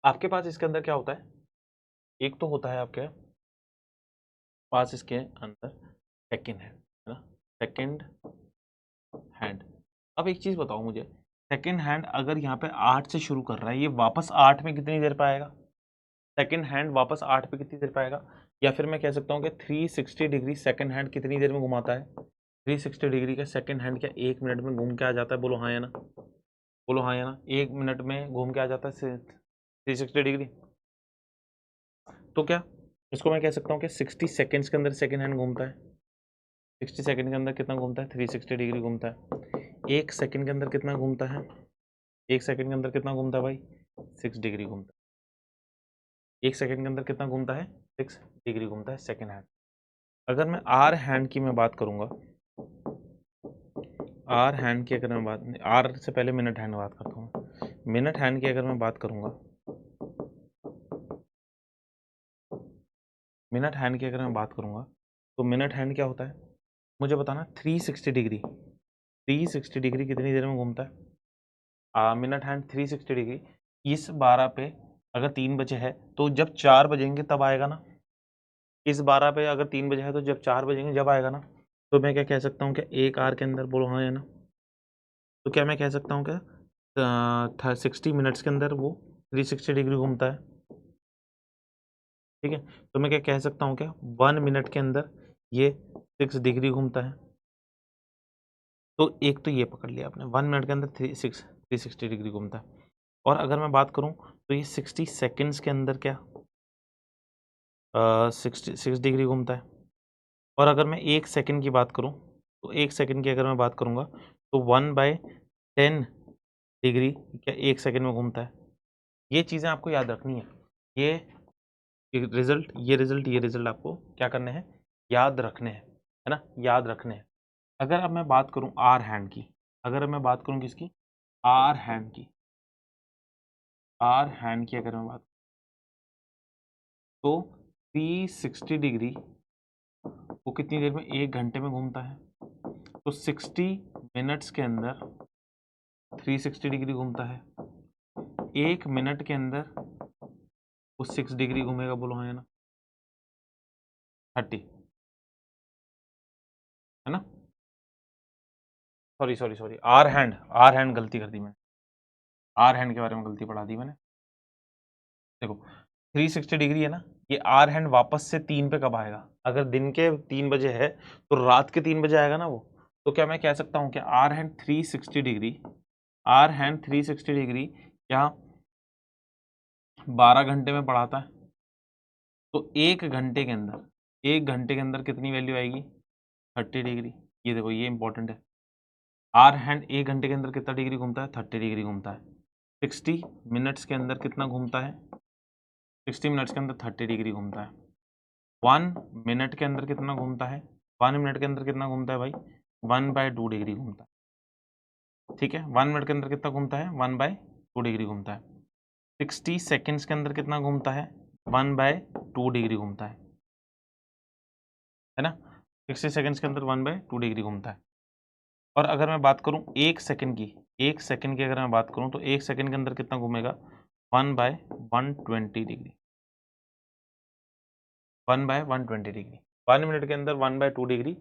आपके पास। इसके अंदर क्या होता है, एक तो होता है आपके पास इसके अंदर सेकंड हैंड, है ना, सेकंड हैंड। अब एक चीज़ बताओ मुझे, सेकंड हैंड अगर यहाँ पे 8 से शुरू कर रहा है, ये वापस 8 में कितनी देर पाएगा? सेकंड हैंड वापस 8 पे कितनी देर पाएगा? या फिर मैं कह सकता हूँ कि 360 डिग्री सेकंड हैंड कितनी देर में घुमाता है? 360 डिग्री का सेकंड हैंड क्या 1 मिनट में घूम के आ जाता है? बोलो हाँ या ना, बोलो हाँ या ना, 1 मिनट में घूम के आ जाता है 360 डिग्री। तो क्या इसको मैं कह सकता हूँ कि 60 सेकेंड्स के अंदर सेकंड हैंड घूमता है। 60 सेकंड के अंदर कितना घूमता है? 360 डिग्री घूमता है। 1 सेकंड के अंदर कितना घूमता है? 1 सेकंड के अंदर कितना घूमता है भाई? 6 डिग्री घूमता है। 1 सेकंड के अंदर कितना घूमता है? 6 डिग्री घूमता है सेकंड हैंड। अगर मैं आर हैंड की मैं बात करूंगा, आर हैंड की अगर मैं बात, आर से पहले मिनट हैंड बात करता हूँ। मिनट हैंड की अगर मैं बात करूंगा मिनट हैंड की अगर मैं बात करूँगा तो मिनट हैंड क्या होता है मुझे बताना। 360 डिग्री, 360 डिग्री कितनी देर में घूमता है? मिनट हैंड 360 डिग्री इस 12 पे अगर 3 बजे है तो जब 4 बजेंगे तब आएगा ना। इस 12 पे अगर 3 बजे है तो जब 4 बजेंगे जब आएगा ना। तो मैं क्या कह सकता हूँ क्या एक आवर के अंदर, बोलो हाँ या ना। तो क्या मैं कह सकता हूँ क्या 60 मिनट्स के अंदर वो 360 डिग्री घूमता है। ठीक है, तो मैं क्या कह सकता हूँ क्या 1 मिनट के अंदर ये 6 डिग्री घूमता है। तो एक तो ये पकड़ लिया आपने, 1 मिनट के अंदर 360 डिग्री घूमता है। और अगर मैं बात करूँ तो ये 60 सेकेंड्स के अंदर क्या 66 डिग्री घूमता है। और अगर मैं 1 सेकंड की बात करूँ तो 1 सेकंड की अगर मैं बात करूँगा तो 1/10 डिग्री क्या 1 सेकंड में घूमता है। ये चीज़ें आपको याद रखनी है। ये रिजल्ट, ये रिजल्ट, ये रिजल्ट आपको क्या करने हैं, याद रखने हैं, है ना, याद रखने हैं। अगर अब मैं बात करूँ आर हैंड की, अगर मैं बात करूँ किसकी, आर हैंड की, आर हैंड की अगर मैं बात तो 360 डिग्री वो कितनी देर में, 1 घंटे में घूमता है। तो 60 मिनट्स के अंदर 360 डिग्री घूमता है। 1 मिनट के अंदर वो 6 डिग्री घूमेगा, बोलो हाँ या ना। 30 है ना। Sorry sorry sorry, hour hand, hour hand गलती कर दी मैंने, आर हैंड के बारे में गलती पढ़ा दी मैंने। देखो 360 डिग्री है ना, ये आर हैंड वापस से 3 पे कब आएगा, अगर दिन के 3 बजे है तो रात के 3 बजे आएगा ना वो। तो क्या मैं कह सकता हूँ कि hour hand 360 degree, hour hand 360 degree यहाँ 12 घंटे में पढ़ाता है। तो 1 घंटे के अंदर, 1 घंटे के अंदर कितनी वैल्यू आएगी, 30 डिग्री। ये देखो ये इंपॉर्टेंट है। आर हैंड 1 घंटे के अंदर कितना डिग्री घूमता है, 30 डिग्री घूमता है। 60 मिनट्स के अंदर कितना घूमता है, 60 मिनट्स के अंदर 30 डिग्री घूमता है। 1 मिनट के अंदर कितना घूमता है, 1 मिनट के अंदर कितना घूमता है भाई, 1/2 डिग्री घूमता है। ठीक है, 1 मिनट के अंदर कितना घूमता है, 1/2 डिग्री घूमता है। 60 सेकेंड्स के अंदर कितना घूमता है, 1/2 डिग्री घूमता है ना। 60 सेकेंड्स के अंदर 1/2 डिग्री घूमता है। और अगर मैं बात करूं 1 सेकंड की, 1 सेकंड की अगर मैं बात करूं तो 1 सेकंड के अंदर कितना घूमेगा, 1/120 डिग्री, 1/120 डिग्री। 1 मिनट के अंदर 1/2 डिग्री,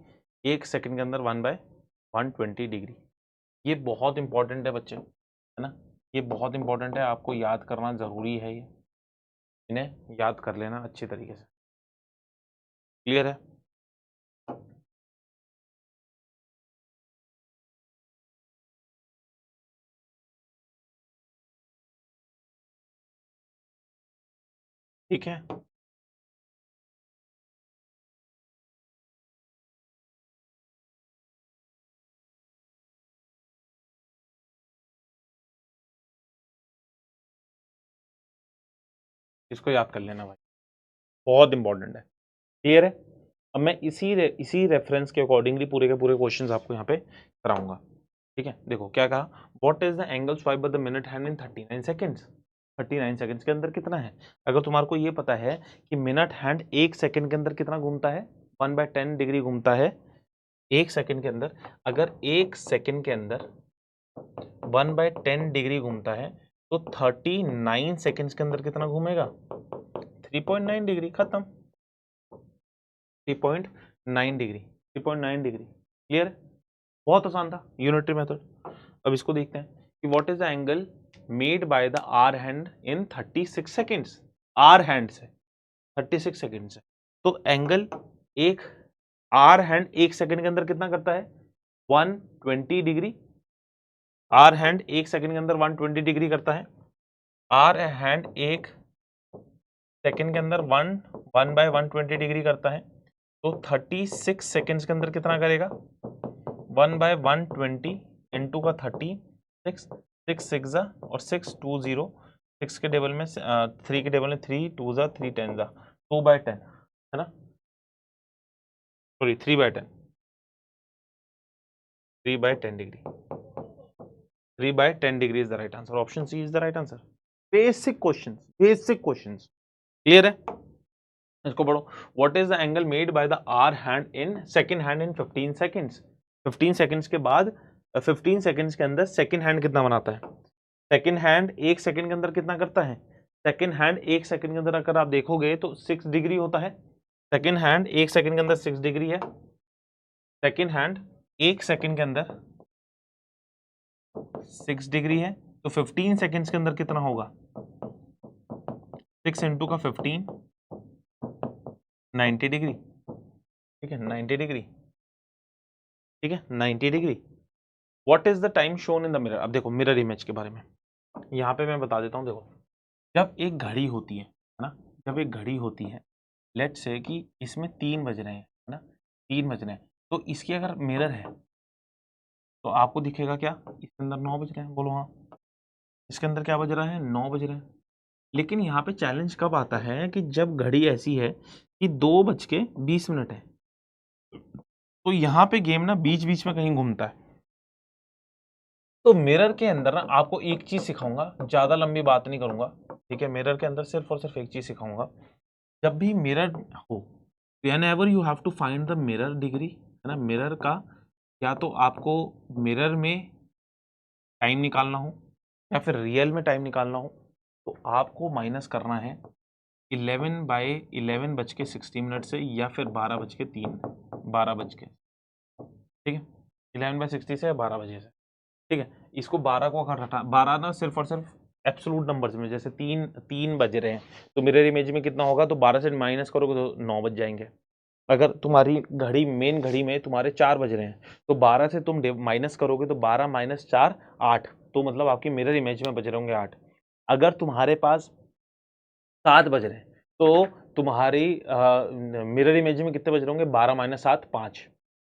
1 सेकंड के अंदर 1/120 डिग्री। ये बहुत इंपॉर्टेंट है बच्चे, है ना, ये बहुत इंपॉर्टेंट है, आपको याद करना ज़रूरी है। ये इन्हें याद कर लेना अच्छी तरीके से। क्लियर है। ठीक है, इसको याद कर लेना भाई, बहुत इंपॉर्टेंट है। क्लियर है। अब मैं इसी रेफरेंस के अकॉर्डिंगली पूरे के पूरे क्वेश्चंस आपको यहाँ पे कराऊंगा। ठीक है, देखो क्या कहा, what is the angle swipe by the minute hand in 39 seconds. 39 seconds के अंदर कितना है। अगर तुम्हारे को ये पता है कि मिनट हैंड 1 सेकंड के अंदर कितना घूमता है, 1/10 डिग्री घूमता है 1 सेकंड के अंदर। अगर 1 सेकंड के अंदर 1/10 डिग्री घूमता है तो 39 सेकंड्स के अंदर कितना घूमेगा, 3.9 डिग्री। खत्म, 3.9 डिग्री, 3.9 डिग्री। क्लियर है, बहुत आसान था, यूनिटरी मेथड। अब इसको देखते हैं कि what is the angle made by the hour hand in 36 seconds. Hour hand से 36 सेकेंड से, तो एंगल एक आर हैंड 1 सेकंड के अंदर कितना करता है, 120 डिग्री। आर हैंड 1 सेकंड के अंदर 120 डिग्री करता है। आर हैंड 1 सेकंड के अंदर 1/120 डिग्री करता है। तो 36 सेकेंड्स के अंदर कितना करेगा, 1/120 इंटू का 36, 6 6 और 6 2 0, 6 के टेबल में 3 के टेबल में 3 2 3 10 2/10 है ना, sorry 3/10, 3/10 degree, 3/10 degree is the right answer. Option C is the right answer. Basic question, basic question. Clear है। इसको पढ़ो, what is the angle made by the hour hand in second hand in 15 seconds. 15 seconds के बाद 15 seconds के अंदर second hand कितना बनाता है? सेकंड हैंड 1 सेकंड के अंदर कितना करता है? सेकंड हैंड 1 सेकंड के अंदर अगर आप देखोगे तो 6 डिग्री होता है। सेकंड हैंड 1 सेकंड के अंदर 6 डिग्री है। सेकंड हैंड 1 सेकंड के अंदर 6 डिग्री है, तो 15 सेकंड्स के अंदर कितना होगा? 6 इंटू का 15 90 डिग्री, ठीक है 90 डिग्री, ठीक है 90 degree. What is the time shown in the mirror? अब देखो मिरर इमेज के बारे में यहाँ पे मैं बता देता हूँ। देखो जब एक घड़ी होती है ना, जब एक घड़ी होती है, लेट्स से कि इसमें 3 बज रहे हैं, है ना, 3 बज रहे हैं, तो इसकी अगर मिरर है तो आपको दिखेगा क्या? इसके अंदर 9 बज रहे हैं, बोलो हाँ। इसके अंदर क्या बज रहा है? 9 बज रहे हैं। लेकिन यहाँ पे चैलेंज कब आता है कि जब घड़ी ऐसी है कि 2:20 है, तो यहाँ पे गेम ना बीच बीच में कहीं घूमता है। तो मिरर के अंदर ना आपको एक चीज सिखाऊंगा, ज्यादा लंबी बात नहीं करूंगा, ठीक है। मिरर के अंदर सिर्फ और सिर्फ एक चीज सिखाऊंगा। जब भी मिरर हो, whenever you have to find the mirror degree, है ना, मिरर का या तो आपको मिरर में टाइम निकालना हो या फिर रियल में टाइम निकालना हो, तो आपको माइनस करना है 11/11:60 से या फिर 12:03, ठीक है, 11/60 से या 12 बजे से, ठीक है। इसको 12 को अगर हटा, 12 ना सिर्फ और सिर्फ एब्सोलूट नंबर्स में, जैसे 3 बज रहे हैं तो मिरर इमेज में कितना होगा? तो 12 से माइनस करोगे तो 9 बज जाएंगे। अगर तुम्हारी घड़ी मेन घड़ी में तुम्हारे 4 बज रहे हैं तो 12 से तुम माइनस करोगे तो 12 - 4 8, तो मतलब आपकी मिरर इमेज में बज रहे होंगे 8। अगर तुम्हारे पास 7 बज रहे हैं तो तुम्हारी मिरर इमेज में कितने बज रहे होंगे? 12 - 7 5,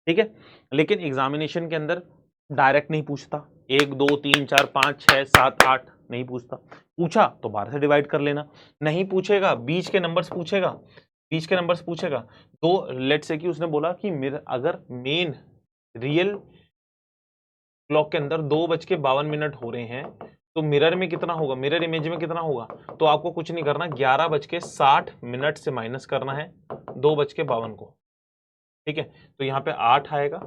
ठीक है। लेकिन एग्जामिनेशन के अंदर डायरेक्ट नहीं पूछता, 1 2 3 4 5 6 7 8 नहीं पूछता। पूछा तो 12 से डिवाइड कर लेना, नहीं पूछेगा बीच के नंबर्स पूछेगा, बीच के नंबर्स पूछेगा। तो लेट्स से कि उसने बोला कि मिरर अगर मेन रियल क्लॉक के अंदर 2:52 हो रहे हैं तो मिरर में कितना होगा? मिरर इमेज में कितना होगा? तो आपको कुछ नहीं करना, 11:60 से माइनस करना है 2:52 को, ठीक है। तो यहाँ पे 8 आएगा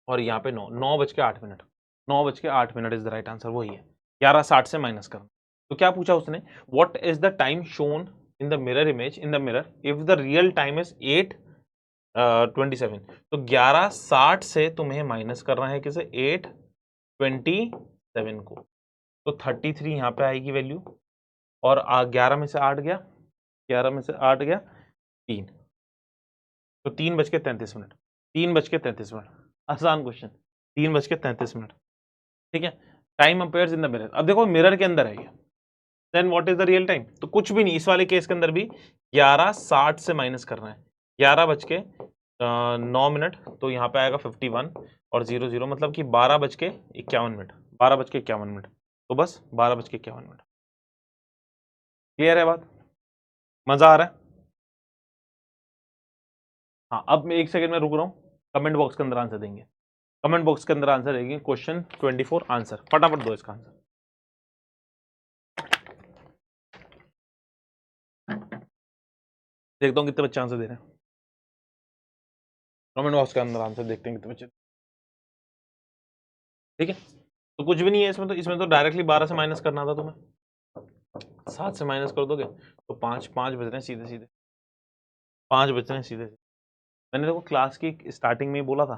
और यहाँ पे 9:08, 9:08 इज द राइट आंसर, वही है। 11:60 से माइनस करना। तो क्या पूछा उसने? What is the time shown in the mirror image in the mirror if the real time is 8:27। तो 11:60 से तुम्हें माइनस करना है किसे? 8:27 को। तो 33 यहाँ पे आएगी वैल्यू, और 11 में से 8 गया, 11 में से 8 गया 3, तो 3:33, 3:33। आसान क्वेश्चन, 3:33, ठीक है। Time appears in the mirror. अब देखो मिरर के अंदर है ये, then what is the real time? तो कुछ भी नहीं, इस वाले केस के अंदर भी 11:60 से माइनस करना है, 11:09, तो यहाँ पे आएगा 51 और 00, मतलब कि 12:51, 12:51। तो बस 12:51। क्लियर है बात? मजा आ रहा है? हाँ, अब मैं 1 सेकंड में रुक रहा हूँ, कमेंट बॉक्स के अंदर आंसर देंगे, कमेंट बॉक्स के अंदर आंसर देंगे। क्वेश्चन 24 आंसर फटाफट दो इसका आंसर। देखता हूँ कितने बच्चे आंसर दे रहे हैं, कमेंट बॉक्स के अंदर आंसर देखते हैं कितने बच्चे, ठीक है। तो कुछ भी नहीं है इसमें, तो इसमें तो डायरेक्टली 12 से माइनस करना था तुम्हें, 7 से माइनस कर दोगे तो 5 बज रहे हैं सीधे सीधे, 5 बज रहे हैं सीधे सीधे। मैंने देखो क्लास की स्टार्टिंग में ही बोला था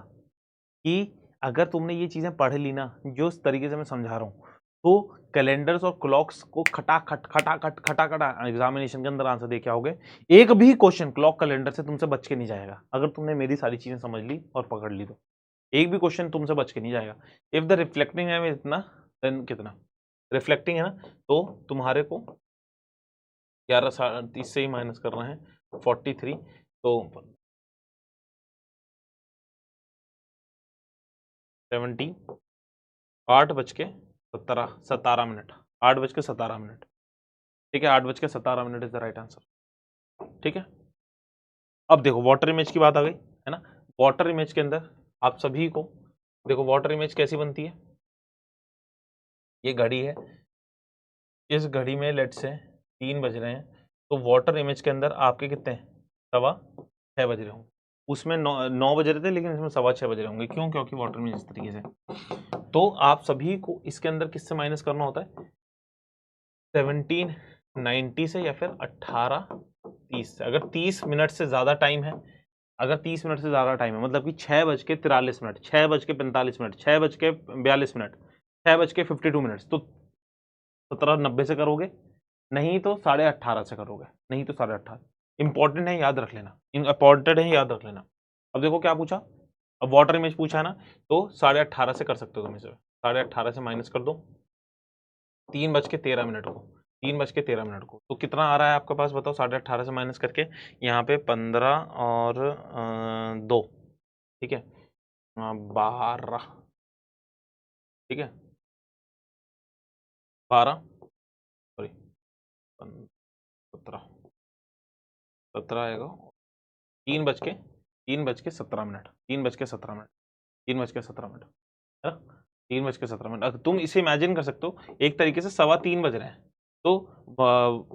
कि अगर तुमने ये चीजें पढ़ ली ना, जो इस तरीके से मैं समझा रहा हूँ, तो कैलेंडर्स और क्लॉक्स को खटाखट एग्जामिनेशन के अंदर आंसर दे के आओगे। एक भी क्वेश्चन क्लॉक कैलेंडर से तुमसे बच के नहीं जाएगा, अगर तुमने मेरी सारी चीजें समझ ली और पकड़ ली तो एक भी क्वेश्चन तुमसे बच के नहीं जाएगा। इफ द रिफ्लेक्टिंग है इतना, देन कितना रिफ्लेक्टिंग है ना, तो तुम्हारे को 11:30 से ही माइनस करना है 43, तो 70, 8:17, 8:17, ठीक है, 8:17 इज द राइट आंसर, ठीक है। अब देखो वाटर इमेज की बात आ गई, है ना। वाटर इमेज के अंदर आप सभी को देखो वाटर इमेज कैसी बनती है। ये घड़ी है, इस घड़ी में लेट से 3 बज रहे हैं, तो वाटर इमेज के अंदर आपके कितने हैं, 6:15 बज रहे होंगे। उसमें 9 बज रहे थे, लेकिन इसमें 6:15 बज रहे होंगे। क्यों? क्योंकि वाटर इमेज इस तरीके से। तो आप सभी को इसके अंदर किससे माइनस करना होता है, 1790 से या फिर 18:30 से। अगर 30 मिनट से ज्यादा टाइम है, अगर 30 मिनट से ज्यादा टाइम है, मतलब कि 6:43 मिनट, 6:45 मिनट, 6:42 मिनट, 6:52 मिनट, तो 17:90 से करोगे, नहीं तो 18:30 से करोगे, नहीं तो 18:30। इंपॉर्टेंट है, याद रख लेना, इंपॉर्टेंट है, याद रख लेना। अब देखो क्या पूछा, अब वाटर इमेज पूछा है ना, तो 18:30 से कर सकते हो तुम इसे। 18:30 से माइनस कर दो 3:13 को, 3:13 को, तो कितना आ रहा है आपके पास, बताओ। 18:30 से माइनस करके यहाँ पे 15 और 2, ठीक है, 12, ठीक है, 12, सॉरी 17, 17 आएगा। 3:17 मिनट, 3:17 मिनट, 3:17 मिनट, है ना, 3:17 मिनट। तुम इसे इमेजिन कर सकते हो, एक तरीके से 3:15 बज रहे हैं, तो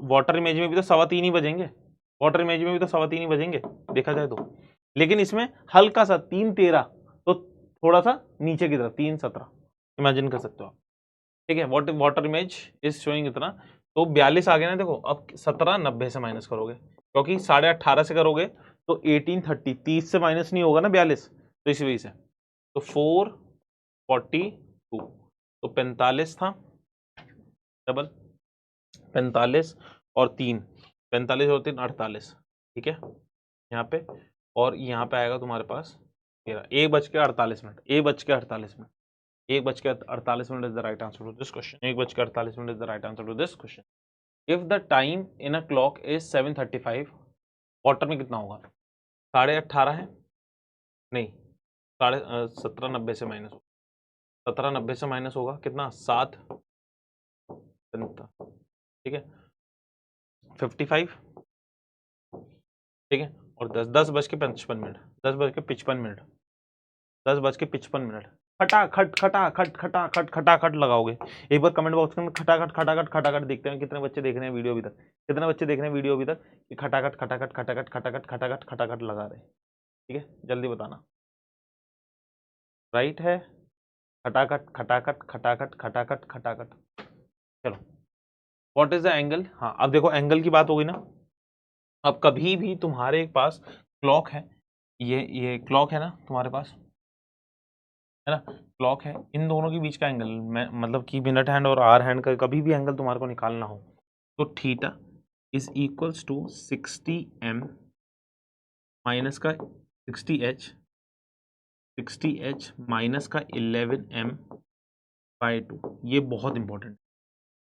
वाटर इमेज में भी तो 3:15 ही बजेंगे, वाटर इमेज में भी तो 3:15 ही बजेंगे देखा जाए तो। लेकिन इसमें हल्का सा 3:13, तो थोड़ा सा नीचे की तरफ 3:17 इमेजिन कर सकते हो आप, ठीक है। वाटर इमेज इज शोइंग इतना, तो 42 आ गया ना। देखो अब 17:90 से माइनस करोगे, क्योंकि 18:30 से करोगे तो 18:30, 30 से माइनस नहीं होगा ना 42, तो इसी वजह से। तो 4:42, तो 45 था, डबल 45 और 3, 45 और 3 48, ठीक है यहाँ पे। और यहाँ पे आएगा तुम्हारे पास 13, 1:48 minute, 1:48 minute, 1:48 minute is the right answer to this question. 1:48 minute is the right answer to this question. If the time in a clock is 7:35, water में कितना होगा, 18:30 है, नहीं 17:90 से माइनस होगा, 17:90 से माइनस होगा कितना, 7, ठीक है, 55, ठीक है, और 10:55 मिनट, 10:55 मिनट, 10:55 मिनट, खटाखट खटाखट खटाखट खटाखट लगाओगे। एक बार कमेंट बॉक्स में खटाखट खटाखट खटाखट देखते हैं कितने बच्चे देख रहे हैं वीडियो अभी तक, कितने बच्चे देख रहे हैं वीडियो अभी तक कि खटाखट खटाखट खटाखट खटाखट खटाखट खटाखट लगा रहे हैं, ठीक है, जल्दी बताना। राइट है, खटाखट खटाखट खटाखट खटाखट खटाखट। चलो, व्हाट इज द एंगल, हाँ अब देखो एंगल की बात होगी ना। अब कभी भी तुम्हारे पास क्लॉक है, ये क्लॉक है ना तुम्हारे पास, है ना, क्लॉक है, इन दोनों के बीच का एंगल, मतलब कि मिनट हैंड और आवर हैंड का कभी भी एंगल तुम्हारे को निकालना हो, तो theta is equals to 60m minus का 60h, 60h माइनस का 11m/2। ये बहुत इंपॉर्टेंट,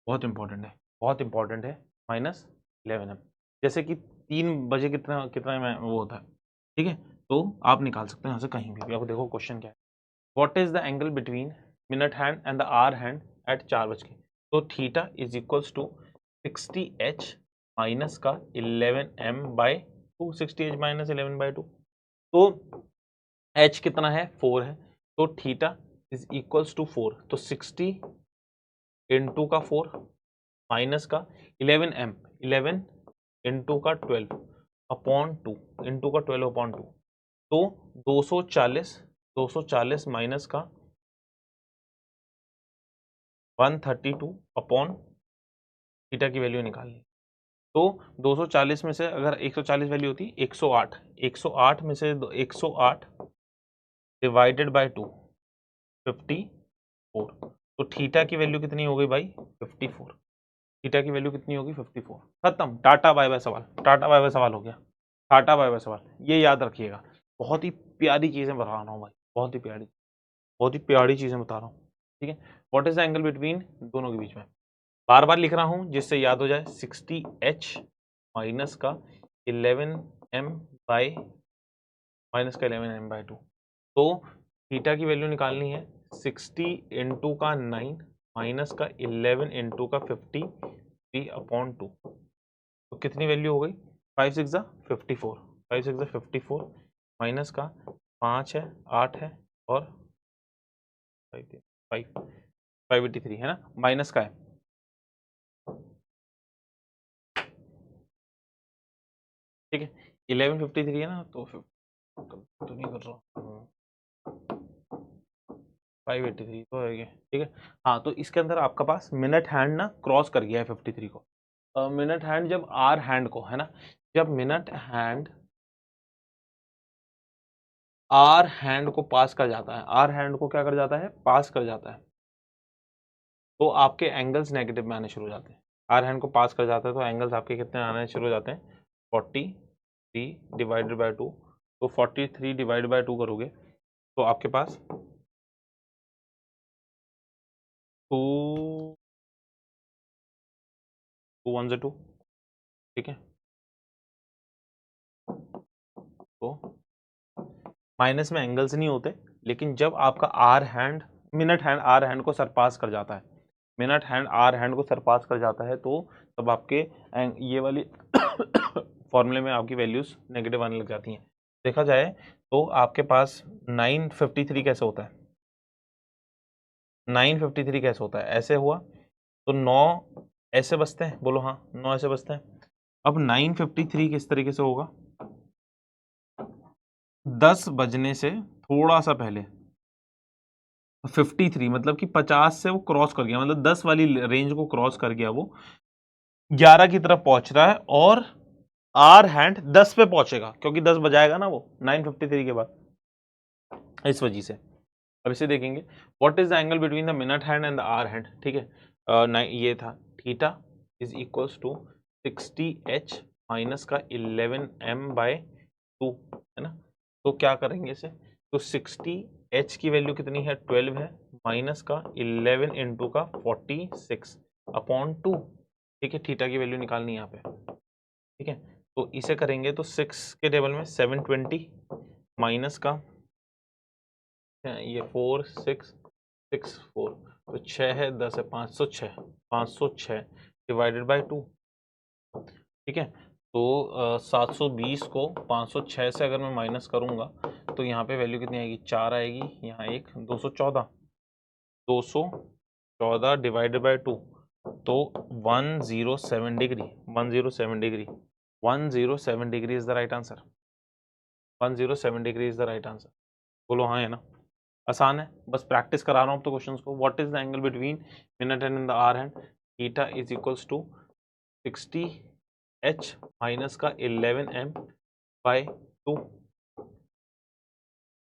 बहुत इंपॉर्टेंट है, बहुत इंपॉर्टेंट है, -11m। जैसे कि 3 बजे कितना कितना में वो होता है, ठीक है, तो आप निकाल सकते हैं यहाँ से कहीं भी। अब देखो क्वेश्चन क्या है, what is the angle between minute hand and the hour hand at 4 बज के, तो theta is equals to 60h minus का 11m/2, 60h माइनस 11/2, तो h कितना है, 4 है, तो थीटा इज इक्वल्स टू 4, तो 60 इंटू का 4 माइनस का 11m, 11 इंटू का 12 अपॉन 2, इंटू का 12 अपॉन 2, तो 240, 240 माइनस का 132 अपॉन थीटा की वैल्यू निकालनी। तो 240 में से अगर 140 वैल्यू होती 108, 108 में से 108 डिवाइडेड बाय 2, 54, तो थीटा की वैल्यू कितनी हो गई भाई, 54। थीटा की वैल्यू कितनी होगी, 54। खत्म, टाटा बाय बाय सवाल, टाटा बाय बाय सवाल हो गया, टाटा बाय बाय सवाल। ये याद रखिएगा, बहुत ही प्यारी चीजें बता रहा हूँ भाई, बहुत ही प्यारी, बहुत ही प्यारी चीजें बता रहा हूँ, ठीक है। What is the angle between दोनों के बीच में, बार बार लिख रहा हूं जिससे याद हो जाए, 60h माइनस का 11m बाई माइनस का 11m/2, तो थीटा की वैल्यू निकालनी है 60 इंटू का 9 माइनस का 11 इंटू का 53 अपॉन 2, तो कितनी वैल्यू हो गई, 5 6 54, 5 6 54 माइनस का 5 है 8 है और 583 है ना, माइनस का है ठीक है 11:53 है ना, तो तो नहीं कर रहा 5:83 तो है ये, ठीक है। हाँ तो इसके अंदर आपका पास मिनट हैंड ना क्रॉस कर गया है 53 को। मिनट हैंड जब आर हैंड को है ना, जब मिनट हैंड आर हैंड को पास कर जाता है, आर हैंड को क्या कर जाता है, पास कर जाता है, तो आपके एंगल्स नेगेटिव में आने शुरू हो जाते हैं। आर हैंड को पास कर जाता है तो एंगल्स आपके कितने आने शुरू हो जाते हैं, 43 डिवाइडेड बाय 2। तो 43 डिवाइड बाय 2 करोगे तो आपके पास 2 2 1 2, ठीक है। तो माइनस में एंगल्स नहीं होते, लेकिन जब आपका hour hand minute hand hour hand को सरपास कर जाता है, मिनट हैंड आर हैंड को सरपास कर जाता है, तो तब आपके ये वाली फॉर्मूले में आपकी वैल्यूज नेगेटिव आने लग जाती हैं। देखा जाए तो आपके पास 953 कैसे होता है, 953 कैसे होता है, ऐसे हुआ तो 9 ऐसे बचते हैं, बोलो हाँ 9 ऐसे बचते हैं। अब 953 किस तरीके से होगा, 10 बजने से थोड़ा सा पहले 53 मतलब कि 50 से वो क्रॉस कर गया, मतलब 10 वाली रेंज को क्रॉस कर गया, वो 11 की तरफ पहुंच रहा है और आर हैंड 10 पे पहुंचेगा क्योंकि 10 बजाएगा ना वो 953 के बाद, इस वजह से। अब इसे देखेंगे, what is the angle between the minute hand and the hour hand, ठीक है। ये था theta is equals to 60h minus का 11m/2 है ना। तो क्या करेंगे इसे, तो 60h की वैल्यू कितनी है, 12 है, माइनस का 11 इंटू का 46 अपॉन 2, ठीक है। थीटा की वैल्यू निकालनी है यहाँ पे, ठीक है। तो इसे करेंगे तो 6 के टेबल में 720 माइनस का ये 4 6 6 4, तो 6 है 10 है 506, 506 डिवाइडेड बाय 2, ठीक है। तो 720 को 506 से अगर मैं माइनस करूंगा तो यहाँ पे वैल्यू कितनी आएगी, 4 आएगी, यहाँ एक 214, 214 डिवाइडेड बाय 2, तो 107 degree, 107 degree, 107 degree is the right answer, 107 degree is the right answer. बोलो हाँ है ना, आसान है, बस प्रैक्टिस करा रहा हूँ तो क्वेश्चंस को। What is the angle between minute hand and the hour hand, theta is equals to 60h minus का 11m/2,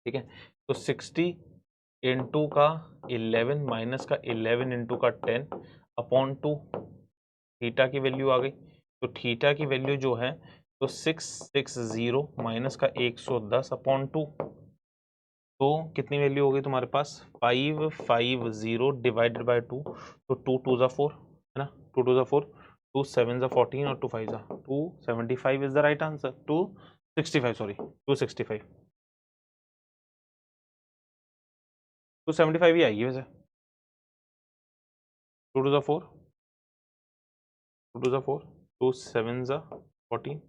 ठीक है। तो 60 इंटू का 11 माइनस का 11 इंटू का 10 अपॉन 2, थीटा की वैल्यू आ गई। तो थीटा की वैल्यू जो है तो 660 माइनस का 110 अपॉन 2, तो कितनी वैल्यू हो गई तुम्हारे पास, 550 डिवाइडेड बाय 2, तो 2 2 ज़ा 4 है ना, 2 2 ज़ा 4, 2 7 ज़ा 14 और 2 5 ज़ा 275 is the right answer, 265 sorry 265, 275 ही आएगी वैसे, 2 2 ज़ा 4, 2 2 ज़ा 4, 2 7 ज़ा 14,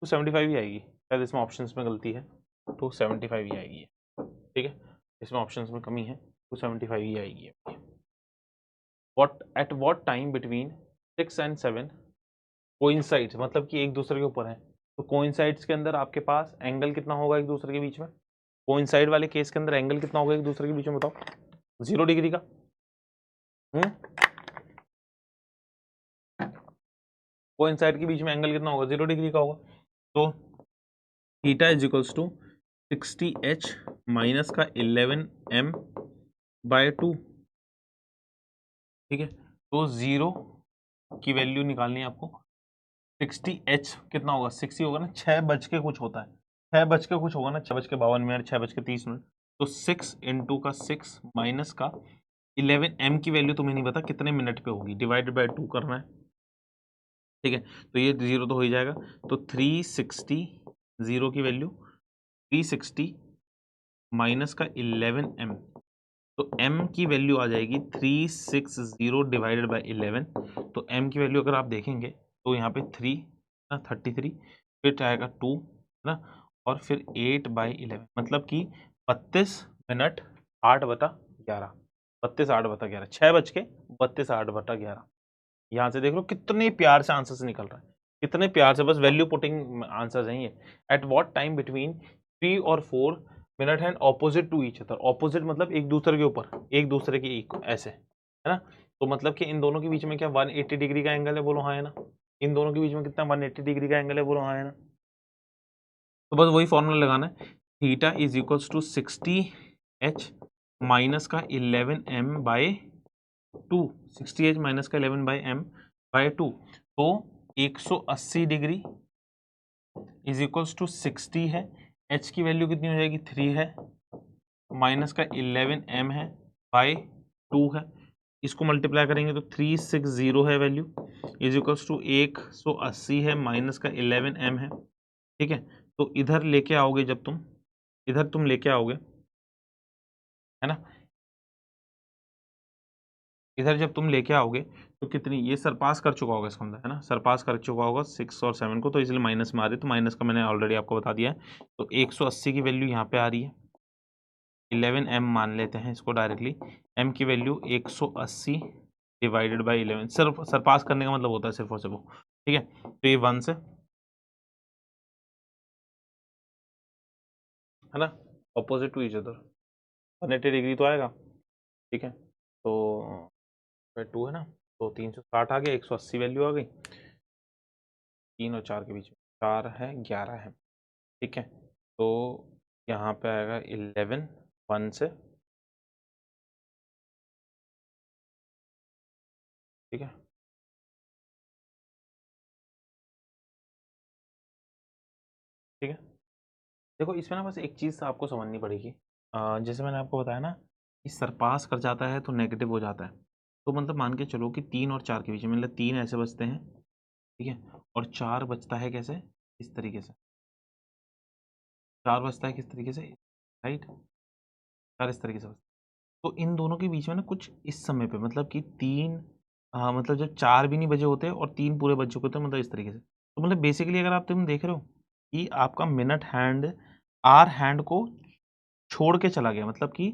275 ही आएगी शायद, इसमें ऑप्शंस में गलती है, 275 ही आएगी, ठीक है। इसमें ऑप्शंस में कमी है, 275 ही आएगी। what time between 6 and 7 coincides, मतलब कि एक दूसरे के ऊपर है, तो coincides के अंदर आपके पास एंगल कितना होगा एक दूसरे के बीच में, coincide वाले केस के अंदर एंगल कितना होगा एक दूसरे के बीच में, बताओ, 0 डिग्री का। coincide के बीच में एंगल कितना होगा, 0 डिग्री का होगा। तो theta is equals to 60h minus का 11m/2, ठीक है। तो 0 की वैल्यू निकालनी है आपको, 60h कितना होगा, 60 होगा ना, 6 बज के कुछ होता है, 6 बज के कुछ होगा ना, 6:52, 6:30, तो 6 इंटू का 6 माइनस का 11m की वैल्यू तुम्हें नहीं पता कितने मिनट पे होगी, डिवाइडेड बाय 2 करना है, ठीक है। तो ये 0 तो हो ही जाएगा, तो 360, 0 की वैल्यू 360 माइनस का 11m, तो m की वैल्यू आ जाएगी 360 डिवाइडेड बाय 11, तो m की वैल्यू अगर आप देखेंगे तो यहाँ पे 3 ना 33, फिर आएगा 2 है ना, और फिर 8/11, मतलब कि 32 मिनट 8/11, 32 8/11, 6 बज के 32 8/11। यहाँ से देख लो कितने प्यार से आंसर से निकल रहा है, कितने प्यार से, बस वैल्यू पुटिंग आंसर है ये। एट व्हाट टाइम बिटवीन 3 और 4 minute hand opposite to each other. Opposite मतलब एक दूसरे के ऊपर, एक दूसरे के ऐसे, है ना। तो मतलब कि इन दोनों के बीच में क्या 180 डिग्री का एंगल है, बोलो हाँ है ना। इन दोनों के बीच में कितना 180 डिग्री का एंगल है, बोलो हाँ है ना। तो बस वही फॉर्मूला लगाना है, theta is equals to 60h minus का 11m बाय 2, 60h माइनस का 11m/2। तो 180 डिग्री इज इक्वल्स टू 60 है, h की वैल्यू कितनी हो जाएगी 3 है, माइनस का 11m है बाय 2 है। इसको मल्टीप्लाई करेंगे तो 360 है वैल्यू, इज इक्वल्स टू 180 है माइनस का 11m है। ठीक है, तो इधर लेके आओगे जब तुम, इधर तुम लेके आओगे, है ना, इधर जब तुम लेके आओगे तो कितनी, ये सरपास कर चुका होगा इसका मतलब, है ना, सरपास कर चुका होगा 6 और 7 को, तो इसलिए माइनस में आ रही है। तो माइनस का मैंने ऑलरेडी आपको बता दिया है। तो 180 की वैल्यू यहाँ पे आ रही है, 11m मान लेते हैं इसको डायरेक्टली। m की वैल्यू 180 डिवाइडेड बाई 11, सिर्फ सरपास करने का मतलब होता है सिर्फ और सिर्फ, ठीक है। तो ये 1 से, है ना, opposite to each other 180 degree तो आएगा, ठीक है। तो 2 है ना, तो 360 आ गया, 180 वैल्यू आ गई, 3 और 4 के बीच में 4 है, 11 है, ठीक है। तो यहाँ पे आएगा 11 1 से, ठीक है, ठीक है। देखो इसमें ना बस एक चीज़ आपको समझनी पड़ेगी, जैसे मैंने आपको बताया ना कि सरपास कर जाता है तो नेगेटिव हो जाता है। तो मतलब मान के चलो कि 3 और 4 के बीच में, मतलब 3 ऐसे बचते हैं, ठीक है, और 4 बचता है कैसे, इस तरीके से, 4 बचता है किस तरीके से, राइट, 4 इस तरीके से बचता है। तो इन दोनों के बीच में ना कुछ इस समय पे, मतलब कि 3, मतलब जब 4 भी नहीं बजे होते और 3 पूरे बज चुके होते, मतलब इस तरीके से। तो मतलब बेसिकली अगर आप तुम देख रहे हो कि आपका मिनट हैंड आर हैंड को छोड़ के चला गया, मतलब कि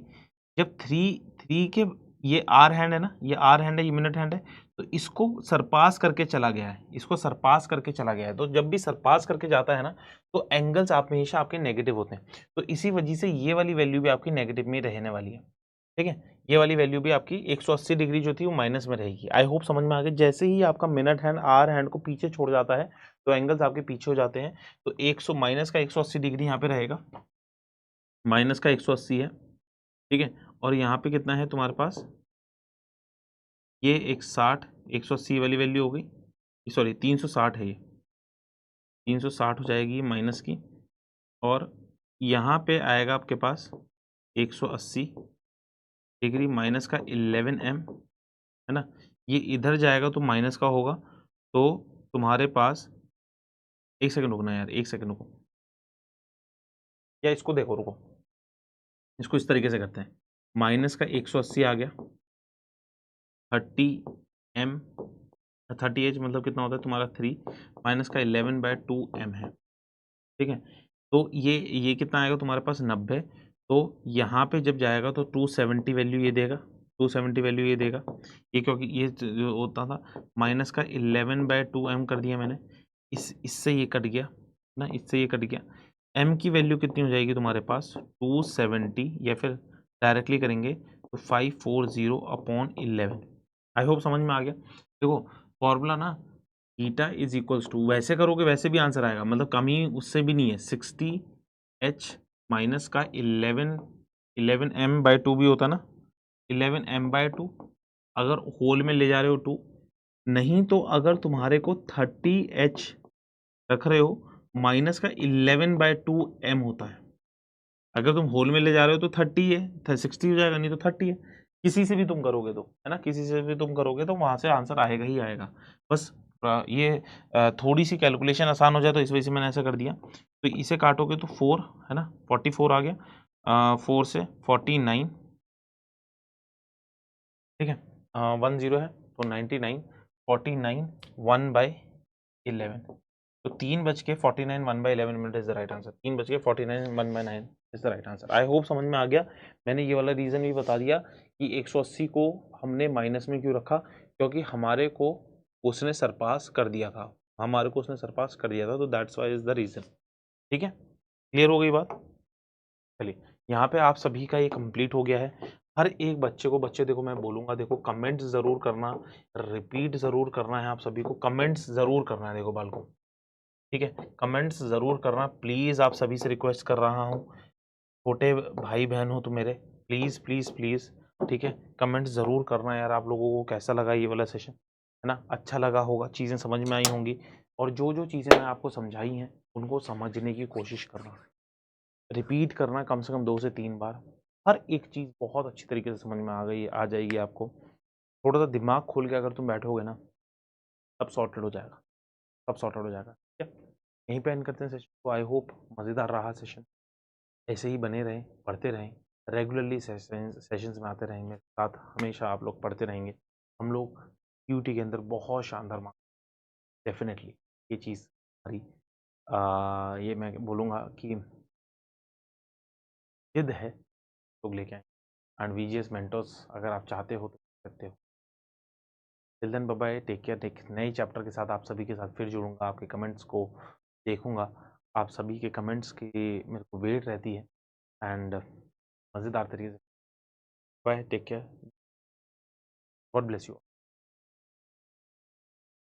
जब 3 के, ये आर हैंड है ना, ये आर हैंड है, ये मिनट हैंड है, तो इसको सरपास करके चला गया है, इसको सरपास करके चला गया है। तो जब भी सरपास करके जाता है ना, तो एंगल्स आप हमेशा आपके नेगेटिव होते हैं। तो इसी वजह से ये वाली वैल्यू भी आपकी नेगेटिव में रहने वाली है, ठीक है। ये वाली वैल्यू भी आपकी 180 डिग्री जो थी वो माइनस में रहेगी। आई होप समझ में आ गया। जैसे ही आपका मिनट हैंड आर हैंड को पीछे छोड़ जाता है तो एंगल्स आपके पीछे हो जाते हैं। तो 100 माइनस का 180 डिग्री यहाँ पे रहेगा, माइनस का 180 है, ठीक है। और यहाँ पे कितना है तुम्हारे पास, ये 160, 180 वाली वैल्यू हो गई, सॉरी 360 है, ये 360 हो जाएगी माइनस की। और यहाँ पे आएगा आपके पास 180 डिग्री माइनस का 11m, है ना, ये इधर जाएगा तो माइनस का होगा। तो तुम्हारे पास, एक सेकंड रुकना यार, एक सेकंड रुको, या इसको देखो, रुको, इसको इस तरीके से करते हैं, माइनस का 180 आ गया, 30m, 30h मतलब कितना होता है तुम्हारा 3, माइनस का 11/2m है, ठीक है। तो ये कितना आएगा तुम्हारे पास 90। तो यहाँ पे जब जाएगा तो 270 वैल्यू ये देगा, 270 वैल्यू ये देगा, ये क्योंकि ये जो होता था, माइनस का 11/2m कर दिया मैंने, इससे ये कट गया ना, इससे ये कट गया। m की वैल्यू कितनी हो जाएगी तुम्हारे पास 270, या फिर डायरेक्टली करेंगे तो 540/11। आई होप समझ में आ गया। देखो फॉर्मूला ना, थीटा इज इक्वल्स टू, वैसे करोगे वैसे भी आंसर आएगा, मतलब कमी उससे भी नहीं है, 60h माइनस का 11m/2 भी होता ना, 11m/2, अगर होल में ले जा रहे हो 2, नहीं तो अगर तुम्हारे को 30h रख रहे हो, माइनस का 11/2m होता है। अगर तुम होल में ले जा रहे हो तो 30 है, 60 हो जाएगा, नहीं तो 30 है। किसी से भी तुम करोगे तो, है ना, किसी से भी तुम करोगे तो वहां से आंसर आएगा ही आएगा। बस ये थोड़ी सी कैलकुलेशन आसान हो जाए तो इस वजह से मैंने ऐसा कर दिया। तो इसे काटोगे तो 4, है ना, 44 आ गया, 4 से 49, ठीक है, 1 0 है तो 99, 49 1/11। तो 3:49 1/11 minute is the right answer, 3:49 1/9 is the right answer. I hope समझ में आ गया। मैंने ये वाला रीज़न भी बता दिया कि 180 को हमने माइनस में क्यों रखा, क्योंकि हमारे को उसने सरपास कर दिया था। हमारे को उसने सरपास कर दिया था, तो that's why is the reason. ठीक है, क्लियर हो गई बात। चलिए, यहाँ पे आप सभी का ये कंप्लीट हो गया है। हर एक बच्चे को, बच्चे देखो मैं बोलूंगा, देखो कमेंट्स जरूर करना, रिपीट जरूर करना है, आप सभी को कमेंट्स जरूर करना है। देखो बालको, ठीक है, कमेंट्स जरूर करना प्लीज, आप सभी से रिक्वेस्ट कर रहा हूँ। छोटे भाई बहन हो तो मेरे, प्लीज प्लीज प्लीज, ठीक है, कमेंट्स जरूर करना यार। आप लोगों को कैसा लगा ये वाला सेशन, है ना? अच्छा लगा होगा, चीजें समझ में आई होंगी, और जो जो चीजें मैं आपको समझाई हैं उनको समझने की कोशिश करना, रिपीट करना कम से कम 2 से 3 बार। हर एक चीज़ बहुत अच्छी तरीके से समझ में आ जाएगी आपको। थोड़ा सा दिमाग खोल के अगर तुम बैठोगे ना, सब सॉर्टेड हो जाएगा, सब सॉर्टेड हो जाएगा। ठीक है, यहीं पे एंड करते हैं सेशन को। आई होप मज़ेदार रहा सेशन, ऐसे ही बने रहें, पढ़ते रहें, रेगुलरली सेशंस में आते रहें मेरे साथ, हमेशा आप लोग पढ़ते रहेंगे। हम लोग क्यूटी के अंदर बहुत शानदार मार्क्स, डेफिनेटली ये चीज़ हमारी, ये मैं बोलूँगा कि जिद है, लोग लेके आए। एंड वीजीएस मेंटर्स अगर आप चाहते हो तो कर सकते हो। Till then bye bye, take care. एक नए चैप्टर के साथ आप सभी के साथ फिर जुड़ूंगा, आपके कमेंट्स को देखूंगा, आप सभी के कमेंट्स की मेरे को वेट रहती है। एंड मज़ेदार तरीके से, bye, take care, God bless you.